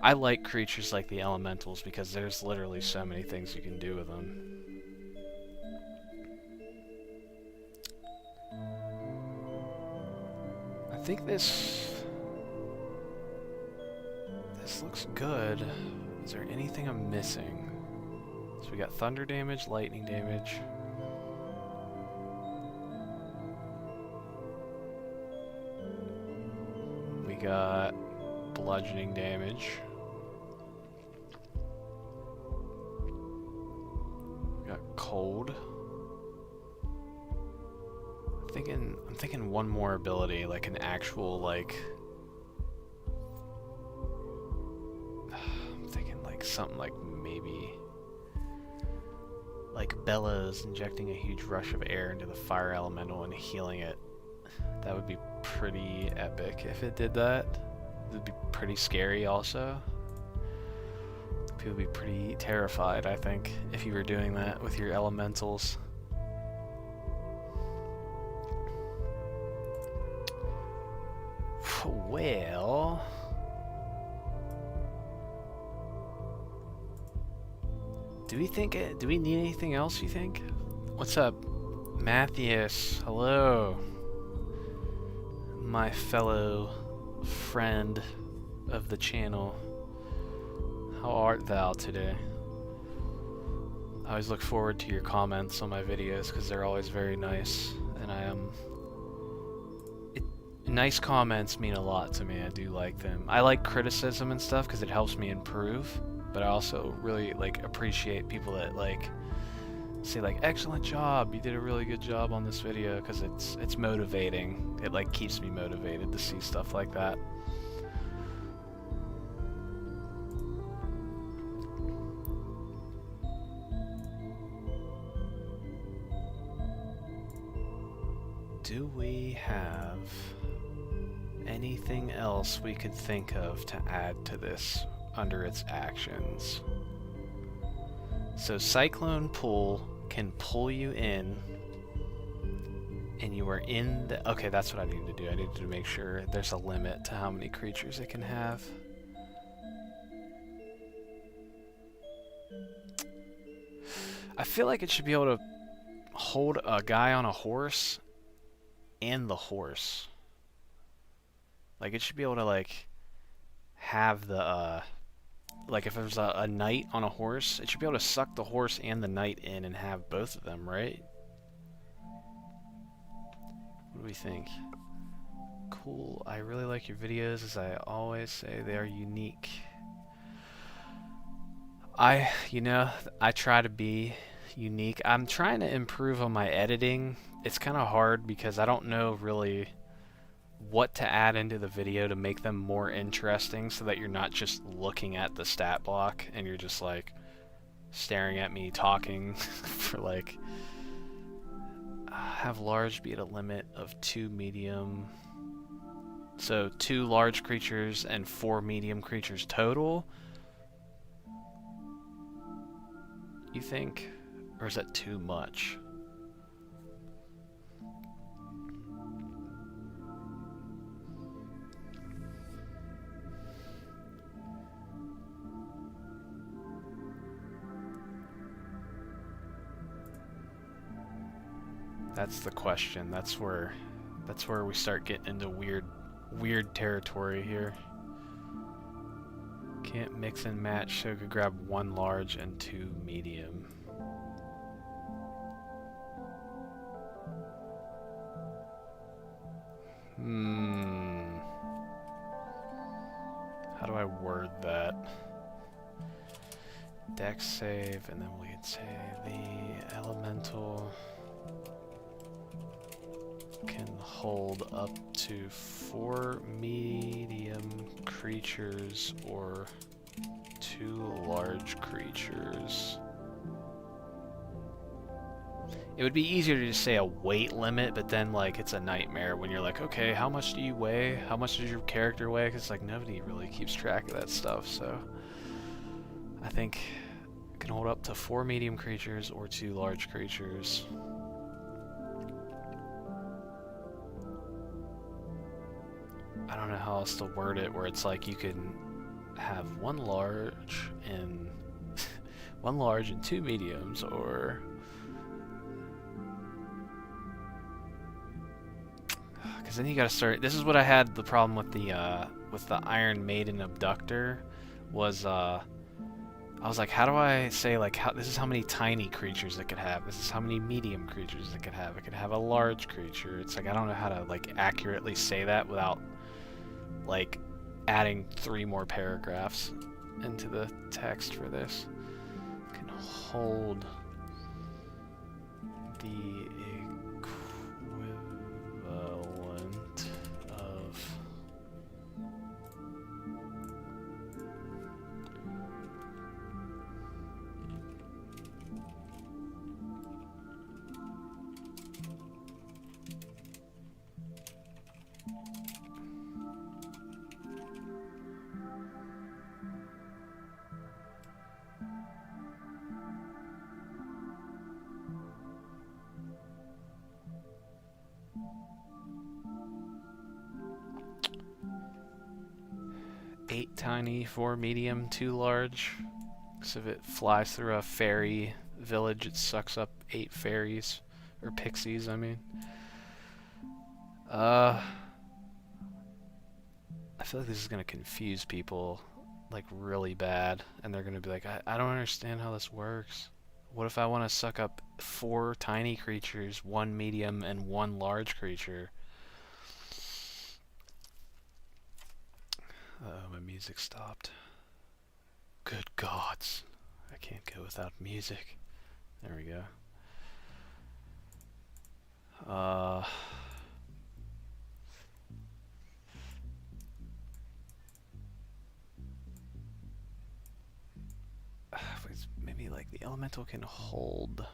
I like creatures like the elementals because there's literally so many things you can do with them. I think this looks good. Is there anything I'm missing? So we got thunder damage, lightning damage. We got bludgeoning damage. We got cold. I'm thinking one more ability, like an actual like something like maybe like Bellows injecting a huge rush of air into the fire elemental and healing it. That would be pretty epic if it did that. It would be pretty scary also. People would be pretty terrified, I think, if you were doing that with your elementals. Well... do we need anything else, you think? What's up, Matthias? Hello, my fellow friend of the channel. How art thou today? I always look forward to your comments on my videos because they're always very nice, and nice comments mean a lot to me. I do like them. I like criticism and stuff because it helps me improve. But I also really like appreciate people that like say like, excellent job, you did a really good job on this video, because it's motivating. It like keeps me motivated to see stuff like that. Do we have anything else we could think of to add to this under its actions? So Cyclone Pull can pull you in, and you are in the... Okay, that's what I need to do. I need to make sure there's a limit to how many creatures it can have. I feel like it should be able to hold a guy on a horse and the horse. Like it should be able to like have the like if there's a knight on a horse, it should be able to suck the horse and the knight in and have both of them, right? What do we think? Cool. I really like your videos, as I always say, they are unique. You know, I try to be unique. I'm trying to improve on my editing. It's kind of hard because I don't know really what to add into the video to make them more interesting so that you're not just looking at the stat block and you're just like staring at me talking for like have large be at a limit of 2 medium, so 2 large creatures and 4 medium creatures total, you think? Or is that too much? That's the question. That's where we start getting into weird territory here. Can't mix and match, so could grab 1 large and 2 medium. How do I word that? Dex save, and then we could say the elemental can hold up to 4 medium creatures or 2 large creatures. It would be easier to just say a weight limit, but then like it's a nightmare when you're like, okay, how much do you weigh? How much does your character weigh? Because like nobody really keeps track of that stuff. So I think it can hold up to 4 medium creatures or 2 large creatures. I don't know how else to word it where it's like you can have 1 large and 1 large and 2 mediums, or because then you gotta start. This is what I had the problem with the Iron Maiden Abductor was I was like, how do I say like this is how many tiny creatures it could have, this is how many medium creatures it could have a large creature. It's like I don't know how to like accurately say that without like adding 3 more paragraphs into the text for this. Can hold the equivalent of eight tiny, 4 medium, 2 large. So if it flies through a fairy village, it sucks up 8 fairies. Or pixies, I mean. I feel like this is going to confuse people, like, really bad. And they're going to be like, I don't understand how this works. What if I want to suck up 4 tiny creatures, 1 medium, and 1 large creature? Uh-oh, my music stopped. Good gods. I can't go without music. There we go. Maybe like the elemental can hold.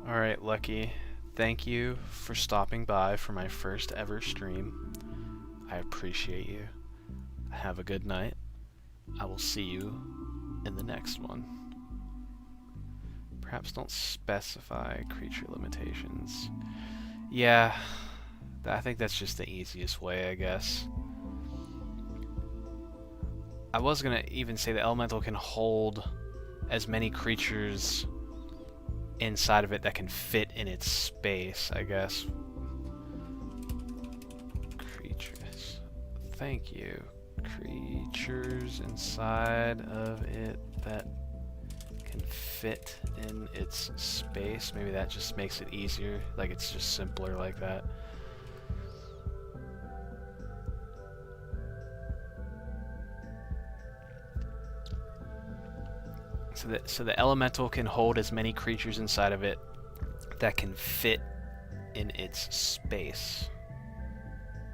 Alright, Lucky. Thank you for stopping by for my first ever stream. I appreciate you. Have a good night. I will see you in the next one. Perhaps don't specify creature limitations. Yeah, I think that's just the easiest way, I guess. I was gonna even say the elemental can hold as many creatures inside of it that can fit in its space, I guess. Creatures. Thank you. Creatures inside of it that can fit in its space. Maybe that just makes it easier. Like, it's just simpler like that. So the elemental can hold as many creatures inside of it that can fit in its space.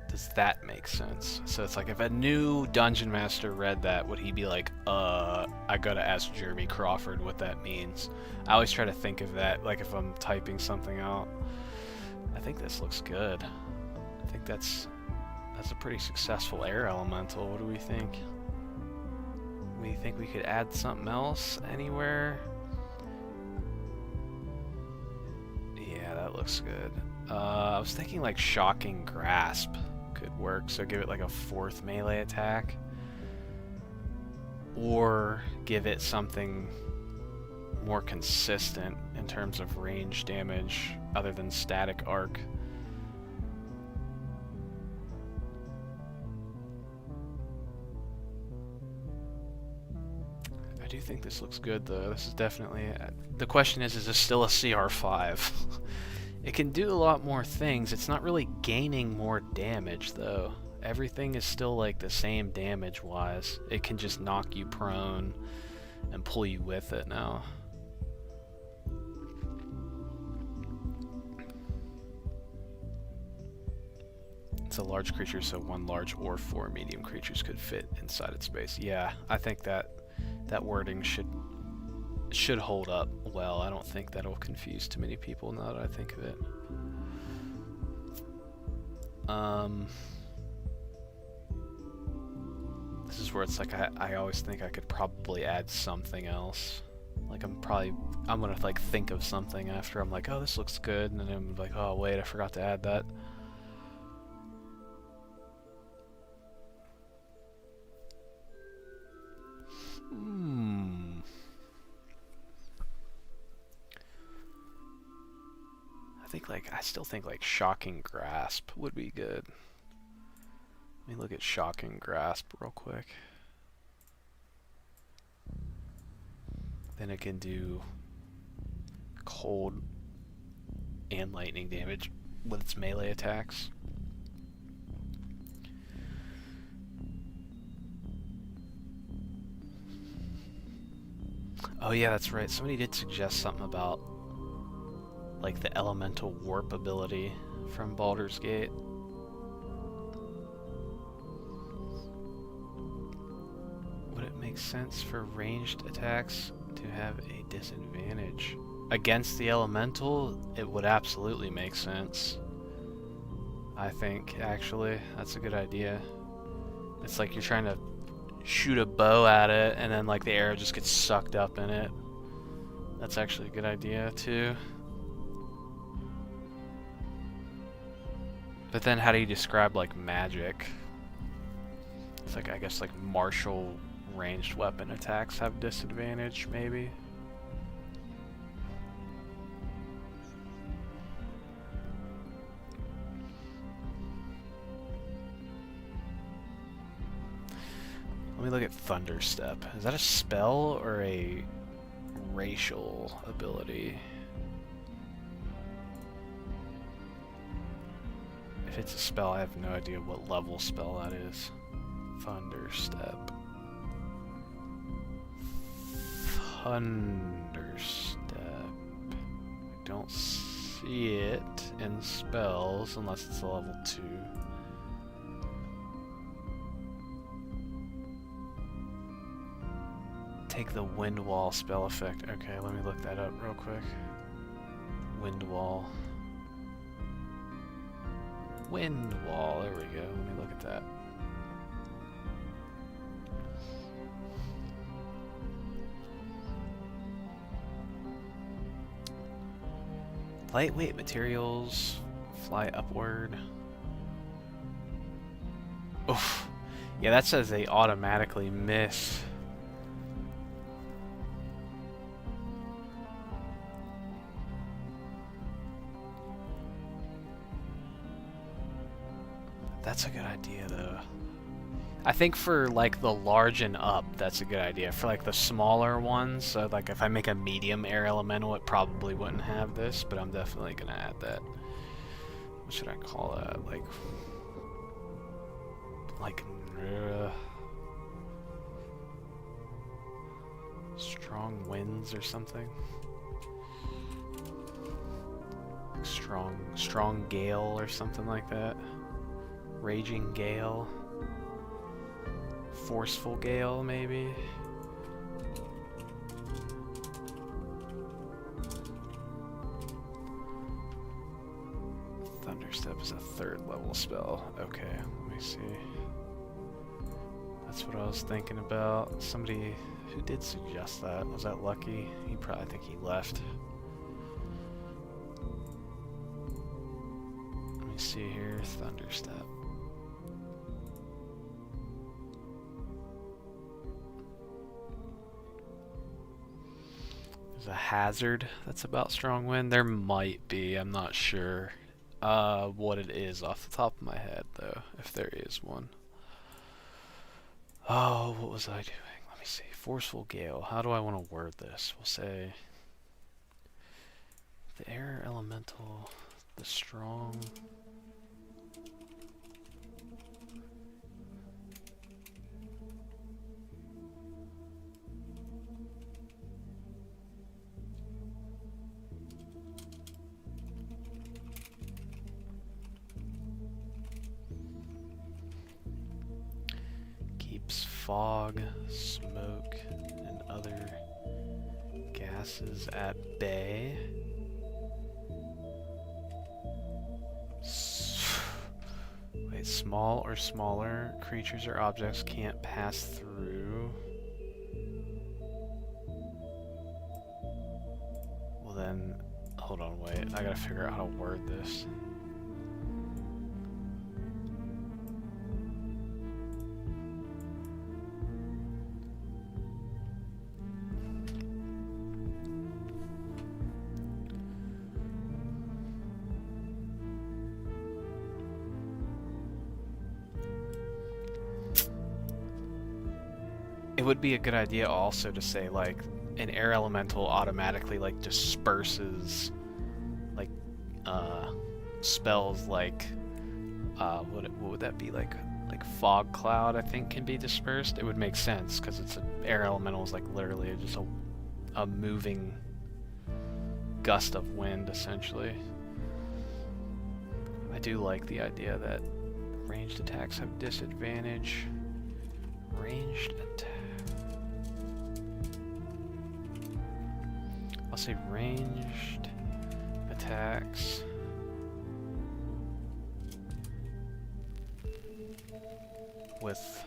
Does that make sense? So it's like, if a new dungeon master read that, would he be like, I gotta ask Jeremy Crawford what that means? I always try to think of that, like if I'm typing something out. I think this looks good. I think that's a pretty successful air elemental. What do we think? We think we could add something else anywhere? Yeah, that looks good. I was thinking like Shocking Grasp could work, so give it like a 4th melee attack. Or give it something more consistent in terms of range damage other than static arc. I do think this looks good though. This is definitely... the question is this still a CR5? It can do a lot more things. It's not really gaining more damage though. Everything is still like the same damage wise. It can just knock you prone and pull you with it now. It's a large creature, so 1 large or 4 medium creatures could fit inside its space. Yeah, I think that wording should hold up well. I don't think that'll confuse too many people now that I think of it. This is where it's like I always think I could probably add something else. Like I'm gonna like think of something after I'm like, oh, this looks good, and then I'm like, oh wait, I forgot to add that. I still think like Shocking Grasp would be good. Let me look at Shocking Grasp real quick. Then it can do cold and lightning damage with its melee attacks. Oh yeah, that's right. Somebody did suggest something about like the elemental warp ability from Baldur's Gate. Would it make sense for ranged attacks to have a disadvantage? Against the elemental, it would absolutely make sense. I think, actually, that's a good idea. It's like you're trying to shoot a bow at it, and then like the arrow just gets sucked up in it. That's actually a good idea, too. But then how do you describe like magic? It's like, I guess like martial ranged weapon attacks have disadvantage, maybe? Let me look at Thunderstep. Is that a spell or a racial ability? If it's a spell, I have no idea what level spell that is. Thunderstep. Thunderstep. I don't see it in spells unless it's a level 2. Take the Wind Wall spell effect. Okay, let me look that up real quick. Wind Wall. Wind Wall, there we go. Let me look at that. Lightweight materials, fly upward. Oof. Yeah, that says they automatically miss. That's a good idea, though. I think for like the large and up, that's a good idea. For like the smaller ones, so like if I make a medium air elemental, it probably wouldn't have this, but I'm definitely gonna add that. What should I call that? Like strong winds or something. Like strong gale or something like that. Raging gale. Forceful gale, maybe. Thunderstep is a 3rd level spell. Okay, let me see. That's what I was thinking about. Somebody who did suggest that. Was that Lucky? I think he left. Let me see here. Thunderstep. There's a hazard that's about strong wind. There might be. I'm not sure what it is off the top of my head, though, if there is one. Oh, what was I doing? Let me see. Forceful gale. How do I want to word this? We'll say the air elemental, the strong. Fog, smoke, and other gases at bay. Wait, small or smaller creatures or objects can't pass through. Well then, hold on, wait. I gotta figure out how to word this. It would be a good idea also to say like an air elemental automatically like disperses like spells like what would that be, like fog cloud I think can be dispersed. It would make sense because it's an air elemental is like literally just a moving gust of wind essentially. I do like the idea that ranged attacks have disadvantage. Ranged attack. I'll say ranged attacks with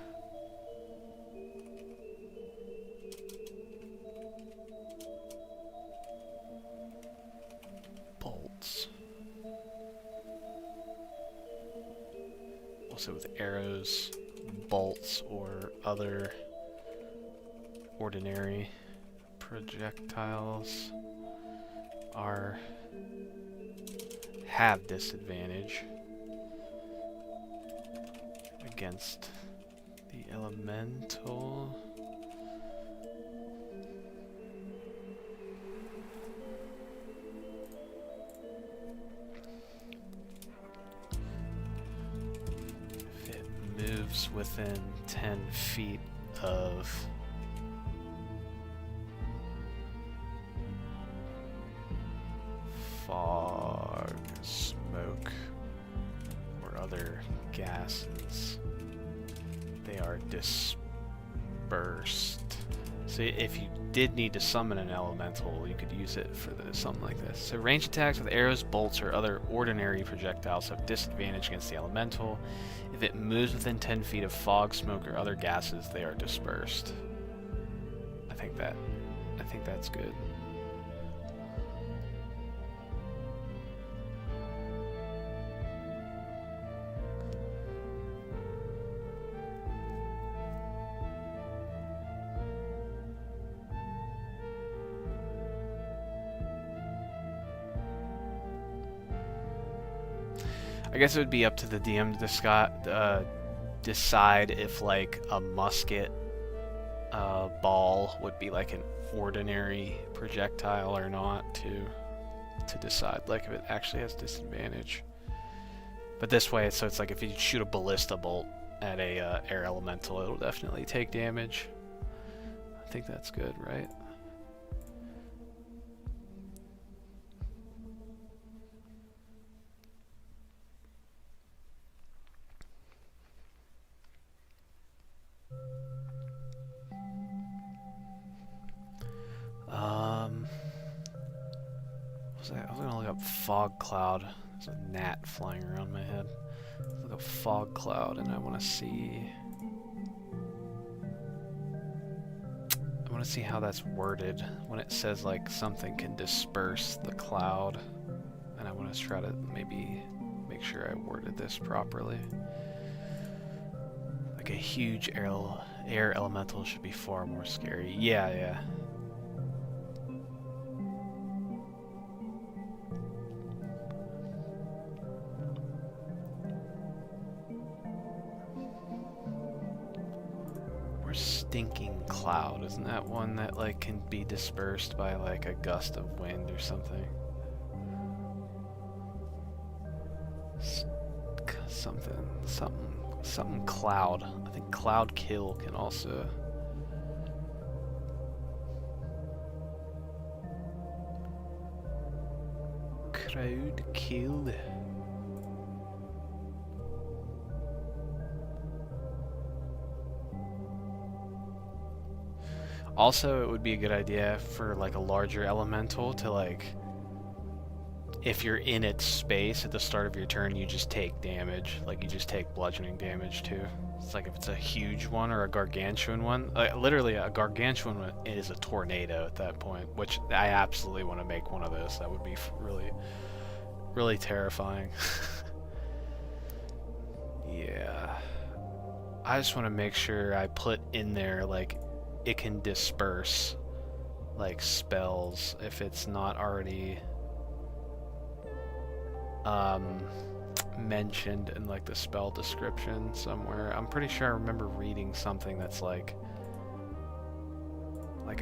bolts. Also with arrows, bolts, or other ordinary projectiles have disadvantage against the elemental. If it moves within 10 feet of fog, smoke, or other gases, they are dispersed. So if you did need to summon an elemental, you could use it for something like this. So ranged attacks with arrows, bolts, or other ordinary projectiles have disadvantage against the elemental. If it moves within 10 feet of fog, smoke, or other gases, they are dispersed. I think that's good. I guess it would be up to the DM to decide if like a musket ball would be like an ordinary projectile or not, to decide like if it actually has disadvantage. But this way, so it's like if you shoot a ballista bolt at a air elemental, it'll definitely take damage. I think that's good, right? I was gonna look up fog cloud. There's a gnat flying around my head. Let's look up fog cloud, and I want to see how that's worded when it says like something can disperse the cloud, and I want to try to maybe make sure I worded this properly. Like a huge air elemental should be far more scary. Yeah. Stinking cloud, isn't that one that like can be dispersed by like a gust of wind or something? Something cloud. I think cloud kill can also. Cloud kill. Also, it would be a good idea for like a larger elemental to like, if you're in its space at the start of your turn, you just take damage. Like you just take bludgeoning damage too. It's like if it's a huge one or a gargantuan one. Literally, a gargantuan one is a tornado at that point, which I absolutely want to make one of those. That would be really, really terrifying. Yeah. I just want to make sure I put in there like it can disperse like spells if it's not already mentioned in like the spell description somewhere. I'm pretty sure I remember reading something that's like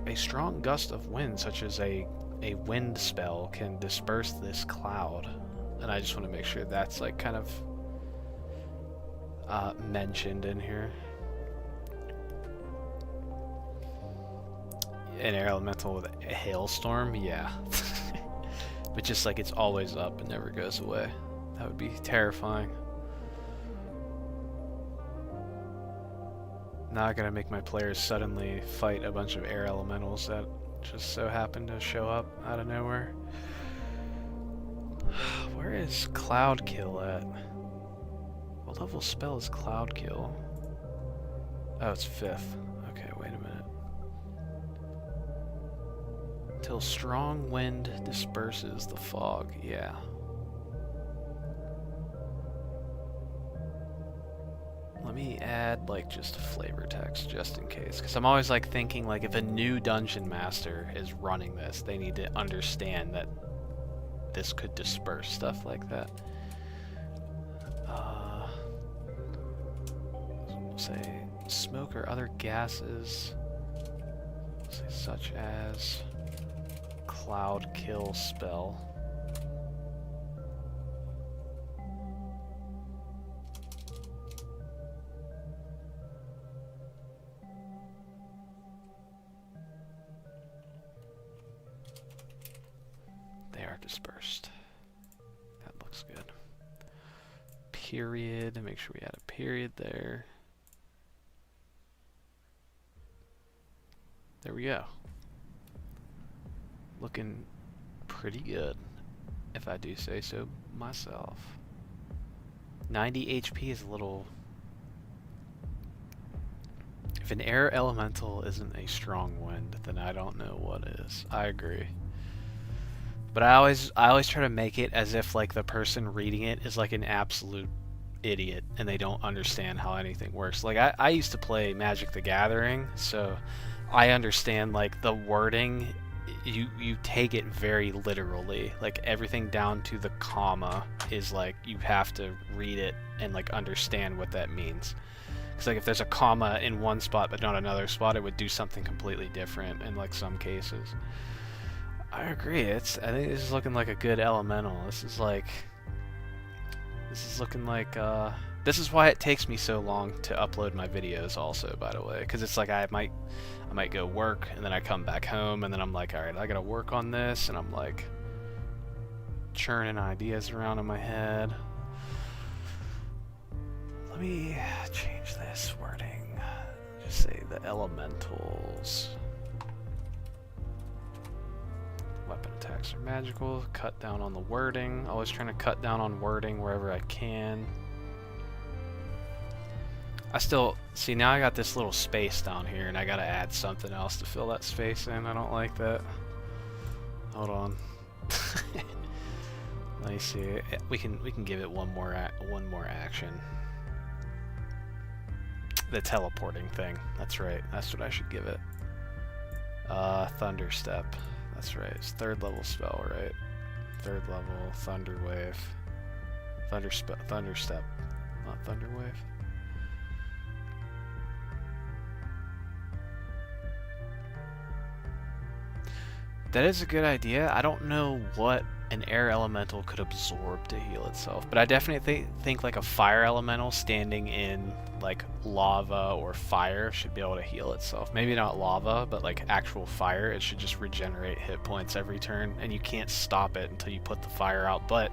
a strong gust of wind, such as a wind spell, can disperse this cloud, and I just want to make sure that's like kind of mentioned in here. An air elemental with a hailstorm, yeah. But just like it's always up and never goes away. That would be terrifying. Now I gotta make my players suddenly fight a bunch of air elementals that just so happen to show up out of nowhere. Where is Cloud Kill at? What level spell is Cloud Kill? Oh, it's 5th. Okay, wait a minute. Till strong wind disperses the fog, yeah. Let me add like just flavor text just in case, because I'm always like thinking like if a new dungeon master is running this, they need to understand that this could disperse stuff like that. We'll say smoke or other gases, we'll say such as Cloud Kill spell. They are dispersed. That looks good. Period. Make sure we add a period there. There we go. Looking pretty good, if I do say so myself. 90 HP is a little... If an air elemental isn't a strong wind, then I don't know what is. I agree. But I always try to make it as if like the person reading it is like an absolute idiot and they don't understand how anything works. Like I used to play Magic the Gathering, so I understand like the wording you take it very literally. Like everything down to the comma is like you have to read it and like understand what that means. Because like if there's a comma in one spot but not another spot, it would do something completely different in like some cases. I agree. I think this is looking like a good elemental. This is looking like this is why it takes me so long to upload my videos also, by the way, because it's like I might go work and then I come back home and then I'm like, all right, I gotta work on this, and I'm like churning ideas around in my head. Let me change this wording. Just say the elementals. Weapon attacks are magical. Cut down on the wording. Always trying to cut down on wording wherever I can. I still see, now I got this little space down here and I gotta add something else to fill that space in. I don't like that. Hold on. Let me see. We can give it one more action. The teleporting thing. That's right. That's what I should give it. Thunder Step. That's right. It's 3rd level spell, right? 3rd level. Thunder Wave. Thunder Step. Not Thunder Wave. That is a good idea. I don't know what an air elemental could absorb to heal itself, but I definitely think like a fire elemental standing in like lava or fire should be able to heal itself. Maybe not lava, but like actual fire. It should just regenerate hit points every turn, and you can't stop it until you put the fire out. But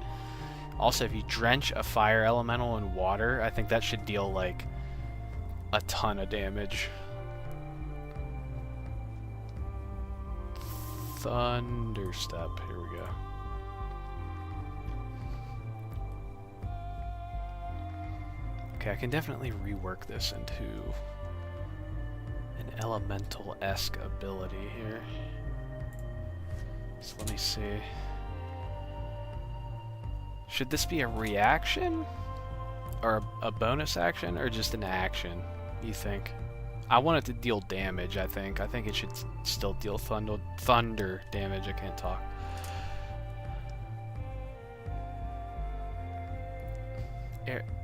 also, if you drench a fire elemental in water, I think that should deal like a ton of damage. Thunderstep, here we go. Okay, I can definitely rework this into an elemental-esque ability here. So let me see. Should this be a reaction? Or a bonus action? Or just an action, you think? I want it to deal damage, I think. I think it should still deal thunder damage. I can't talk.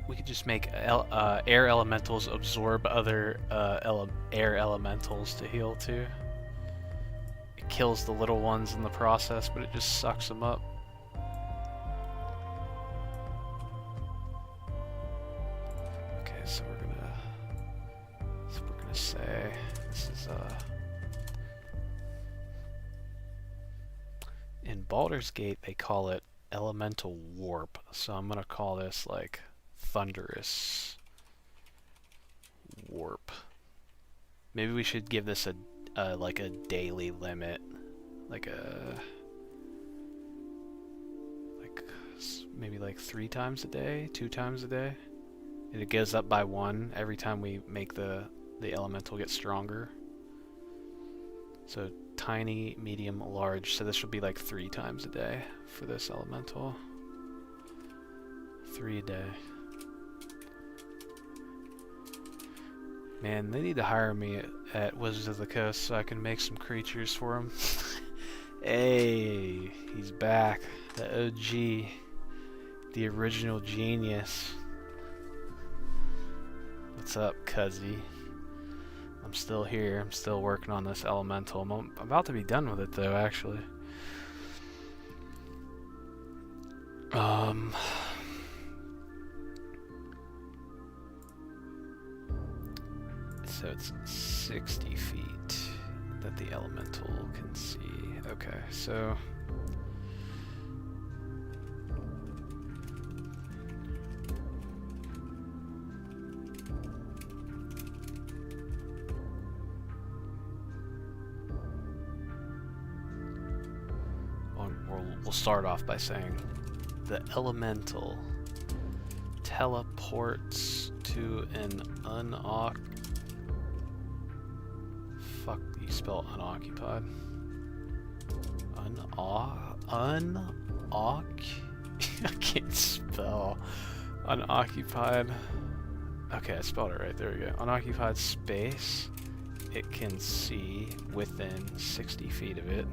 We could just make air elementals absorb other air elementals to heal too. It kills the little ones in the process, but it just sucks them up. Okay, so we're gonna say this is in Baldur's Gate they call it elemental warp, so I'm gonna call this like thunderous warp. Maybe we should give this a like a daily limit, like maybe like 3 times a day, 2 times a day, and it goes up by 1 every time we make the elemental get stronger. So tiny, medium, large. So this would be like 3 times a day for this elemental. 3 a day. Man, they need to hire me at Wizards of the Coast so I can make some creatures for them. Hey, he's back. The OG. The original genius. What's up, cuzzy? I'm still here. I'm still working on this elemental. I'm about to be done with it, though, actually. So it's 60 feet that the elemental can see. Okay, so... We'll start off by saying the elemental teleports to an Fuck, you spell unoccupied. I can't spell unoccupied. Okay, I spelled it right. There we go. Unoccupied space. It can see within 60 feet of it.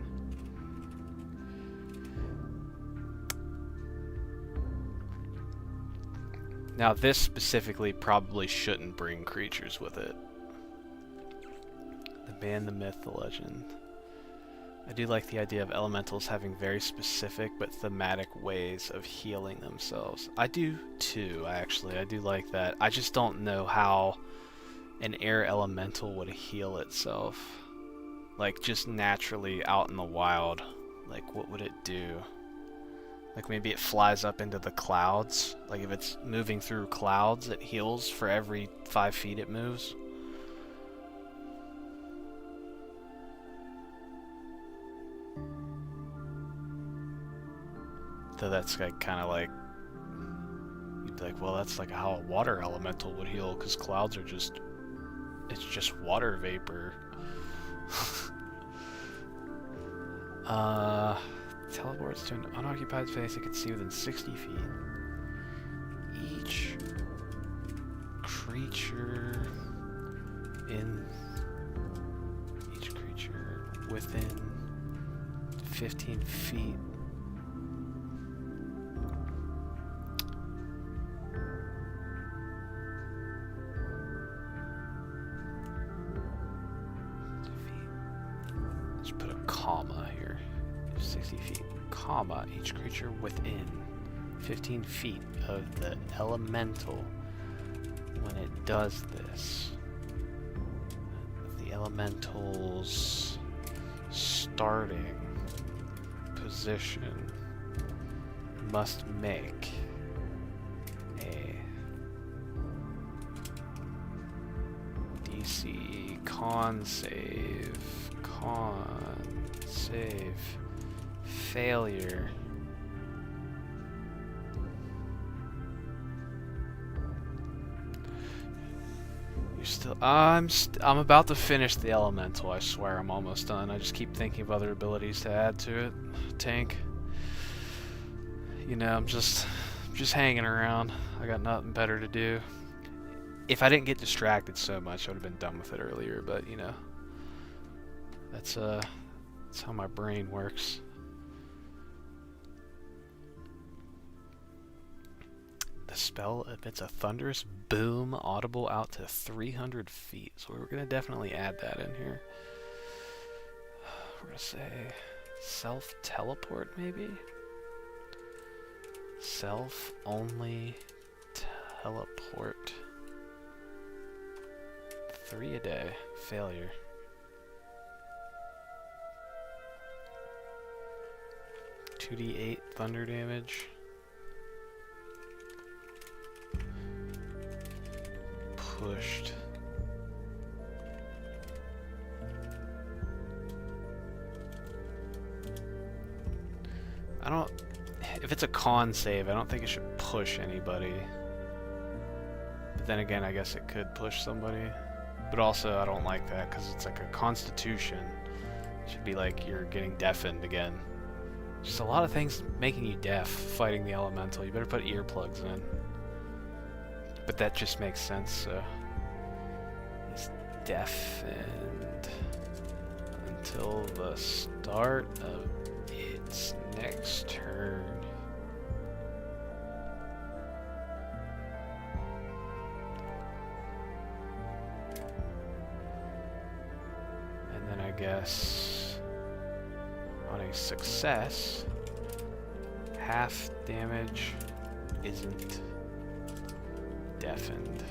Now this specifically probably shouldn't bring creatures with it. The man, the myth, the legend. I do like the idea of elementals having very specific but thematic ways of healing themselves. I do too, actually. I do like that. I just don't know how an air elemental would heal itself. Like, just naturally out in the wild. Like, what would it do? Like, maybe it flies up into the clouds. Like, if it's moving through clouds, it heals for every 5 feet it moves. So that's like kind of like, you'd be like, well, that's like how a water elemental would heal, because clouds are just, it's just water vapor. Teleports to an unoccupied space it can see within 60 feet. Each creature within 15 feet. Let's put a comma here. 60 feet, comma, each creature within 15 feet of the elemental when it does this. The elemental's starting position must make a DC con save. Failure. You're still. I'm about to finish the elemental. I swear, I'm almost done. I just keep thinking of other abilities to add to it. Tank. You know, I'm just hanging around. I got nothing better to do. If I didn't get distracted so much, I would have been done with it earlier. But you know, that's how my brain works. The spell emits a thunderous boom audible out to 300 feet. So we're going to definitely add that in here. We're going to say self-teleport maybe? Self-only teleport. 3 a day. Failure. $2d8 thunder damage. Pushed. I don't... If it's a con save, I don't think it should push anybody. But then again, I guess it could push somebody. But also, I don't like that, because it's like a constitution. It should be like you're getting deafened again. Just a lot of things making you deaf, fighting the elemental. You better put earplugs in. But that just makes sense, so... He's deafened until the start of its next turn. And then I guess... on a success, half damage isn't deafened.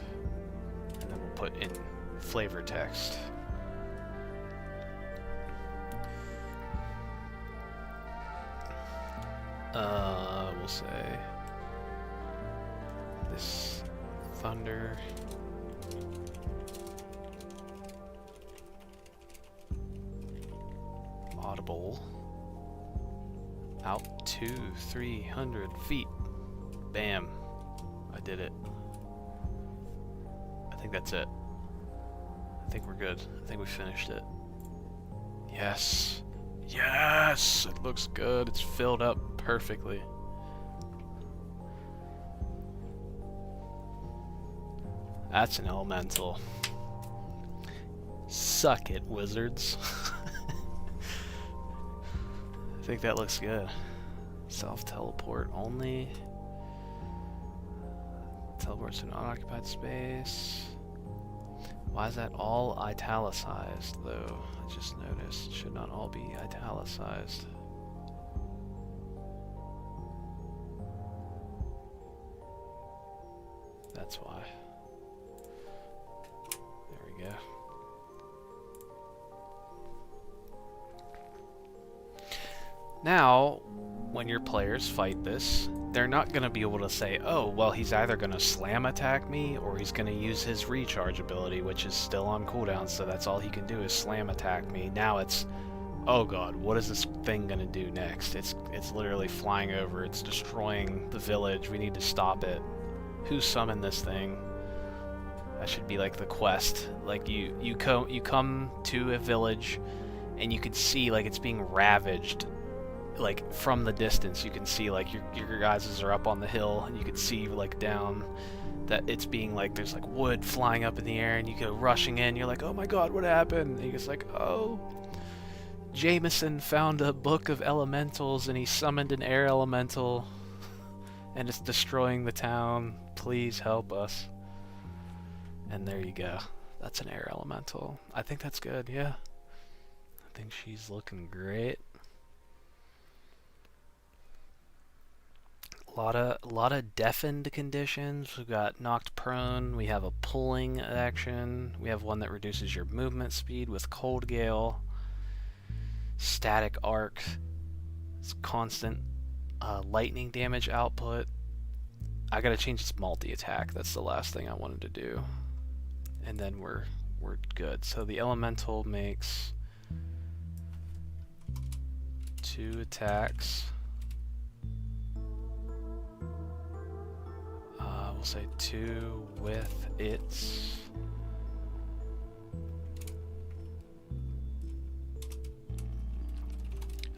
And then we'll put in flavor text. We'll say this thunder audible out to 300 feet. Bam. I did it. I think that's it. I think we're good. I think we finished it. Yes. Yes! It looks good. It's filled up perfectly. That's an elemental. Suck it, wizards. I think that looks good. Self-teleport only. teleports to an unoccupied space. Why is that all italicized, though? I just noticed. It should not all be italicized. That's why. There we go. Now, when your players fight this, they're not going to be able to say, oh, well, he's either going to slam attack me or he's going to use his recharge ability, which is still on cooldown, so that's all he can do is slam attack me. Now it's, oh god, what is this thing going to do next? It's literally flying over, it's destroying the village, we need to stop it. Who summoned this thing? That should be like the quest. Like you come to a village and you can see like it's being ravaged. Like from the distance you can see like your guys are up on the hill and you can see like down that it's being like there's like wood flying up in the air and you go rushing in, you're like, oh my god, what happened? And he's like, oh, Jameson found a book of elementals and he summoned an air elemental and it's destroying the town, please help us. And there you go, that's an air elemental. I think that's good, yeah, I think she's looking great. A lot of deafened conditions. We've got knocked prone. We have a pulling action. We have one that reduces your movement speed with Cold Gale. Static arc. It's constant lightning damage output. I gotta change its multi-attack. That's the last thing I wanted to do. And then we're good. So the elemental makes 2 attacks. We'll say 2 with its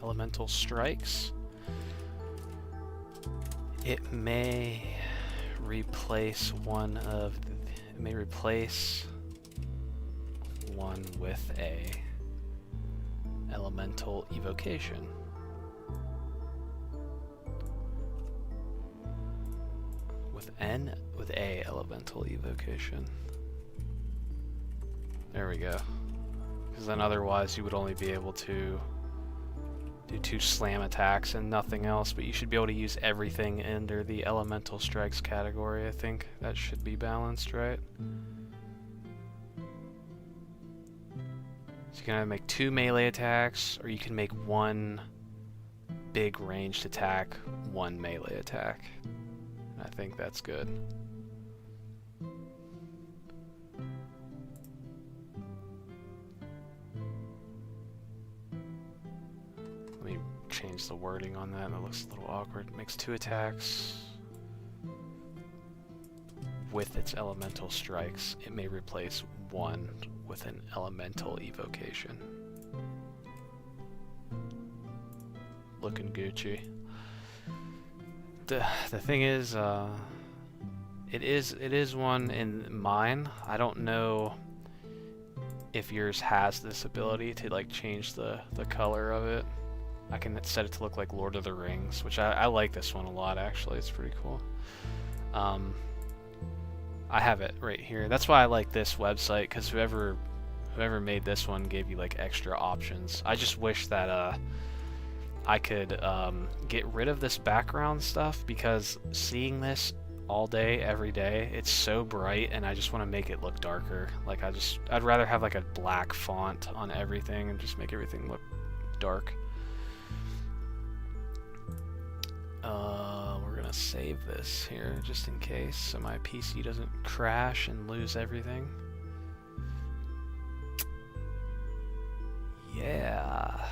elemental strikes. It may replace one with a elemental evocation. With a elemental evocation. There we go. Because then otherwise you would only be able to do 2 slam attacks and nothing else, but you should be able to use everything under the elemental strikes category. I think that should be balanced, right? So you can either make 2 melee attacks or you can make 1 big ranged attack, 1 melee attack. I think that's good. Let me change the wording on that. That looks a little awkward. It makes 2 attacks with its elemental strikes. It may replace 1 with an elemental evocation. Looking Gucci. The thing is, it is one in mine. I don't know if yours has this ability to like change the color of it. I can set it to look like Lord of the Rings, which I like this one a lot actually. It's pretty cool. I have it right here. That's why I like this website, because whoever made this one gave you like extra options. I just wish that I could get rid of this background stuff, because seeing this all day, every day, it's so bright and I just want to make it look darker. Like I'd rather have like a black font on everything and just make everything look dark. We're gonna save this here just in case so my PC doesn't crash and lose everything. Yeah.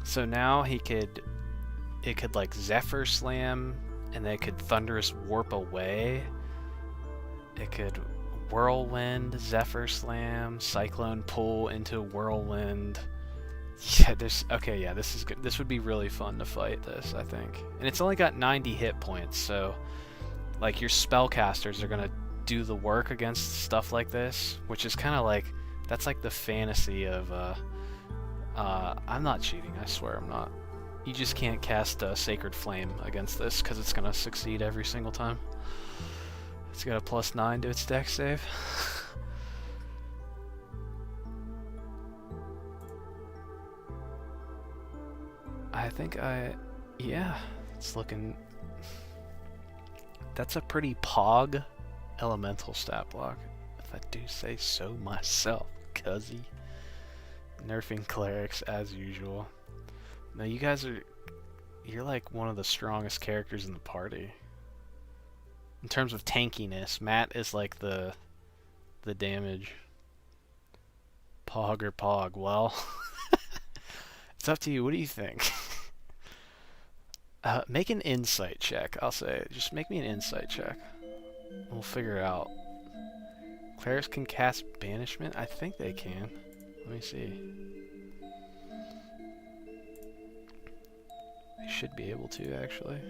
So now it could like Zephyr Slam, and then it could Thunderous Warp away. It could Whirlwind, Zephyr Slam, Cyclone Pull into Whirlwind. Yeah, this is good. This would be really fun to fight this, I think. And it's only got 90 hit points, so like your spellcasters are gonna do the work against stuff like this, which is kind of like, that's like the fantasy of I'm not cheating, I swear I'm not. You just can't cast a Sacred Flame against this because it's gonna succeed every single time. It's got a +9 to its dex save. I think yeah, it's looking... That's a pretty pog elemental stat block, if I do say so myself, cuzzy. Nerfing clerics as usual. Now you guys you're like one of the strongest characters in the party. In terms of tankiness, Matt is like the damage. Pog or pog, well... It's up to you, what do you think? Make an insight check, I'll say. Just make me an insight check. We'll figure it out. Clerics can cast banishment? I think they can. Let me see. They should be able to, actually.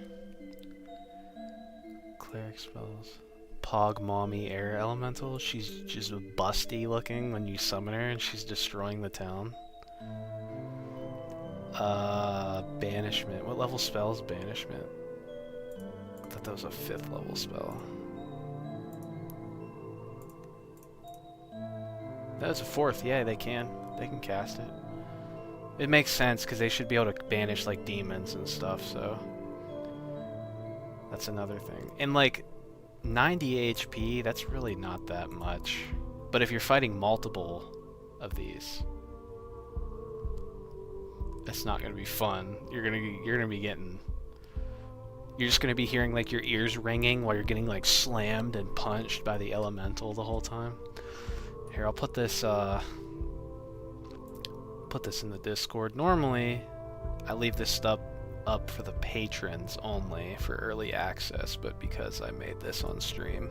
Cleric spells. Pog Mommy Air Elemental. She's just busty looking when you summon her and she's destroying the town. Banishment. What level spell is Banishment? I thought that was a 5th level spell. That was a 4th. Yeah, they can. They can cast it. It makes sense because they should be able to banish like demons and stuff, so that's another thing. And like 90 HP, that's really not that much. But if you're fighting multiple of these, it's not gonna be fun. You're just gonna be hearing like your ears ringing while you're getting like slammed and punched by the elemental the whole time. Here, I'll put this in the Discord. Normally, I leave this stuff up for the patrons only for early access, but because I made this on stream,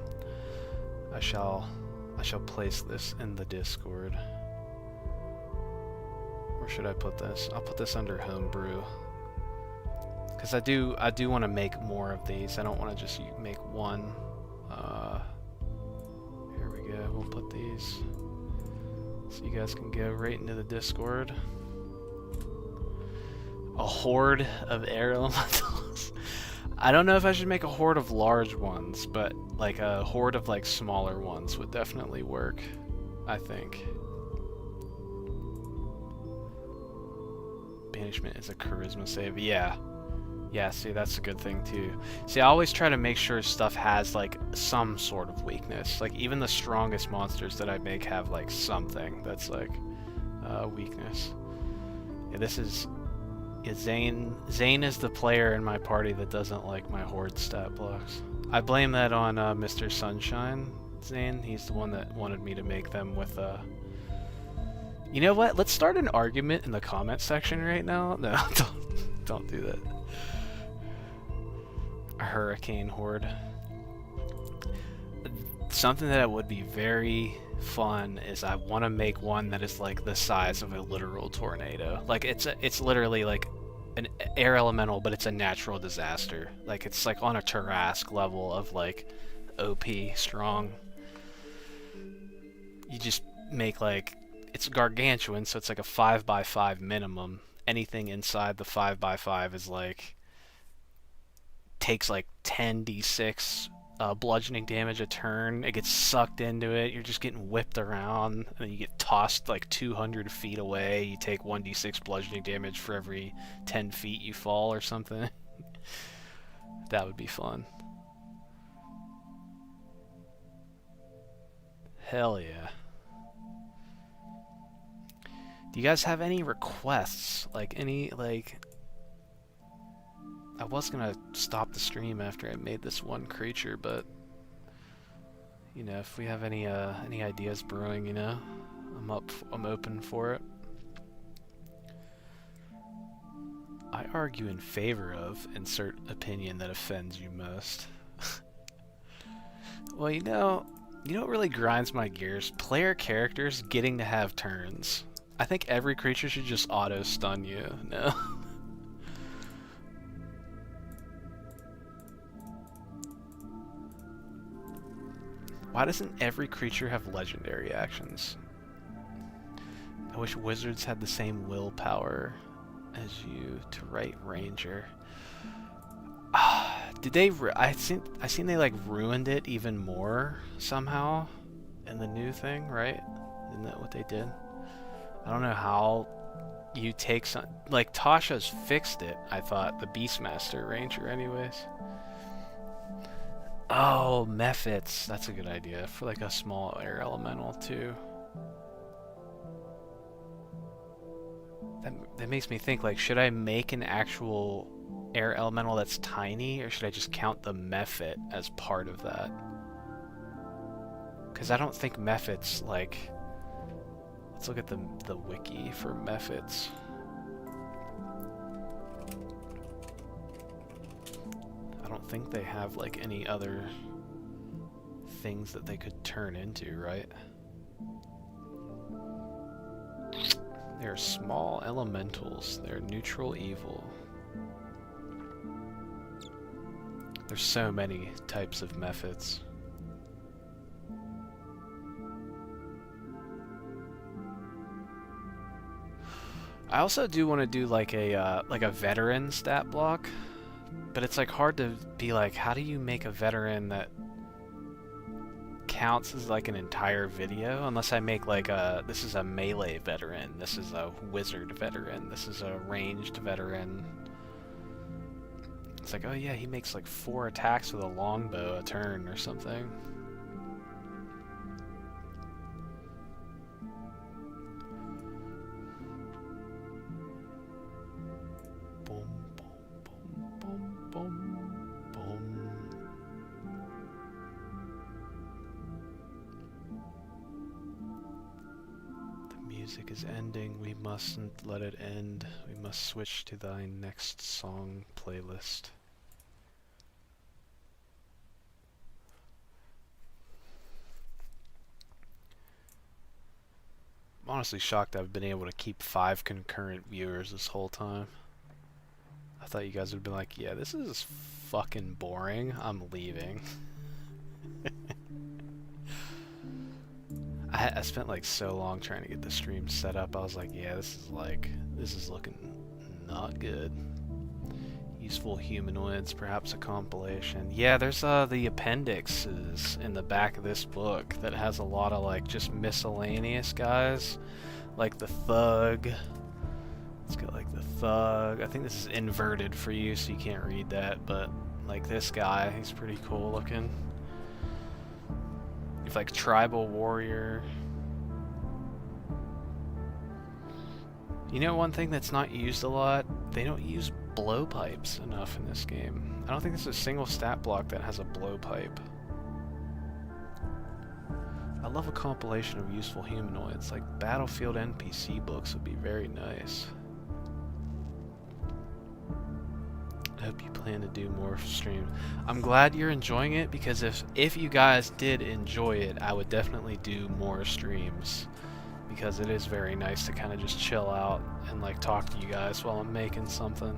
I shall place this in the Discord. Where should I put this? I'll put this under homebrew. Because I do want to make more of these. I don't want to just make one. Here we go. We'll put these so you guys can go right into the Discord. A horde of air elementals. I don't know if I should make a horde of large ones, but like a horde of like smaller ones would definitely work, I think. Banishment is a charisma save. Yeah, see, that's a good thing too. See, I always try to make sure stuff has like some sort of weakness. Like even the strongest monsters that I make have like something that's like weakness. Yeah, this is... Yeah, Zane is the player in my party that doesn't like my horde stat blocks. I blame that on Mr. Sunshine, Zane. He's the one that wanted me to make them with You know what? Let's start an argument in the comment section right now. No, don't do that. A hurricane horde. Something that would be very fun is I want to make one that is like the size of a literal tornado. Like it's literally like an air elemental, but it's a natural disaster. Like it's like on a Tarrasque level of like OP strong. You just make like, it's gargantuan, so it's like a 5x5 minimum. Anything inside the 5x5 is like, takes like 10d6 bludgeoning damage a turn. It gets sucked into it. You're just getting whipped around, and then you get tossed like 200 feet away. You take 1d6 bludgeoning damage for every 10 feet you fall or something. That would be fun. Hell yeah. Do you guys have any requests? Like any, like... I was gonna stop the stream after I made this one creature, but... You know, if we have any ideas brewing, you know? I'm open for it. I argue in favor of insert opinion that offends you most. Well, you know what really grinds my gears? Player characters getting to have turns. I think every creature should just auto-stun you, no? Why doesn't every creature have legendary actions? I wish wizards had the same willpower as you to right ranger. Did they? I seen they like ruined it even more somehow in the new thing, right? Isn't that what they did? I don't know how you take some, like Tasha's fixed it. I thought the Beastmaster Ranger, anyways. Oh, Mephits. That's a good idea for like a small air elemental too. That makes me think, like, should I make an actual air elemental that's tiny, or should I just count the Mephit as part of that? Because I don't think Mephits, like... Let's look at the wiki for Mephits. I don't think they have, like, any other things that they could turn into, right? They're small elementals. They're neutral evil. There's so many types of Mephits. I also do want to do like a veteran stat block, but it's like hard to be like, how do you make a veteran that counts as like an entire video, unless I make like this is a melee veteran, this is a wizard veteran, this is a ranged veteran. It's like, oh yeah, he makes like 4 attacks with a longbow a turn or something. Boom, boom, boom, boom, boom, boom. Music is ending. We mustn't let it end. We must switch to thy next song playlist. I'm honestly shocked I've been able to keep 5 concurrent viewers this whole time. I thought you guys would be like, yeah, this is fucking boring. I'm leaving. I spent like so long trying to get the stream set up. I was like, yeah, this is looking not good. Useful humanoids, perhaps a compilation. Yeah, there's the appendixes in the back of this book that has a lot of like just miscellaneous guys, like the thug. Let's go like the thug. I think this is inverted for you, so you can't read that, but like this guy, he's pretty cool looking. You've like tribal warrior. You know, one thing that's not used a lot, they don't use blowpipes enough in this game. I don't think there's a single stat block that has a blowpipe. I love a compilation of useful humanoids. Like Battlefield NPC books would be very nice. I hope you plan to do more streams. I'm glad you're enjoying it, because if you guys did enjoy it, I would definitely do more streams, because it is very nice to kind of just chill out and like talk to you guys while I'm making something.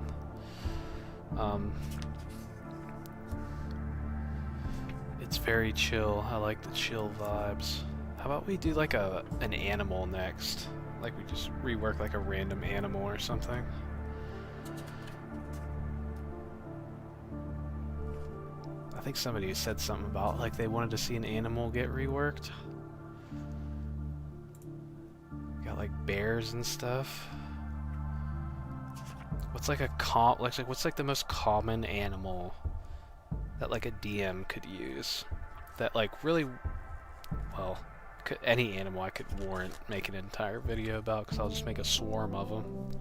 It's very chill. I like the chill vibes. How about we do like an animal next? Like we just rework like a random animal or something. I think somebody said something about like they wanted to see an animal get reworked. Got like bears and stuff. What's like what's like the most common animal that like a DM could use? That like really, well, any animal I could warrant making an entire video about, because I'll just make a swarm of them.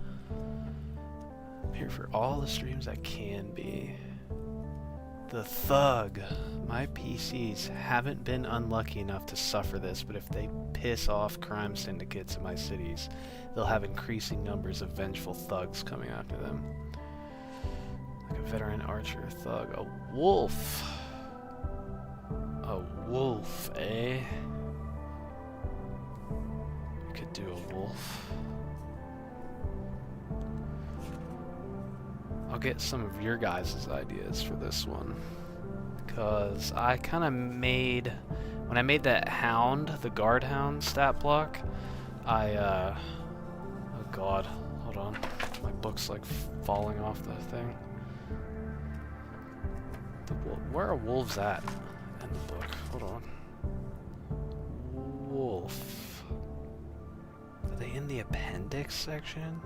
I'm here for all the streams I can be. The thug. My PCs haven't been unlucky enough to suffer this, but if they piss off crime syndicates in my cities, they'll have increasing numbers of vengeful thugs coming after them. Like a veteran archer thug. A wolf. A wolf, eh? We could do a wolf. I'll get some of your guys' ideas for this one, because I kind of made, when I made that hound, the guard hound stat block, oh god, hold on, My book's like falling off the thing. Where are wolves at in the book? Hold on. Wolf. Are they in the appendix section?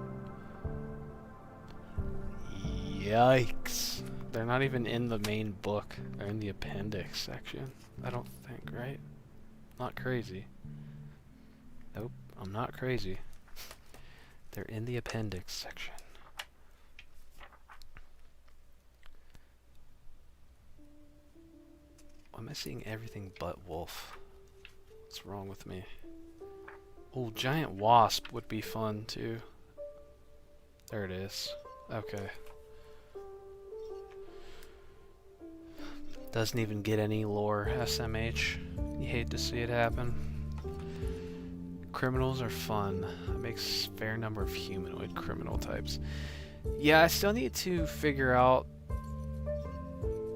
Yikes. They're not even in the main book. They're in the appendix section. I don't think, right? Not crazy. Nope, I'm not crazy. They're in the appendix section. Why am I seeing everything but wolf? What's wrong with me? Oh, giant wasp would be fun too. There it is. Okay. Doesn't even get any lore, SMH. You hate to see it happen. Criminals are fun. That makes a fair number of humanoid criminal types. Yeah, I still need to figure out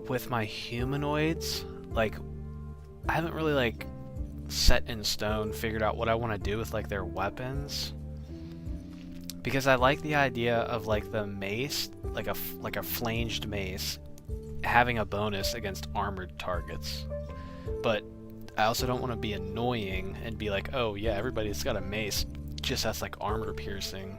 with my humanoids, like, I haven't really, like, set in stone figured out what I want to do with, like, their weapons. Because I like the idea of, like, the mace, like a flanged mace, having a bonus against armored targets. But I also don't want to be annoying and be like, oh yeah, everybody's got a mace, just has like armor piercing.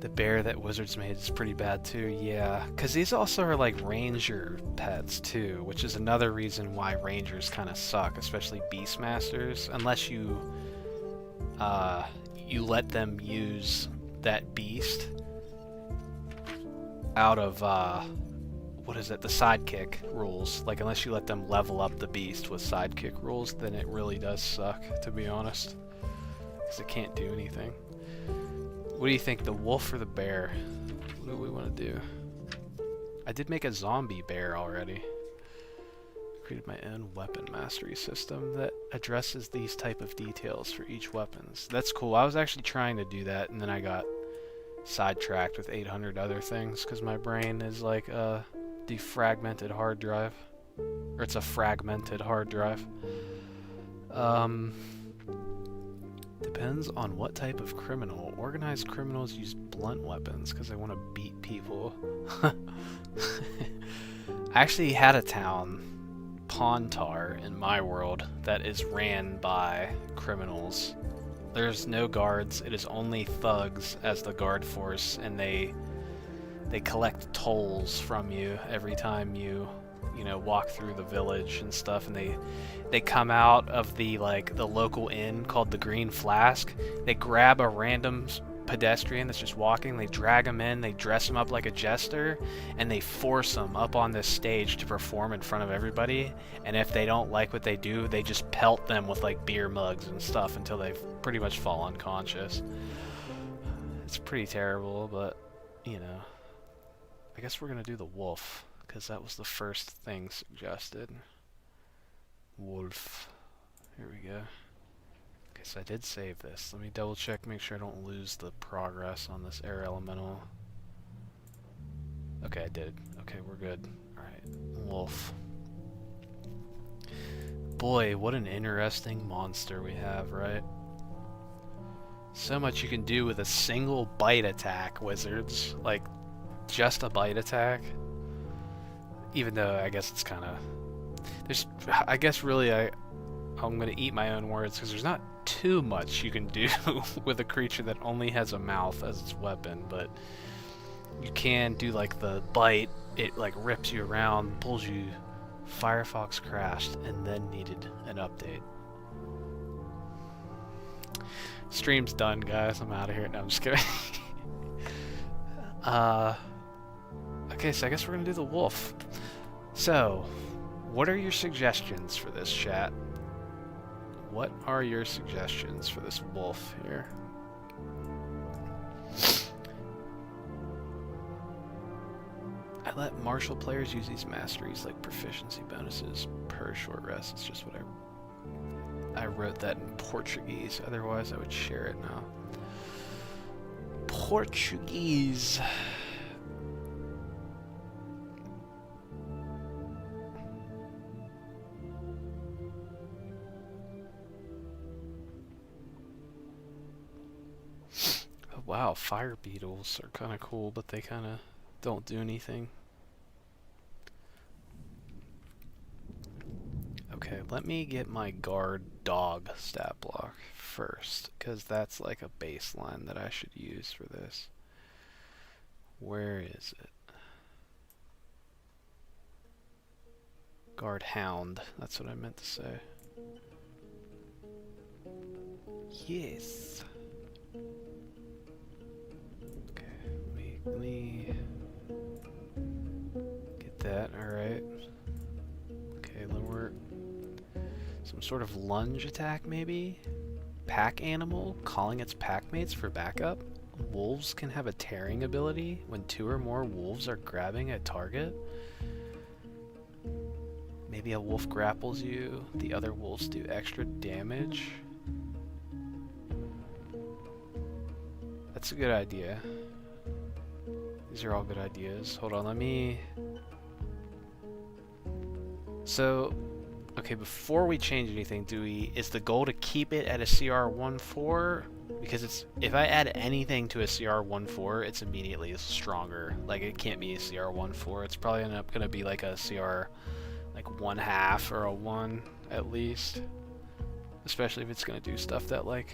The bear that Wizards made is pretty bad too, yeah. Because these also are like ranger pets too, which is another reason why rangers kind of suck, especially beastmasters, unless you you let them use that beast out of what is it, the sidekick rules. Like, unless you let them level up the beast with sidekick rules, then it really does suck, to be honest, because it can't do anything. What do you think, the wolf or the bear? What do we want to do? I did make a zombie bear already. Created my own weapon mastery system that addresses these type of details for each weapons. That's cool. I was actually trying to do that, and then I got sidetracked with 800 other things because my brain is like a defragmented hard drive, or it's a fragmented hard drive. Depends on what type of criminal. Organized criminals use blunt weapons because they want to beat people. I actually had a town, Pontar, in my world that is ran by criminals. There's no guards, it is only thugs as the guard force, and they collect tolls from you every time you know, walk through the village and stuff, and they come out of the local inn called the Green Flask. They grab a random pedestrian that's just walking, they drag him in, they dress him up like a jester, and they force him up on this stage to perform in front of everybody, and if they don't like what they do, they just pelt them with like beer mugs and stuff until they pretty much fall unconscious. It's pretty terrible, but you know, I guess we're gonna do the wolf because that was the first thing suggested. Wolf. Here we go. Okay, so I did save this. Let me double check, make sure I don't lose the progress on this air elemental. Okay, I did. Okay, we're good. Alright, wolf. Boy, what an interesting monster we have, right? So much you can do with a single bite attack, wizards. Like, just a bite attack. Even though I guess it's kind of... I guess really I'm going to eat my own words because there's not too much you can do with a creature that only has a mouth as its weapon, but you can do like the bite. It like rips you around, pulls you. Firefox crashed and then needed an update. Stream's done, guys. I'm out of here. No, I'm just kidding. Okay, so I guess we're gonna do the wolf. So, what are your suggestions for this, chat? What are your suggestions for this wolf here? I let martial players use these masteries like proficiency bonuses per short rest. It's just what I wrote that in Portuguese. Otherwise, I would share it now. Portuguese. wow, fire beetles are kind of cool, but they kind of don't do anything. Okay, let me get my guard dog stat block first, because that's like a baseline that I should use for this. Where is it? Guard hound, that's what I meant to say. Yes. Okay, let me get that, alright. Okay, lower. Some sort of lunge attack, maybe? Pack animal, calling its pack mates for backup. Wolves can have a tearing ability when 2 or more wolves are grabbing a target. Maybe a wolf grapples you, the other wolves do extra damage. That's a good idea. These are all good ideas. Hold on, let me... So, okay, before we change anything, is the goal to keep it at a CR 1-4? Because it's, if I add anything to a CR 1-4, it's immediately stronger. Like, it can't be a CR 1-4. It's probably gonna be like a CR like 1/2 or a 1 at least. Especially if it's gonna do stuff that like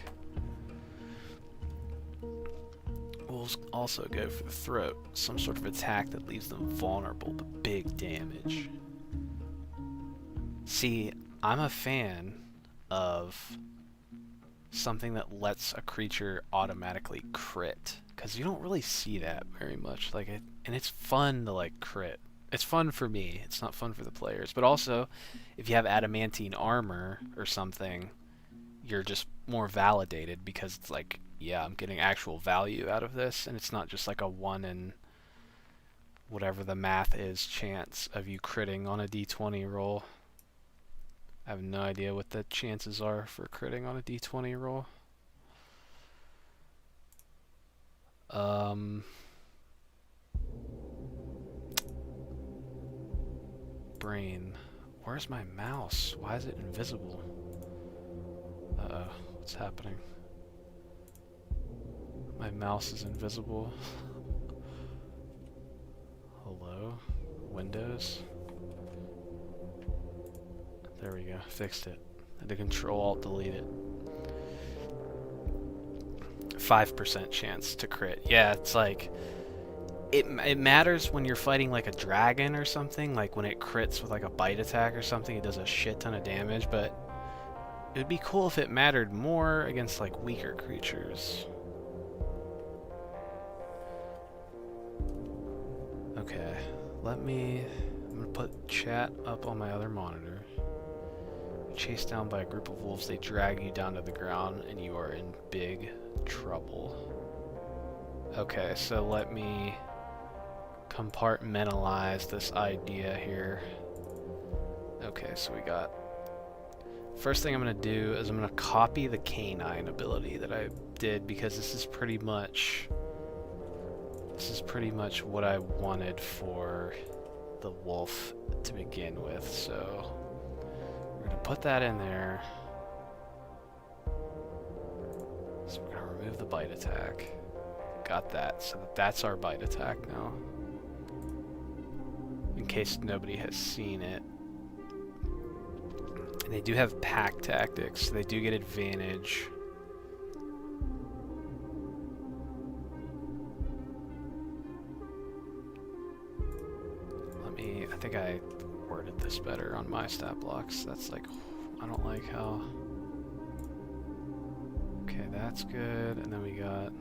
wolves also go for the throat. Some sort of attack that leaves them vulnerable but big damage. See, I'm a fan of something that lets a creature automatically crit, because you don't really see that very much. Like and it's fun to like crit. It's fun for me. It's not fun for the players. But also, if you have adamantine armor or something, you're just more validated because it's like, yeah, I'm getting actual value out of this, and it's not just like a 1 in whatever the math is chance of you critting on a d20 roll. I have no idea what the chances are for critting on a d20 roll. Brain. Where's my mouse? Why is it invisible? Uh-oh, what's happening? My mouse is invisible. Hello? Windows? There we go, fixed it. I had to Control-Alt-Delete it. 5% chance to crit. Yeah, it's like... It matters when you're fighting like a dragon or something, like when it crits with like a bite attack or something, it does a shit ton of damage, but it would be cool if it mattered more against like weaker creatures. Okay, I'm gonna put chat up on my other monitor. Chased down by a group of wolves, they drag you down to the ground and you are in big trouble. Okay, so let me compartmentalize this idea here. Okay, so we got... First thing I'm going to do is I'm going to copy the canine ability that I did, because this is pretty much what I wanted for the wolf to begin with. So we're going to put that in there. So we're going to remove the bite attack. Got that, so that's our bite attack now. In case nobody has seen it. And they do have pack tactics, so they do get advantage. I think I worded this better on my stat blocks. That's like, I don't like how... Okay, that's good, and then we got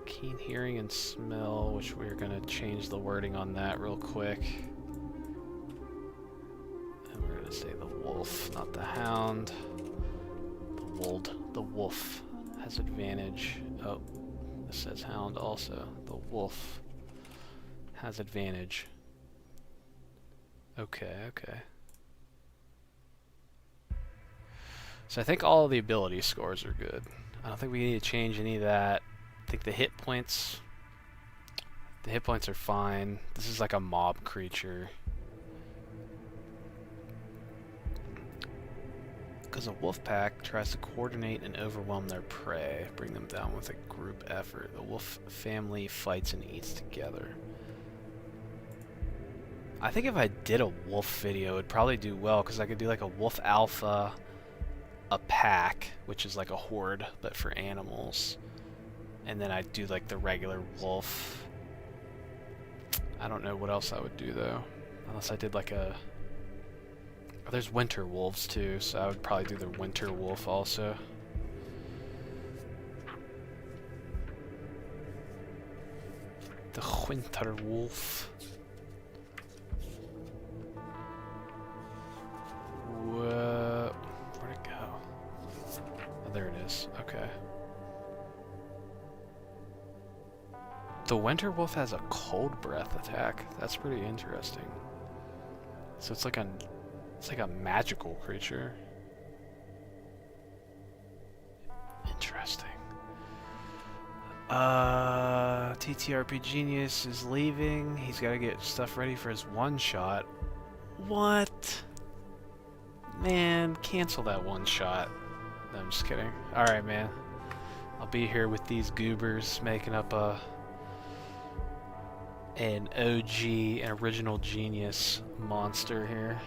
keen hearing and smell, which we're gonna change the wording on that real quick. And we're gonna say the wolf, not the hound. The wolf has advantage. Oh, this says hound also. The wolf has advantage. Okay, okay. So I think all of the ability scores are good. I don't think we need to change any of that. I think the hit points are fine. This is like a mob creature. as a wolf pack tries to coordinate and overwhelm their prey, bring them down with a group effort. The wolf family fights and eats together. I think if I did a wolf video, it'd probably do well, because I could do like a wolf alpha, a pack, which is like a horde, but for animals. And then I'd do like the regular wolf. I don't know what else I would do though. Unless I did like a... Oh, there's winter wolves too, so I would probably do the winter wolf also. The winter wolf. Whoa. Where'd it go? Oh, there it is. Okay. The winter wolf has a cold breath attack. That's pretty interesting. So it's like a magical creature. Interesting. TTRP Genius is leaving. He's got to get stuff ready for his one-shot. What? Man, cancel that one-shot. No, I'm just kidding. Alright, man. I'll be here with these goobers making up an OG, an original genius monster here.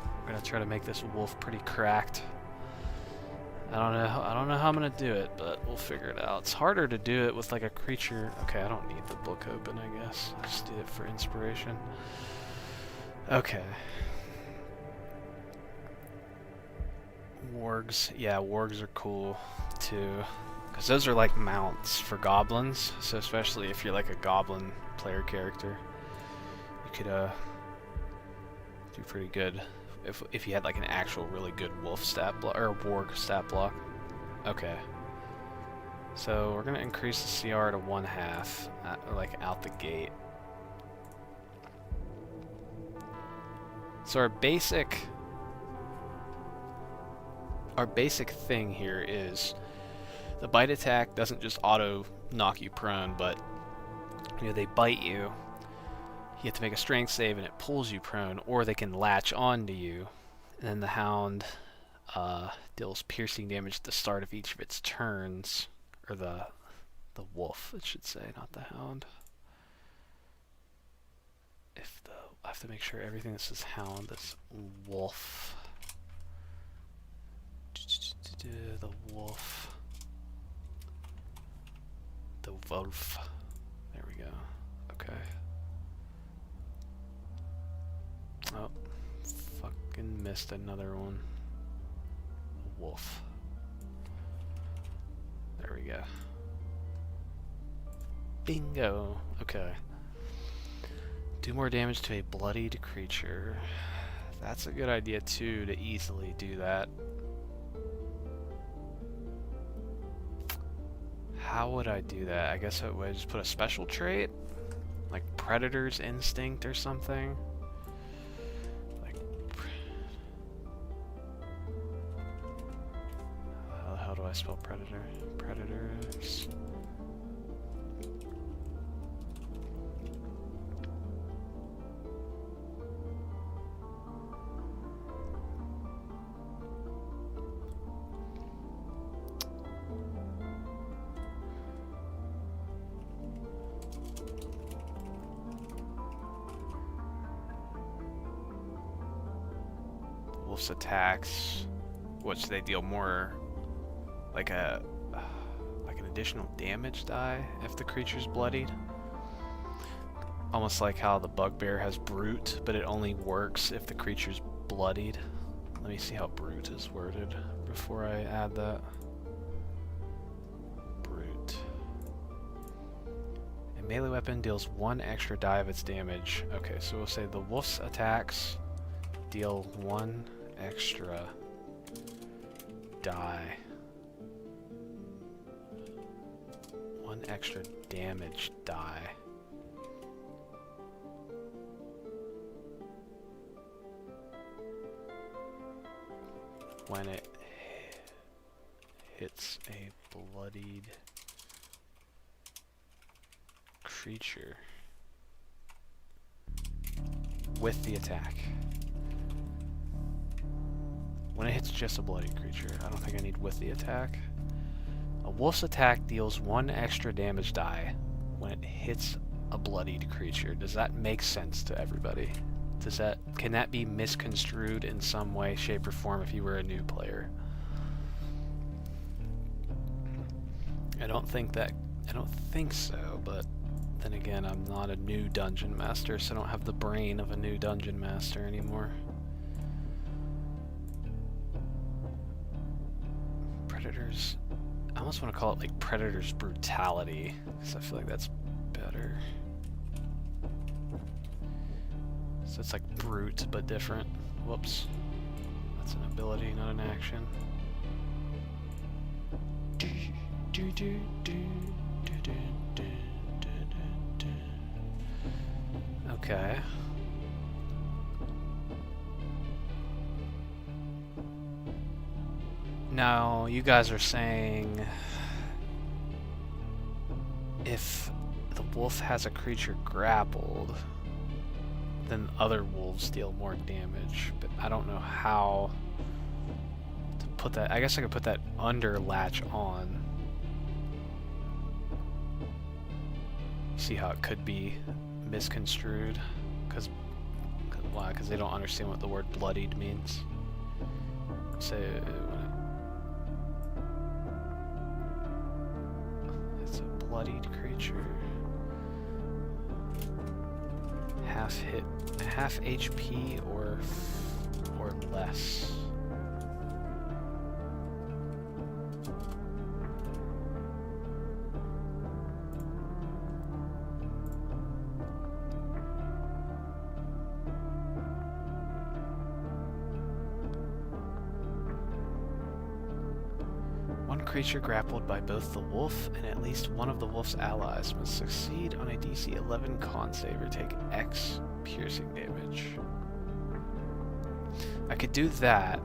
I'm gonna try to make this wolf pretty cracked. I don't know how I'm gonna do it, but we'll figure it out. It's harder to do it with like a creature. Okay, I don't need the book open, I guess. I'll just do it for inspiration. Okay. Wargs. Yeah, wargs are cool too. Because those are like mounts for goblins. So especially if you're like a goblin player character, you could do pretty good if you had like an actual really good wolf stat block or warg stat block. Okay. So we're gonna increase the CR to 1/2, like out the gate. So our basic thing here is the bite attack doesn't just auto knock you prone, but you know, they bite you. You have to make a strength save and it pulls you prone, or they can latch onto you. And then the hound deals piercing damage at the start of each of its turns, or the wolf, it should say, not the hound. I have to make sure everything that says hound is wolf. The wolf. The wolf. There we go. Okay. Oh, fucking missed another one. Wolf. There we go. Bingo. Okay. Do more damage to a bloodied creature. That's a good idea too, to easily do that. How would I do that? I guess I would just put a special trait, like Predator's Instinct or something. Like, how do I spell Predator? Predators. Wolf's attacks, which they deal more like an additional damage die if the creature's bloodied. Almost like how the bugbear has brute, but it only works if the creature's bloodied. Let me see how brute is worded before I add that. Brute. A melee weapon deals 1 extra die of its damage. Okay, so we'll say the wolf's attacks deal 1 extra die. 1 extra damage die. When it hits a bloodied creature with the attack. When it hits just a bloody creature, I don't think I need with the attack. A wolf's attack deals 1 extra damage die when it hits a bloodied creature. Does that make sense to everybody? Can that be misconstrued in some way, shape, or form if you were a new player? I don't think so, but then again, I'm not a new dungeon master, so I don't have the brain of a new dungeon master anymore. Predators. I almost want to call it like Predator's Brutality, because I feel like that's better. So it's like brute, but different. Whoops. That's an ability, not an action. Okay. Now, you guys are saying if the wolf has a creature grappled, then other wolves deal more damage, but I don't know how to put that. I guess I could put that under latch on. See how it could be misconstrued? Why? Because they don't understand what the word bloodied means. So it's a bloodied creature. Half HP or less. One creature grappled by both the wolf and at least one of the wolf's allies must succeed on a DC 11 con save or take X piercing damage. I could do that.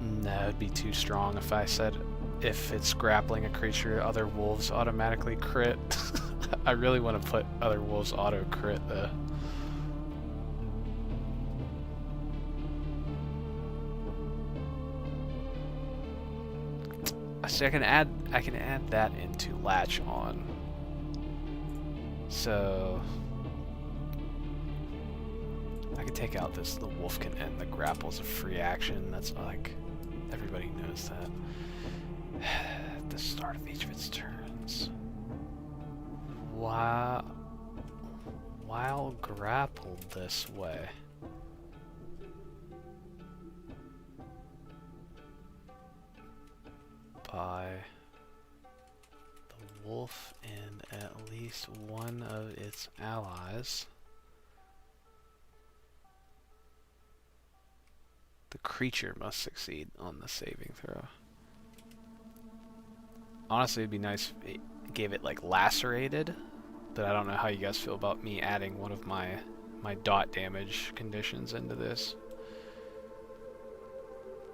No, it'd be too strong if I said if it's grappling a creature, other wolves automatically crit. I really want to put other wolves auto crit though. See, I can add that into latch on. So I can take out this. The wolf can end the grapple as a free action. That's like everybody knows that. At the start of each of its turns, while grappled this way. By the wolf and at least one of its allies, the creature must succeed on the saving throw. Honestly, it'd be nice if it gave it like lacerated, but I don't know how you guys feel about me adding one of my dot damage conditions into this.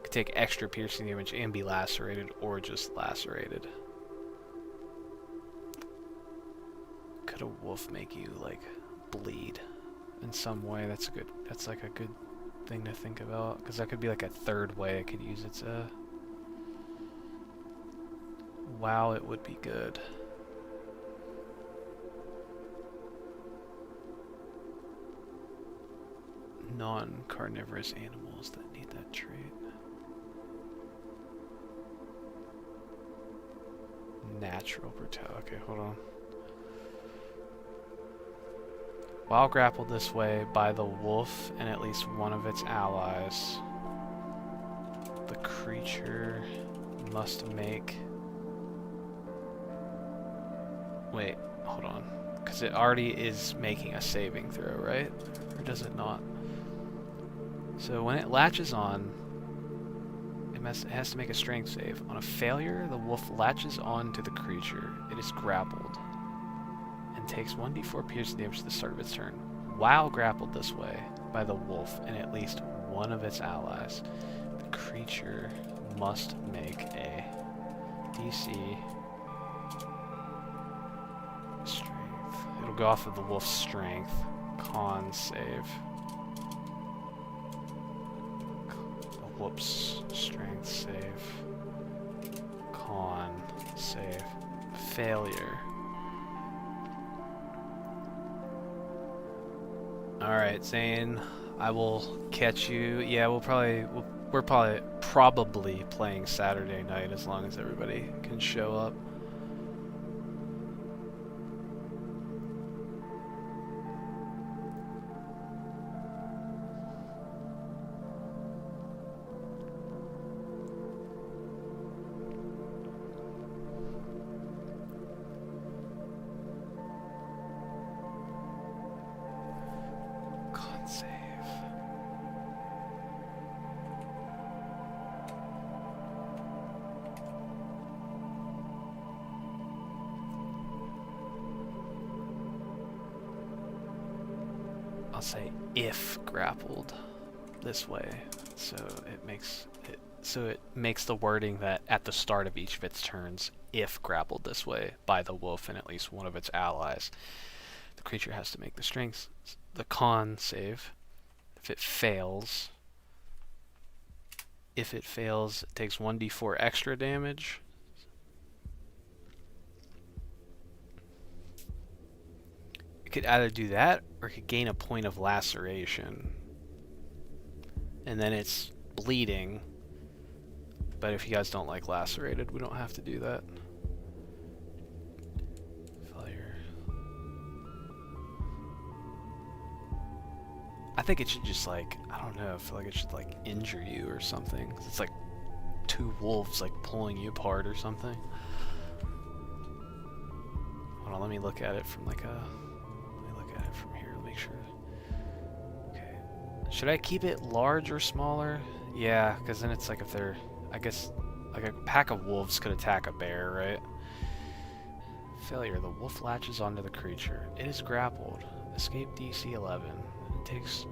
Could take extra piercing damage and be lacerated, or just lacerated. Could a wolf make you like bleed in some way? That's like a good thing to think about, because that could be like a third way it could use its wow, it would be good. Non-carnivorous animals that need that trait. Natural brutality. Okay, hold on. While grappled this way by the wolf and at least one of its allies, the creature must make... Wait, hold on. Because it already is making a saving throw, right? Or does it not? So when it latches on, it has to make a strength save. On a failure, the wolf latches on to the creature. It is grappled and takes 1d4 piercing damage at the start of its turn. While grappled this way by the wolf and at least one of its allies, the creature must make a DC strength. It'll go off of the wolf's strength. Con save. Whoops. Strength save. Con save. Failure. Alright, Zane. I will catch you. Yeah, we're probably playing Saturday night as long as everybody can show up. I'll say if grappled this way, so it makes the wording that at the start of each of its turns, if grappled this way by the wolf and at least one of its allies, the creature has to make the con save. If it fails, it takes 1d4 extra damage. It could either do that, or it could gain a point of laceration. And then it's bleeding. But if you guys don't like lacerated, we don't have to do that. Failure. I think it should just like, I don't know, I feel like it should like injure you or something. It's like two wolves like pulling you apart or something. Hold on, let me look at it from like a... from here to make sure. Okay. Should I keep it large or smaller? Yeah, because then it's like if they're... I guess like a pack of wolves could attack a bear, right? Failure. The wolf latches onto the creature. It is grappled. Escape DC 11. It takes...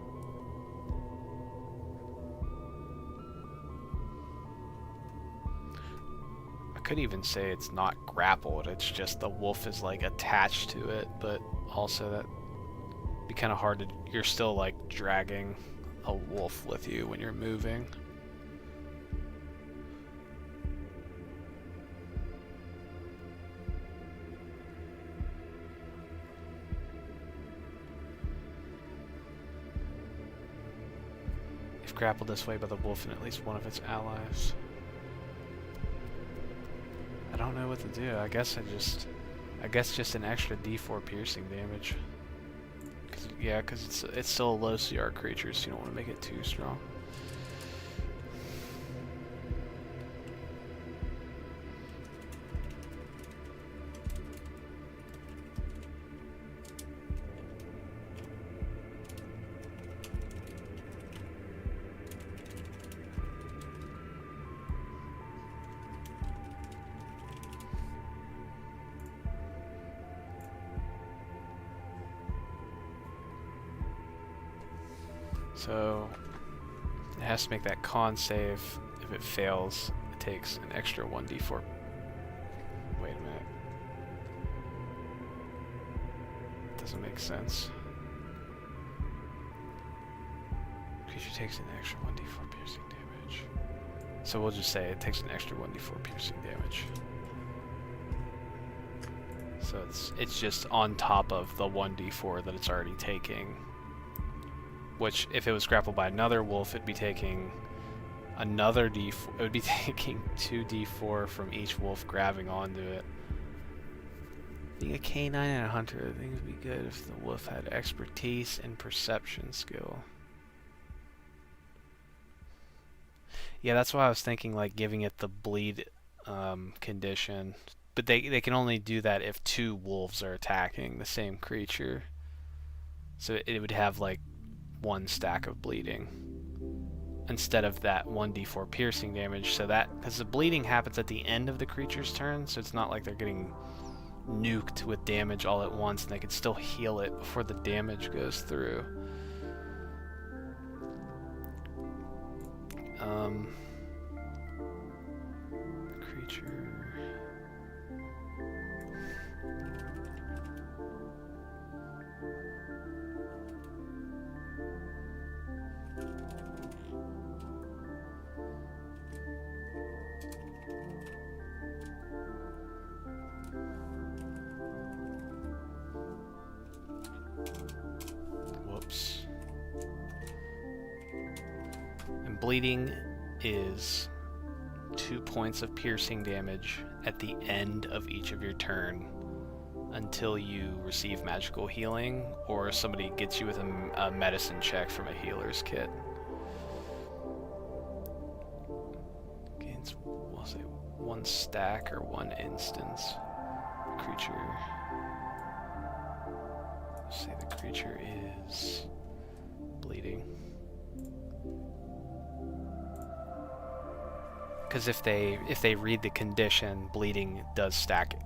I could even say it's not grappled. It's just the wolf is like attached to it, but also that be kind of hard to... You're still like dragging a wolf with you when you're moving. If grappled this way by the wolf and at least one of its allies. I don't know what to do. I guess just an extra D4 piercing damage. Yeah, because it's still a low CR creature, so you don't want to make it too strong. So it has to make that con save. If it fails, it takes an extra 1d4. Wait a minute. Doesn't make sense. Creature takes an extra 1d4 piercing damage. So we'll just say it takes an extra 1d4 piercing damage. So it's just on top of the 1d4 that it's already taking. Which, if it was grappled by another wolf, it'd be taking another d4. It would be taking 2d4 from each wolf grabbing onto it. Being a canine and a hunter, I think it would be good if the wolf had expertise and perception skill. Yeah, that's why I was thinking like giving it the bleed condition. But they can only do that if two wolves are attacking the same creature. So it would have like one stack of bleeding instead of that 1d4 piercing damage. So that, because the bleeding happens at the end of the creature's turn, so it's not like they're getting nuked with damage all at once, and they can still heal it before the damage goes through. Creature. bleeding is 2 points of piercing damage at the end of each of your turn until you receive magical healing or somebody gets you with a medicine check from a healer's kit. Gains, we'll say, 1 stack or 1 instance. Creature. Let's say the creature is bleeding. Because if they read the condition, bleeding does stack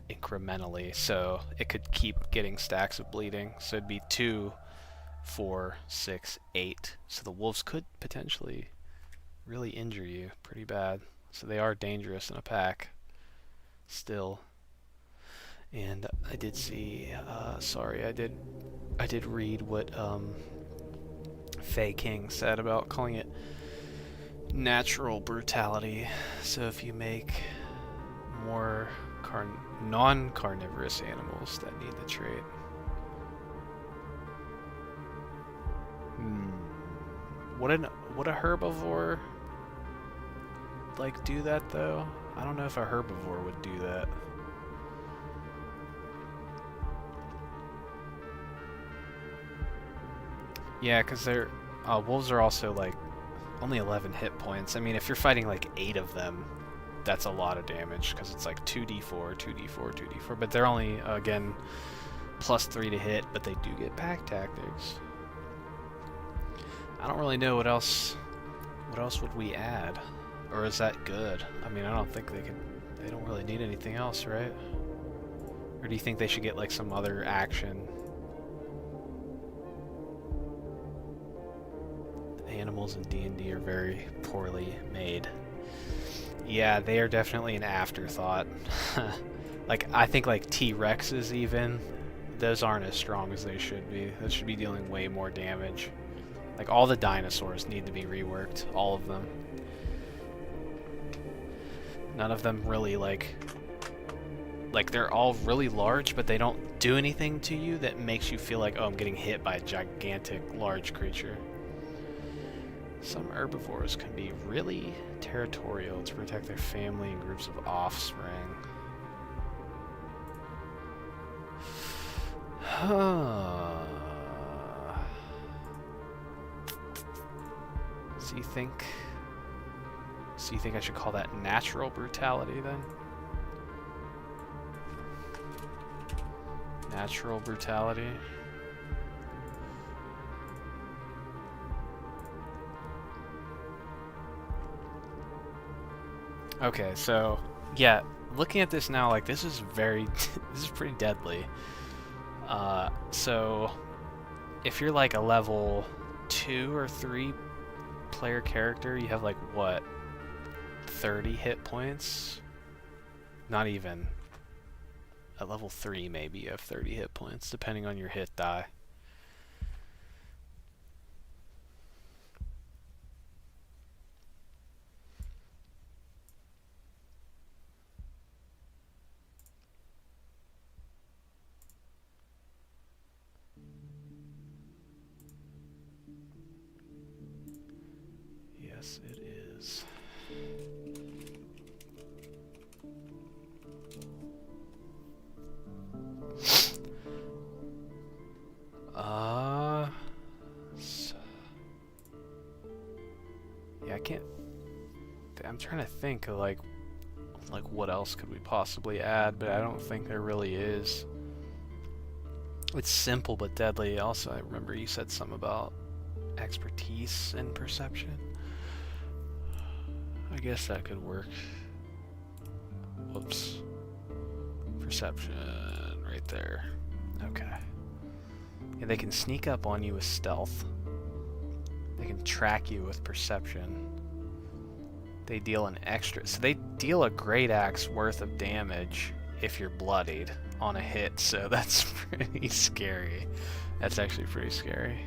incrementally, so it could keep getting stacks of bleeding. So it'd be 2, 4, 6, 8. So the wolves could potentially really injure you pretty bad. So they are dangerous in a pack still. And I did see, sorry, I did read what Faye King said about calling it natural brutality. So if you make more non-carnivorous animals that need the trait. Would a herbivore like do that though? I don't know if a herbivore would do that. Yeah, because they're wolves are also like only 11 hit points. I mean, if you're fighting like 8 of them, that's a lot of damage because it's like 2d4, 2d4, 2d4. But they're only, again, +3 to hit, but they do get pack tactics. I don't really know what else would we add, or is that good? I mean, I don't think they don't really need anything else, right? Or do you think they should get like some other action? Animals in D&D are very poorly made. Yeah, they are definitely an afterthought. Like, I think like T-Rexes even, those aren't as strong as they should be. Those should be dealing way more damage. Like, all the dinosaurs need to be reworked. All of them. None of them really, like, they're all really large, but they don't do anything to you that makes you feel like, oh, I'm getting hit by a gigantic, large creature. Some herbivores can be really territorial to protect their family and groups of offspring. So you think I should call that natural brutality then? Natural brutality. Okay, so yeah, looking at this now, like this is this is pretty deadly. So if you're like a level 2 or 3 player character, you have like what, 30 hit points? Not even. At level 3 maybe you have 30 hit points, depending on your hit die. Yes, it is. Yeah, I can't. I'm trying to think of like what else could we possibly add, but I don't think there really is. It's simple but deadly. Also, I remember you said something about expertise and perception. I guess that could work. Whoops. Perception right there. Okay. Yeah, they can sneak up on you with stealth. They can track you with perception. They deal an extra... So they deal a great axe worth of damage if you're bloodied on a hit, so that's pretty scary. That's actually pretty scary.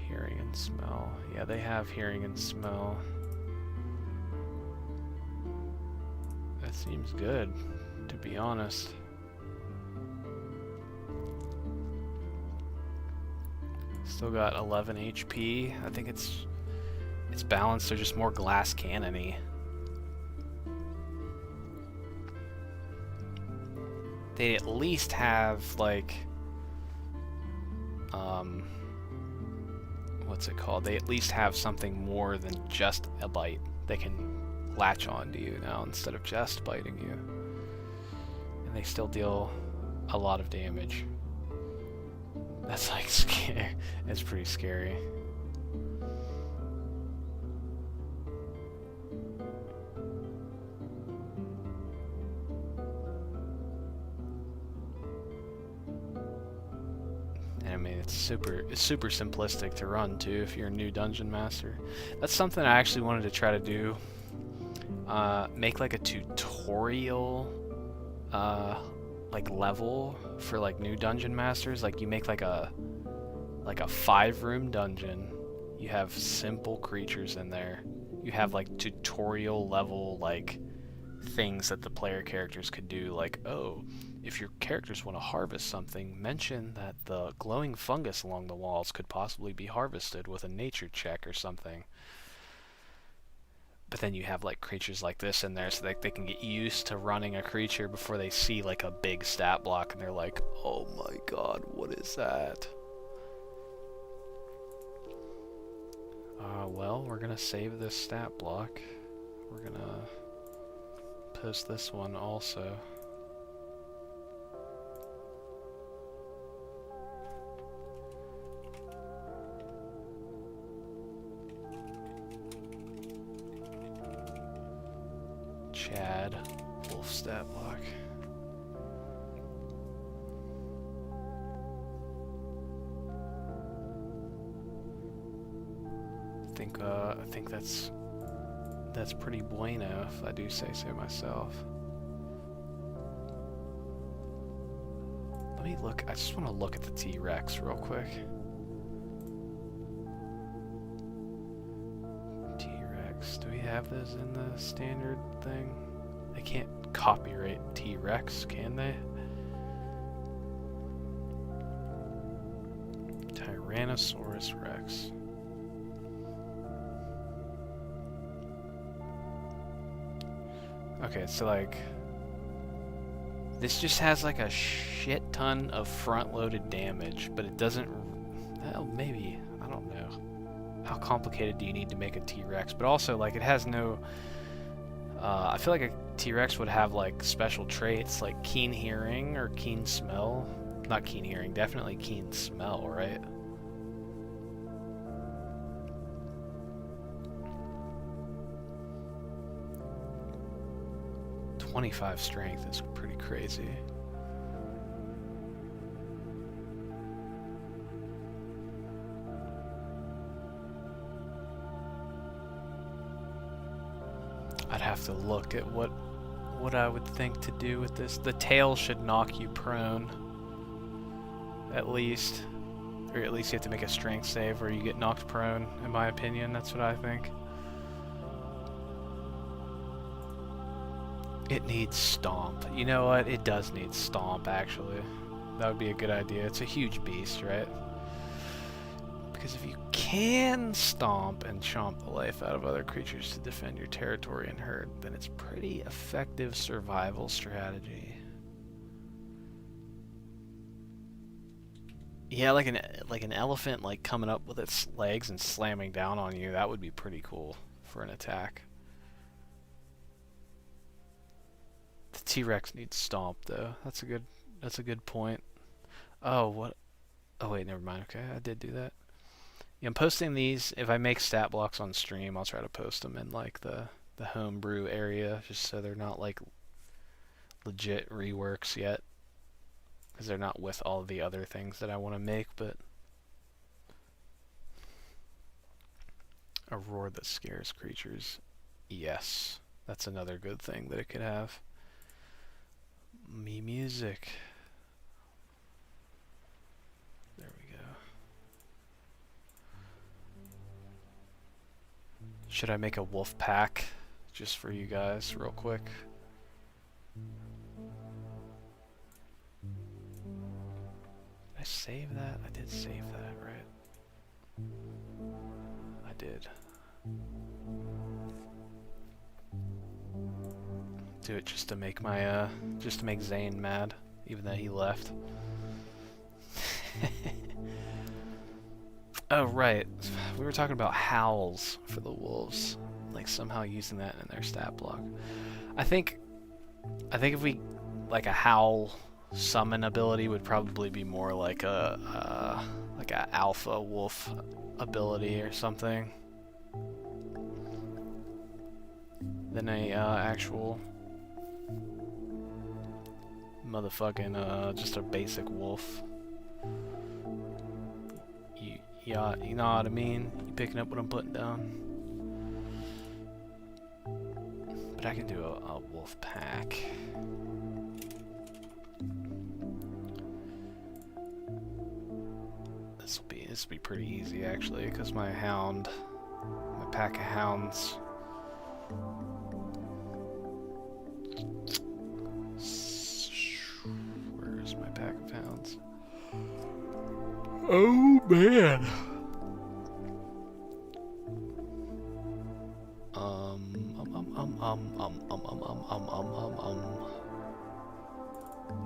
Hearing and smell. Yeah, they have hearing and smell. That seems good. to be honest. Still got 11 HP. I think it's balanced. They're just more glass cannon-y. They at least have like what's it called? They at least have something more than just a bite. They can latch on to you now instead of just biting you. And they still deal a lot of damage. That's like scary. It's pretty scary. I mean, it's super simplistic to run too if you're a new dungeon master. That's something I actually wanted to try to do. Make like a tutorial like level for like new dungeon masters. Like you make like a 5-room dungeon. You have simple creatures in there. You have like tutorial level like things that the player characters could do, like, oh, if your characters want to harvest something, mention that the glowing fungus along the walls could possibly be harvested with a nature check or something. But then you have like creatures like this in there so that they can get used to running a creature before they see like a big stat block and they're like, oh my god, what is that? Well, we're gonna save this stat block. We're gonna post this one also. Chad, wolf stat block. I think that's pretty bueno, if I do say so myself. Let me look. I just want to look at the T-Rex real quick. T-Rex. Do we have those in the standard thing? They can't copyright T-Rex, can they? Tyrannosaurus Rex. Okay, so like this just has like a shit ton of front-loaded damage, but it doesn't. Well, maybe, I don't know. How complicated do you need to make a T-Rex? But also, like, it has no. I feel like a T-Rex would have like special traits like keen hearing or keen smell. Not keen hearing, definitely keen smell, right? 25 strength is pretty crazy. I'd have to look at what I would think to do with this. The tail should knock you prone, at least. Or at least you have to make a strength save where you get knocked prone, in my opinion. That's what I think. It needs stomp. You know what? It does need stomp, actually. That would be a good idea. It's a huge beast, right? Because if you can stomp and chomp the life out of other creatures to defend your territory and herd, then it's pretty effective survival strategy. Yeah, like an elephant like coming up with its legs and slamming down on you, that would be pretty cool for an attack. The T-Rex needs stomp though. That's a good point. Oh, what? Oh wait, never mind. Okay, I did do that. Yeah, I'm posting these. If I make stat blocks on stream, I'll try to post them in like the homebrew area, just so they're not like legit reworks yet, because they're not with all the other things that I want to make. But a roar that scares creatures, yes, that's another good thing that it could have. Me music. There we go. Should I make a wolf pack just for you guys real quick? save that? I did save that, right? I did. Do it just to make my just to make Zane mad, even though he left. Oh right, we were talking about howls for the wolves, like somehow using that in their stat block. I think if we like a howl summon ability would probably be more like a alpha wolf ability or something than a actual motherfucking just a basic wolf. Yeah, you know what I mean? You picking up what I'm putting down? But I can do a wolf pack. This will be pretty easy actually, because my pack of hounds. Where's my pack of hounds? Oh man.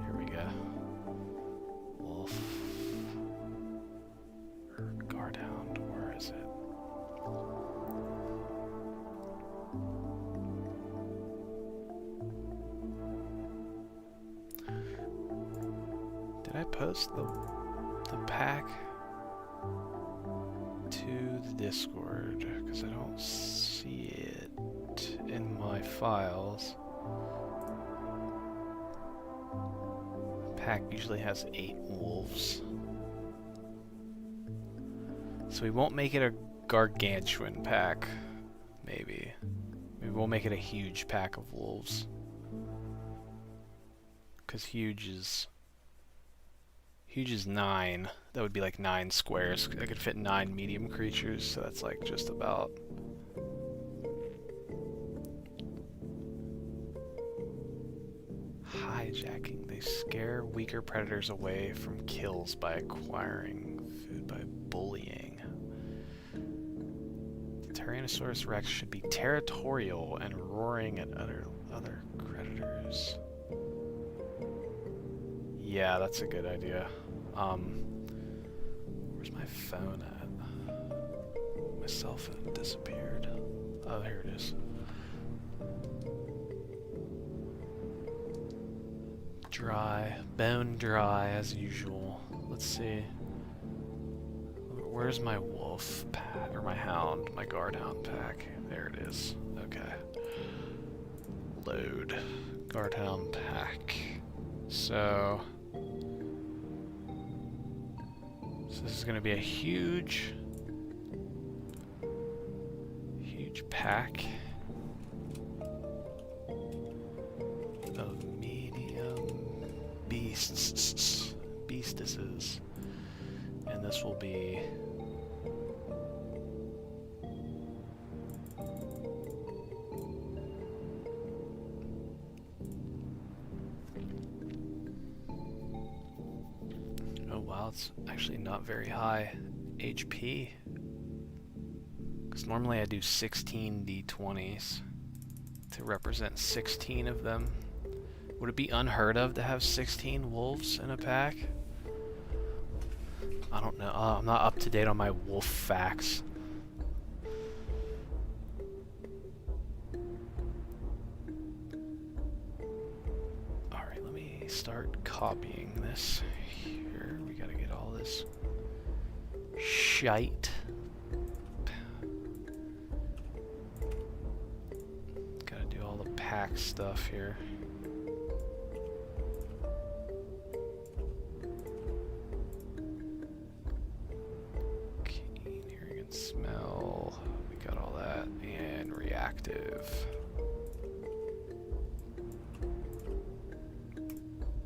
Here we go. Wolf. Or guardhound, where is it? Did I post the pack to the Discord? Because I don't see it in my files. The pack usually has 8 wolves. So we won't make it a gargantuan pack, maybe. Maybe we'll make it a huge pack of wolves. Because huge is 9. That would be like 9 squares. I could fit 9 medium creatures, so that's like just about. Hijacking. They scare weaker predators away from kills by acquiring food by bullying. The Tyrannosaurus Rex should be territorial and roaring at other predators. Yeah, that's a good idea. Where's my phone at? My cell phone disappeared. Oh, here it is. Dry, bone dry as usual. Let's see. Where's my wolf pack, or my hound, my guard hound pack? There it is. Okay. Load. Guard hound pack. So this is going to be a huge pack of medium beastuses, and this will be it's actually not very high HP, because normally I do 16 d20s to represent 16 of them. Would it be unheard of to have 16 wolves in a pack? I don't know. I'm not up to date on my wolf facts. Alright, let me start copying this. We gotta get all this shite. Gotta do all the pack stuff here. Keen, hearing and smell. We got all that. And reactive.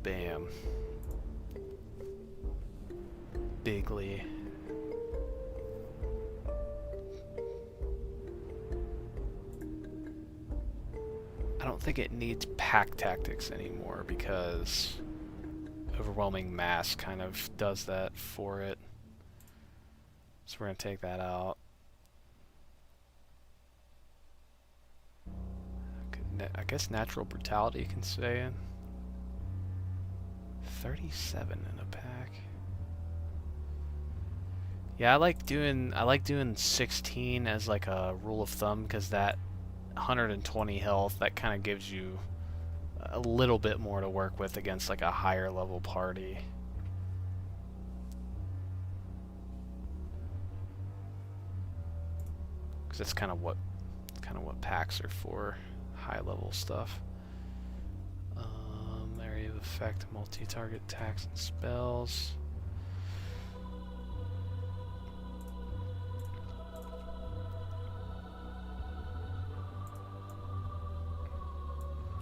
Bam. Bigly. I don't think it needs pack tactics anymore because overwhelming mass kind of does that for it. So we're going to take that out. I guess natural brutality you can stay in. 37 in a pack. Yeah, I like doing 16 as like a rule of thumb, because that 120 health, that kind of gives you a little bit more to work with against like a higher level party. Because that's kind of what packs are for, high level stuff. Area of effect, multi-target attacks and spells.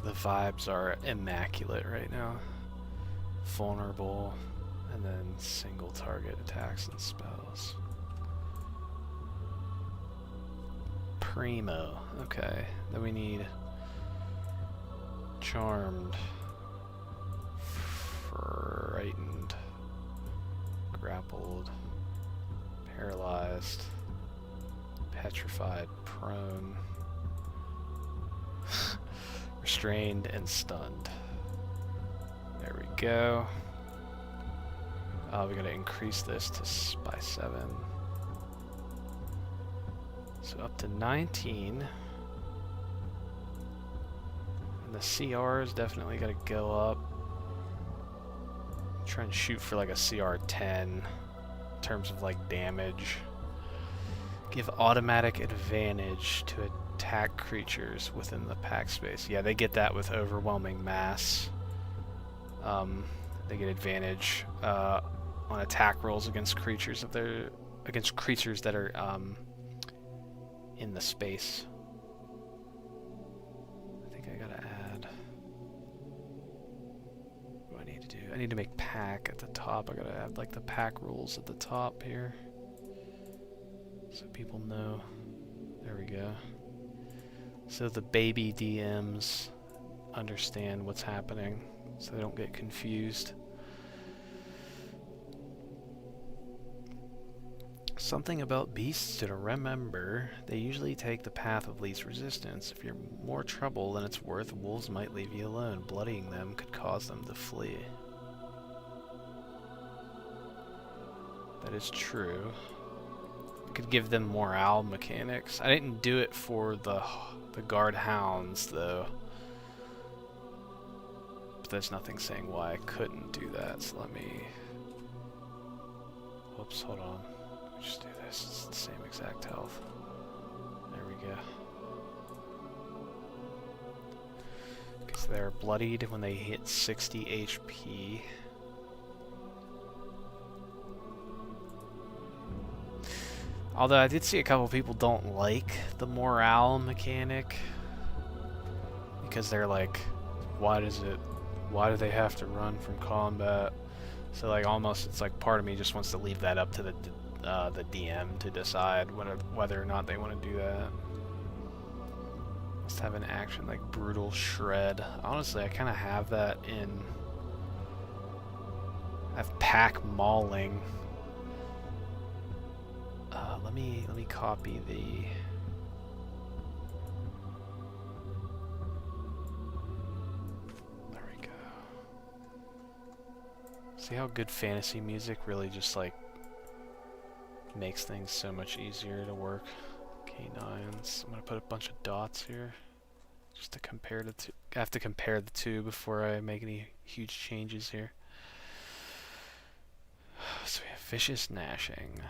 The vibes are immaculate right now. Vulnerable, and then single target attacks and spells. Primo. Okay, then we need Charmed, Frightened, Grappled, Paralyzed, Petrified, Prone, Restrained, and Stunned. There we go. We're going to increase this by 7. So up to 19. And the CR is definitely going to go up. Try and shoot for like a CR 10 in terms of like damage. Give automatic advantage to attack creatures within the pack space. Yeah, they get that with overwhelming mass. They get advantage on attack rolls against creatures that are in the space. I think I gotta add. What do I need to do? I need to make pack at the top. I gotta add like the pack rules at the top here, so people know. There we go. So the baby DMs understand what's happening, so they don't get confused. Something about beasts to remember. They usually take the path of least resistance. If you're more trouble than it's worth, wolves might leave you alone. Bloodying them could cause them to flee. That is true. I could give them morale mechanics. I didn't do it for the guard hounds though. But there's nothing saying why I couldn't do that, so let me... Whoops, hold on. Just do this. It's the same exact health. There we go. Because they're bloodied when they hit 60 HP. Although I did see a couple people don't like the morale mechanic. Because they're like, why do they have to run from combat? So like almost, it's like part of me just wants to leave that up to the DM to decide whether or not they want to do that. Must have an action like Brutal Shred. Honestly, I kind of have that in... I have Pack Mauling. Let me copy the... There we go. See how good fantasy music really just like makes things so much easier to work. K9s. I'm gonna put a bunch of dots here just to compare the two. I have to compare the two before I make any huge changes here. So we have Vicious Gnashing.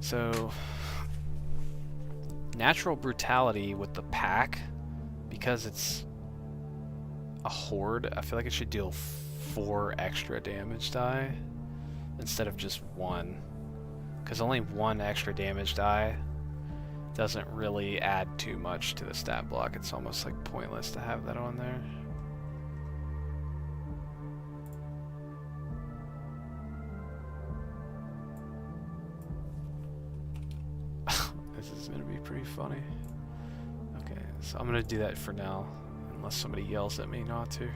So natural brutality with the pack, because it's a horde, I feel like it should deal 4 extra damage die instead of just 1, because only 1 extra damage die doesn't really add too much to the stat block. It's almost like pointless to have that on there. is gonna be pretty funny. Okay, so I'm gonna do that for now, unless somebody yells at me not to.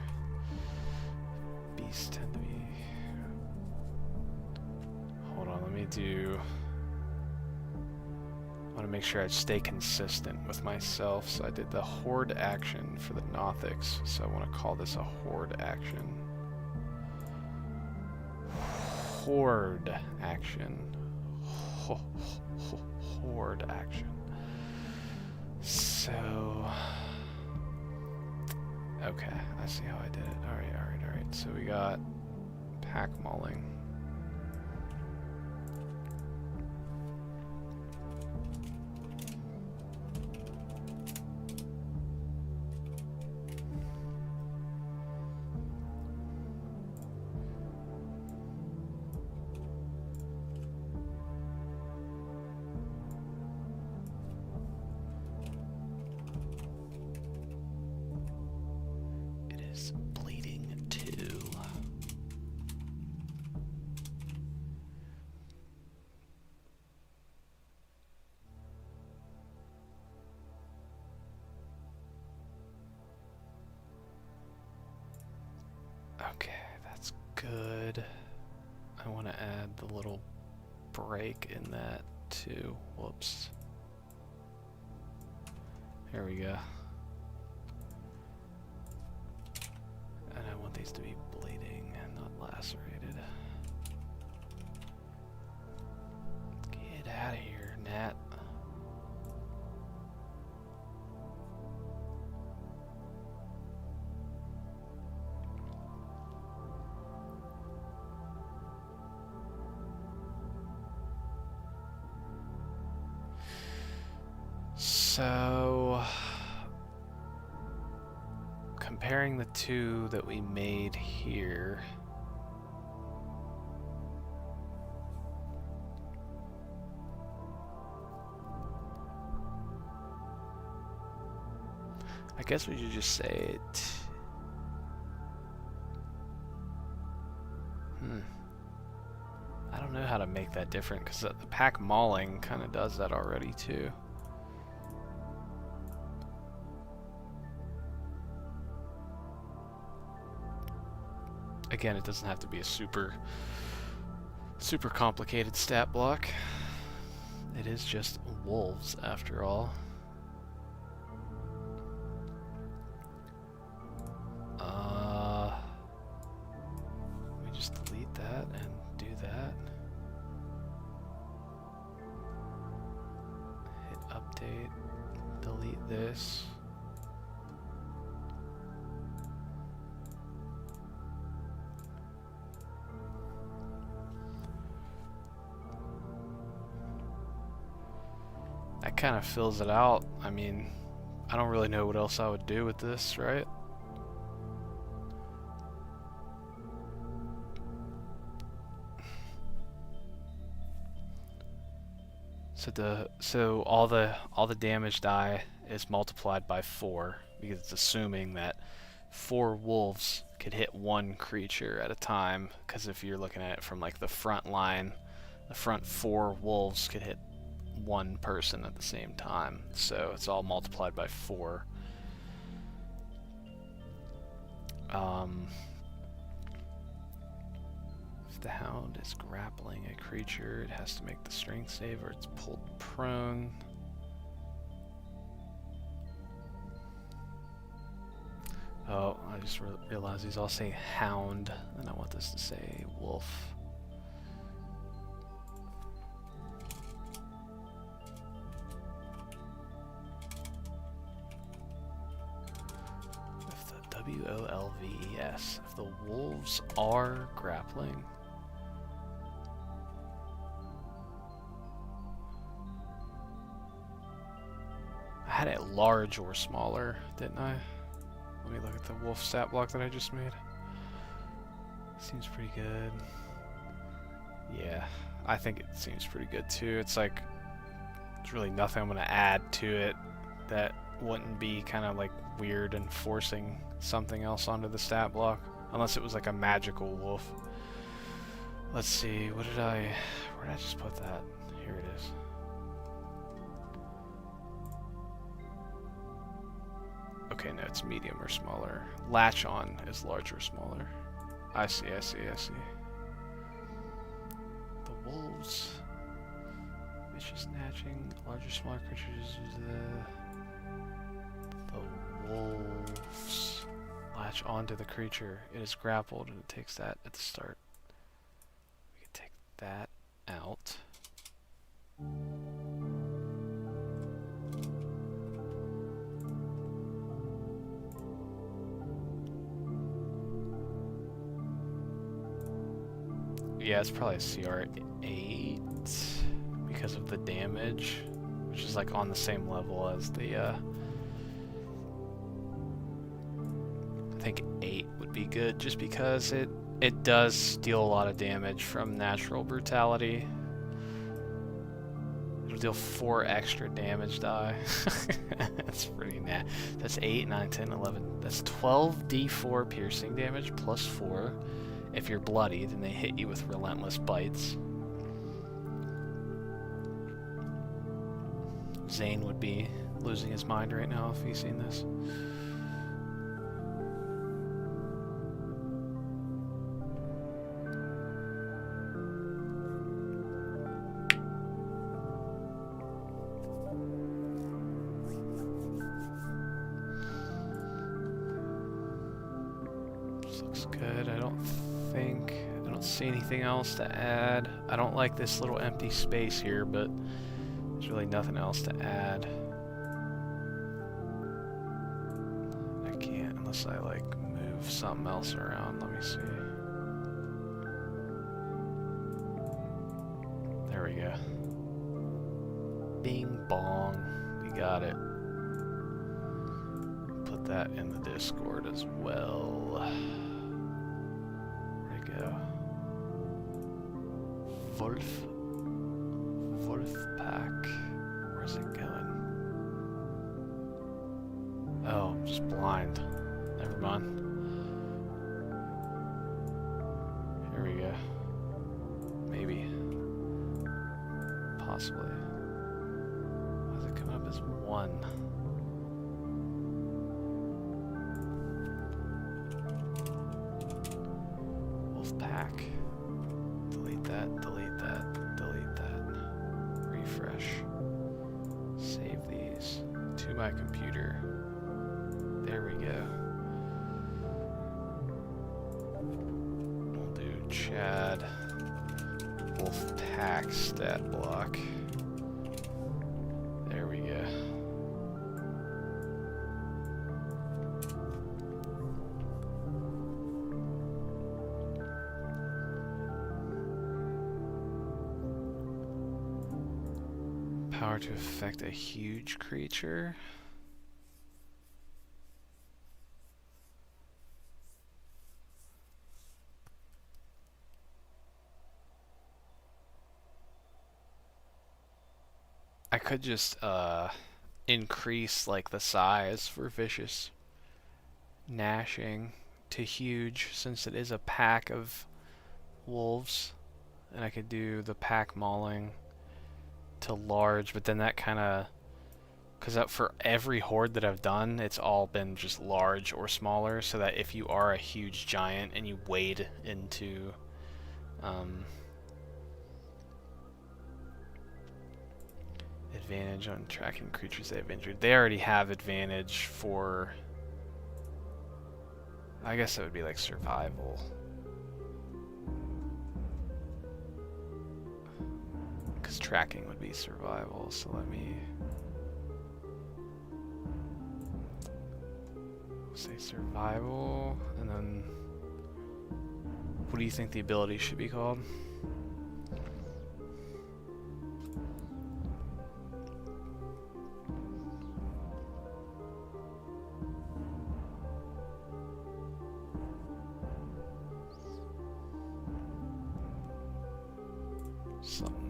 Beasts tend to be... Hold on, let me do... I want to make sure I stay consistent with myself, so I did the horde action for the Nothics, so I want to call this a horde action. Horde action. Horde action. So... Okay, I see how I did it. Alright. So we got pack mauling. Bleeding too. Okay, that's good. I want to add the little break in that too. Whoops. Here we go. And I want these to be bleeding and not lacerated. Get out of here, Nat. So... comparing the two that we made here, I guess we should just say it. I don't know how to make that different, because the pack mauling kind of does that already too. Again, it doesn't have to be a super complicated stat block. It is just wolves after all. Let me just delete that and do that. Hit update, delete this. That kind of fills it out. I mean, I don't really know what else I would do with this, right? So all the damage die is multiplied by 4, because it's assuming that 4 wolves could hit one creature at a time, because if you're looking at it from like the front line, the front 4 wolves could hit one person at the same time, so it's all multiplied by 4. If the hound is grappling a creature, it has to make the strength save or it's pulled prone. Oh, I just realized these all say hound, and I want this to say wolf. W-O-L-V-E-S. If the wolves are grappling, I had it large or smaller, didn't I? Let me look at the wolf stat block that I just made. Seems pretty good. Yeah, I think it seems pretty good too. It's like, there's really nothing I'm going to add to it that wouldn't be kind of like weird and forcing something else onto the stat block, unless it was like a magical wolf. Let's see, where did I just put that? Here it is. Okay, no, it's medium or smaller. Latch on is large or smaller. I see. The wolves. Vicious snatching. Larger, smaller creatures. The wolves. Latch onto the creature. It is grappled and it takes that at the start. We can take that out. Yeah, it's probably a CR8 because of the damage, which is like on the same level as the I think 8 would be good just because it does deal a lot of damage from natural brutality. It'll deal 4 extra damage die. That's pretty nasty. That's 8, 9, 10, 11. That's 12 d4 piercing damage plus 4. If you're bloodied and they hit you with relentless bites. Zane would be losing his mind right now if he's seen this. This looks good. I don't see anything else to add. I don't like this little empty space here, but there's really nothing else to add. I can't unless I like move something else around. Let me see. There we go. Bing bong. We got it. Put that in the Discord as well. Where'd it go? Wolf pack. Where's it going? Oh, I'm just blind. Never mind. Here we go. Maybe. Possibly. Why is it coming up as 1? Wolf pack. Delete that, delete that, delete that. Refresh. Save these to my computer. There we go. We'll do Chad Wolfpack stat block. There we go. Power to affect a huge creature. I could just increase like the size for vicious gnashing to huge since it is a pack of wolves, and I could do the pack mauling to large, but then that kind of, because for every horde that I've done, it's all been just large or smaller, so that if you are a huge giant and you wade into advantage on tracking creatures they have injured, they already have advantage for, I guess it would be like survival. Because tracking would be survival, so let me say survival, and then what do you think the ability should be called?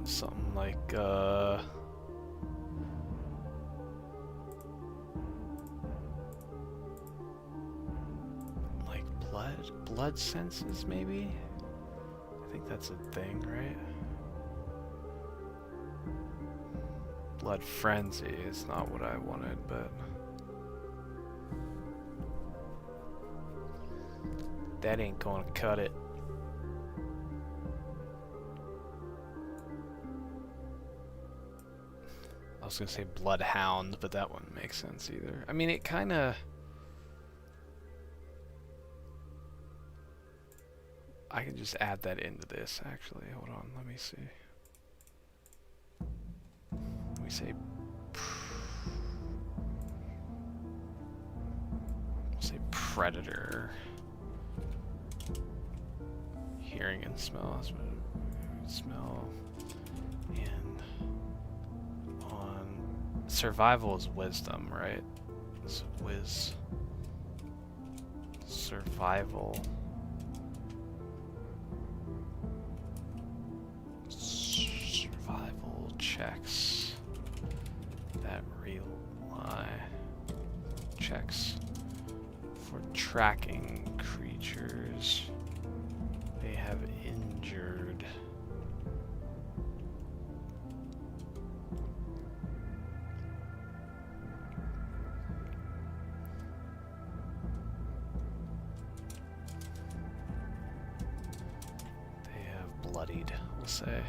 Something like blood senses, maybe? I think that's a thing, right? Blood frenzy is not what I wanted, but That ain't gonna cut it. I was gonna say bloodhound, but that wouldn't make sense either. I mean, it kinda... I can just add that into this, actually. Hold on, let me see. Let me say... We'll say predator. Hearing and smell. Smell. And on... Survival is wisdom, right? So survival. Survival checks that rely checks for tracking creatures they have injured. They have bloodied, we'll say.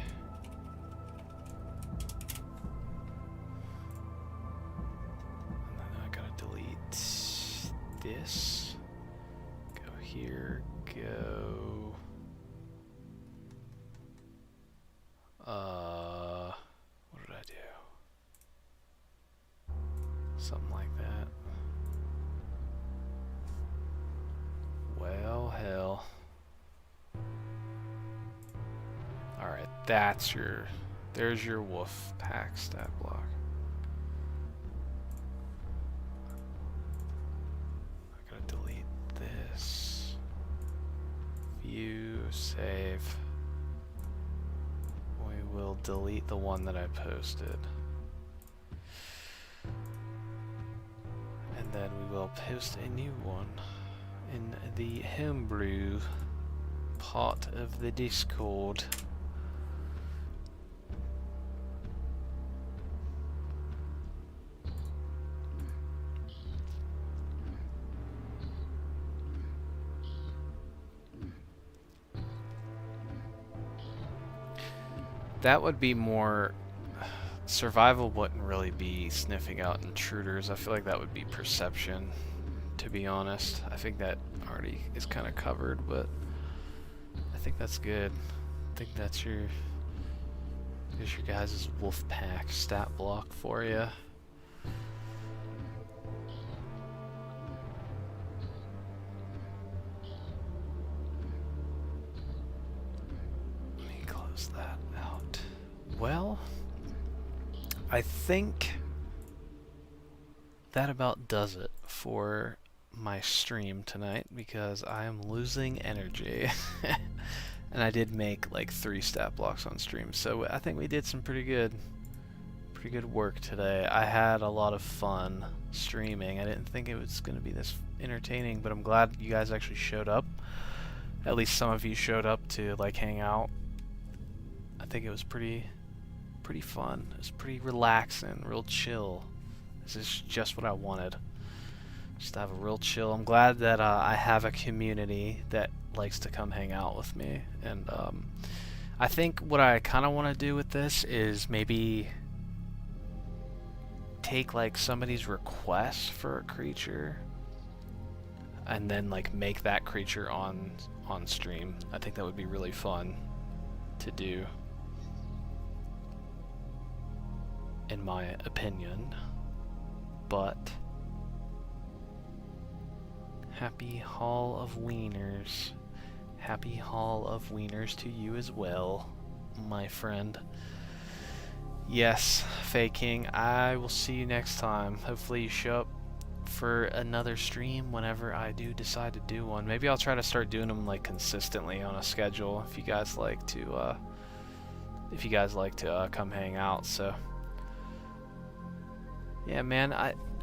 This, go here, go, what did I do? Something like that. Well, hell. Alright, that's your, there's your wolf pack stat block. Delete this. View, save. We will delete the one that I posted. And then we will post a new one in the homebrew part of the Discord. That would be more... Survival wouldn't really be sniffing out intruders. I feel like that would be perception, to be honest. I think that already is kind of covered, but I think that's good. I think that's your... Here's your guys' wolf pack stat block for you. That out. Well, I think that about does it for my stream tonight because I am losing energy. And I did make like 3 stat blocks on stream, so I think we did some pretty good work today. I had a lot of fun streaming. I didn't think it was going to be this entertaining, but I'm glad you guys actually showed up. At least some of you showed up to like hang out. I think it was pretty fun. It was pretty relaxing, real chill. This is just what I wanted. Just to have a real chill. I'm glad that I have a community that likes to come hang out with me. And I think what I kind of want to do with this is maybe take like somebody's request for a creature and then like make that creature on stream. I think that would be really fun to do, in my opinion. But happy Hall of Wieners. Happy Hall of Wieners to you as well, my friend. Yes, Faye King, I will see you next time. Hopefully you show up for another stream whenever I do decide to do one. Maybe I'll try to start doing them like consistently on a schedule if you guys like to come hang out. So yeah, man,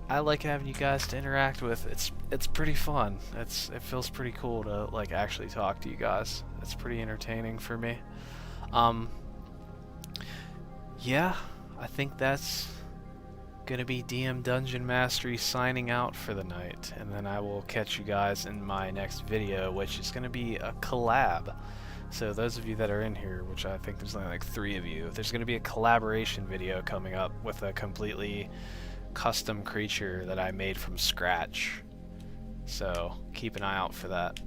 I like having you guys to interact with. It's pretty fun. It feels pretty cool to like actually talk to you guys. It's pretty entertaining for me. Yeah, I think that's gonna be DM Dungeon Mastery signing out for the night, and then I will catch you guys in my next video, which is gonna be a collab. So those of you that are in here, which I think there's only like 3 of you, there's gonna be a collaboration video coming up with a completely custom creature that I made from scratch. So keep an eye out for that.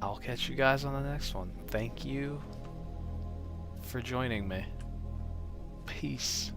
I'll catch you guys on the next one. Thank you for joining me. Peace.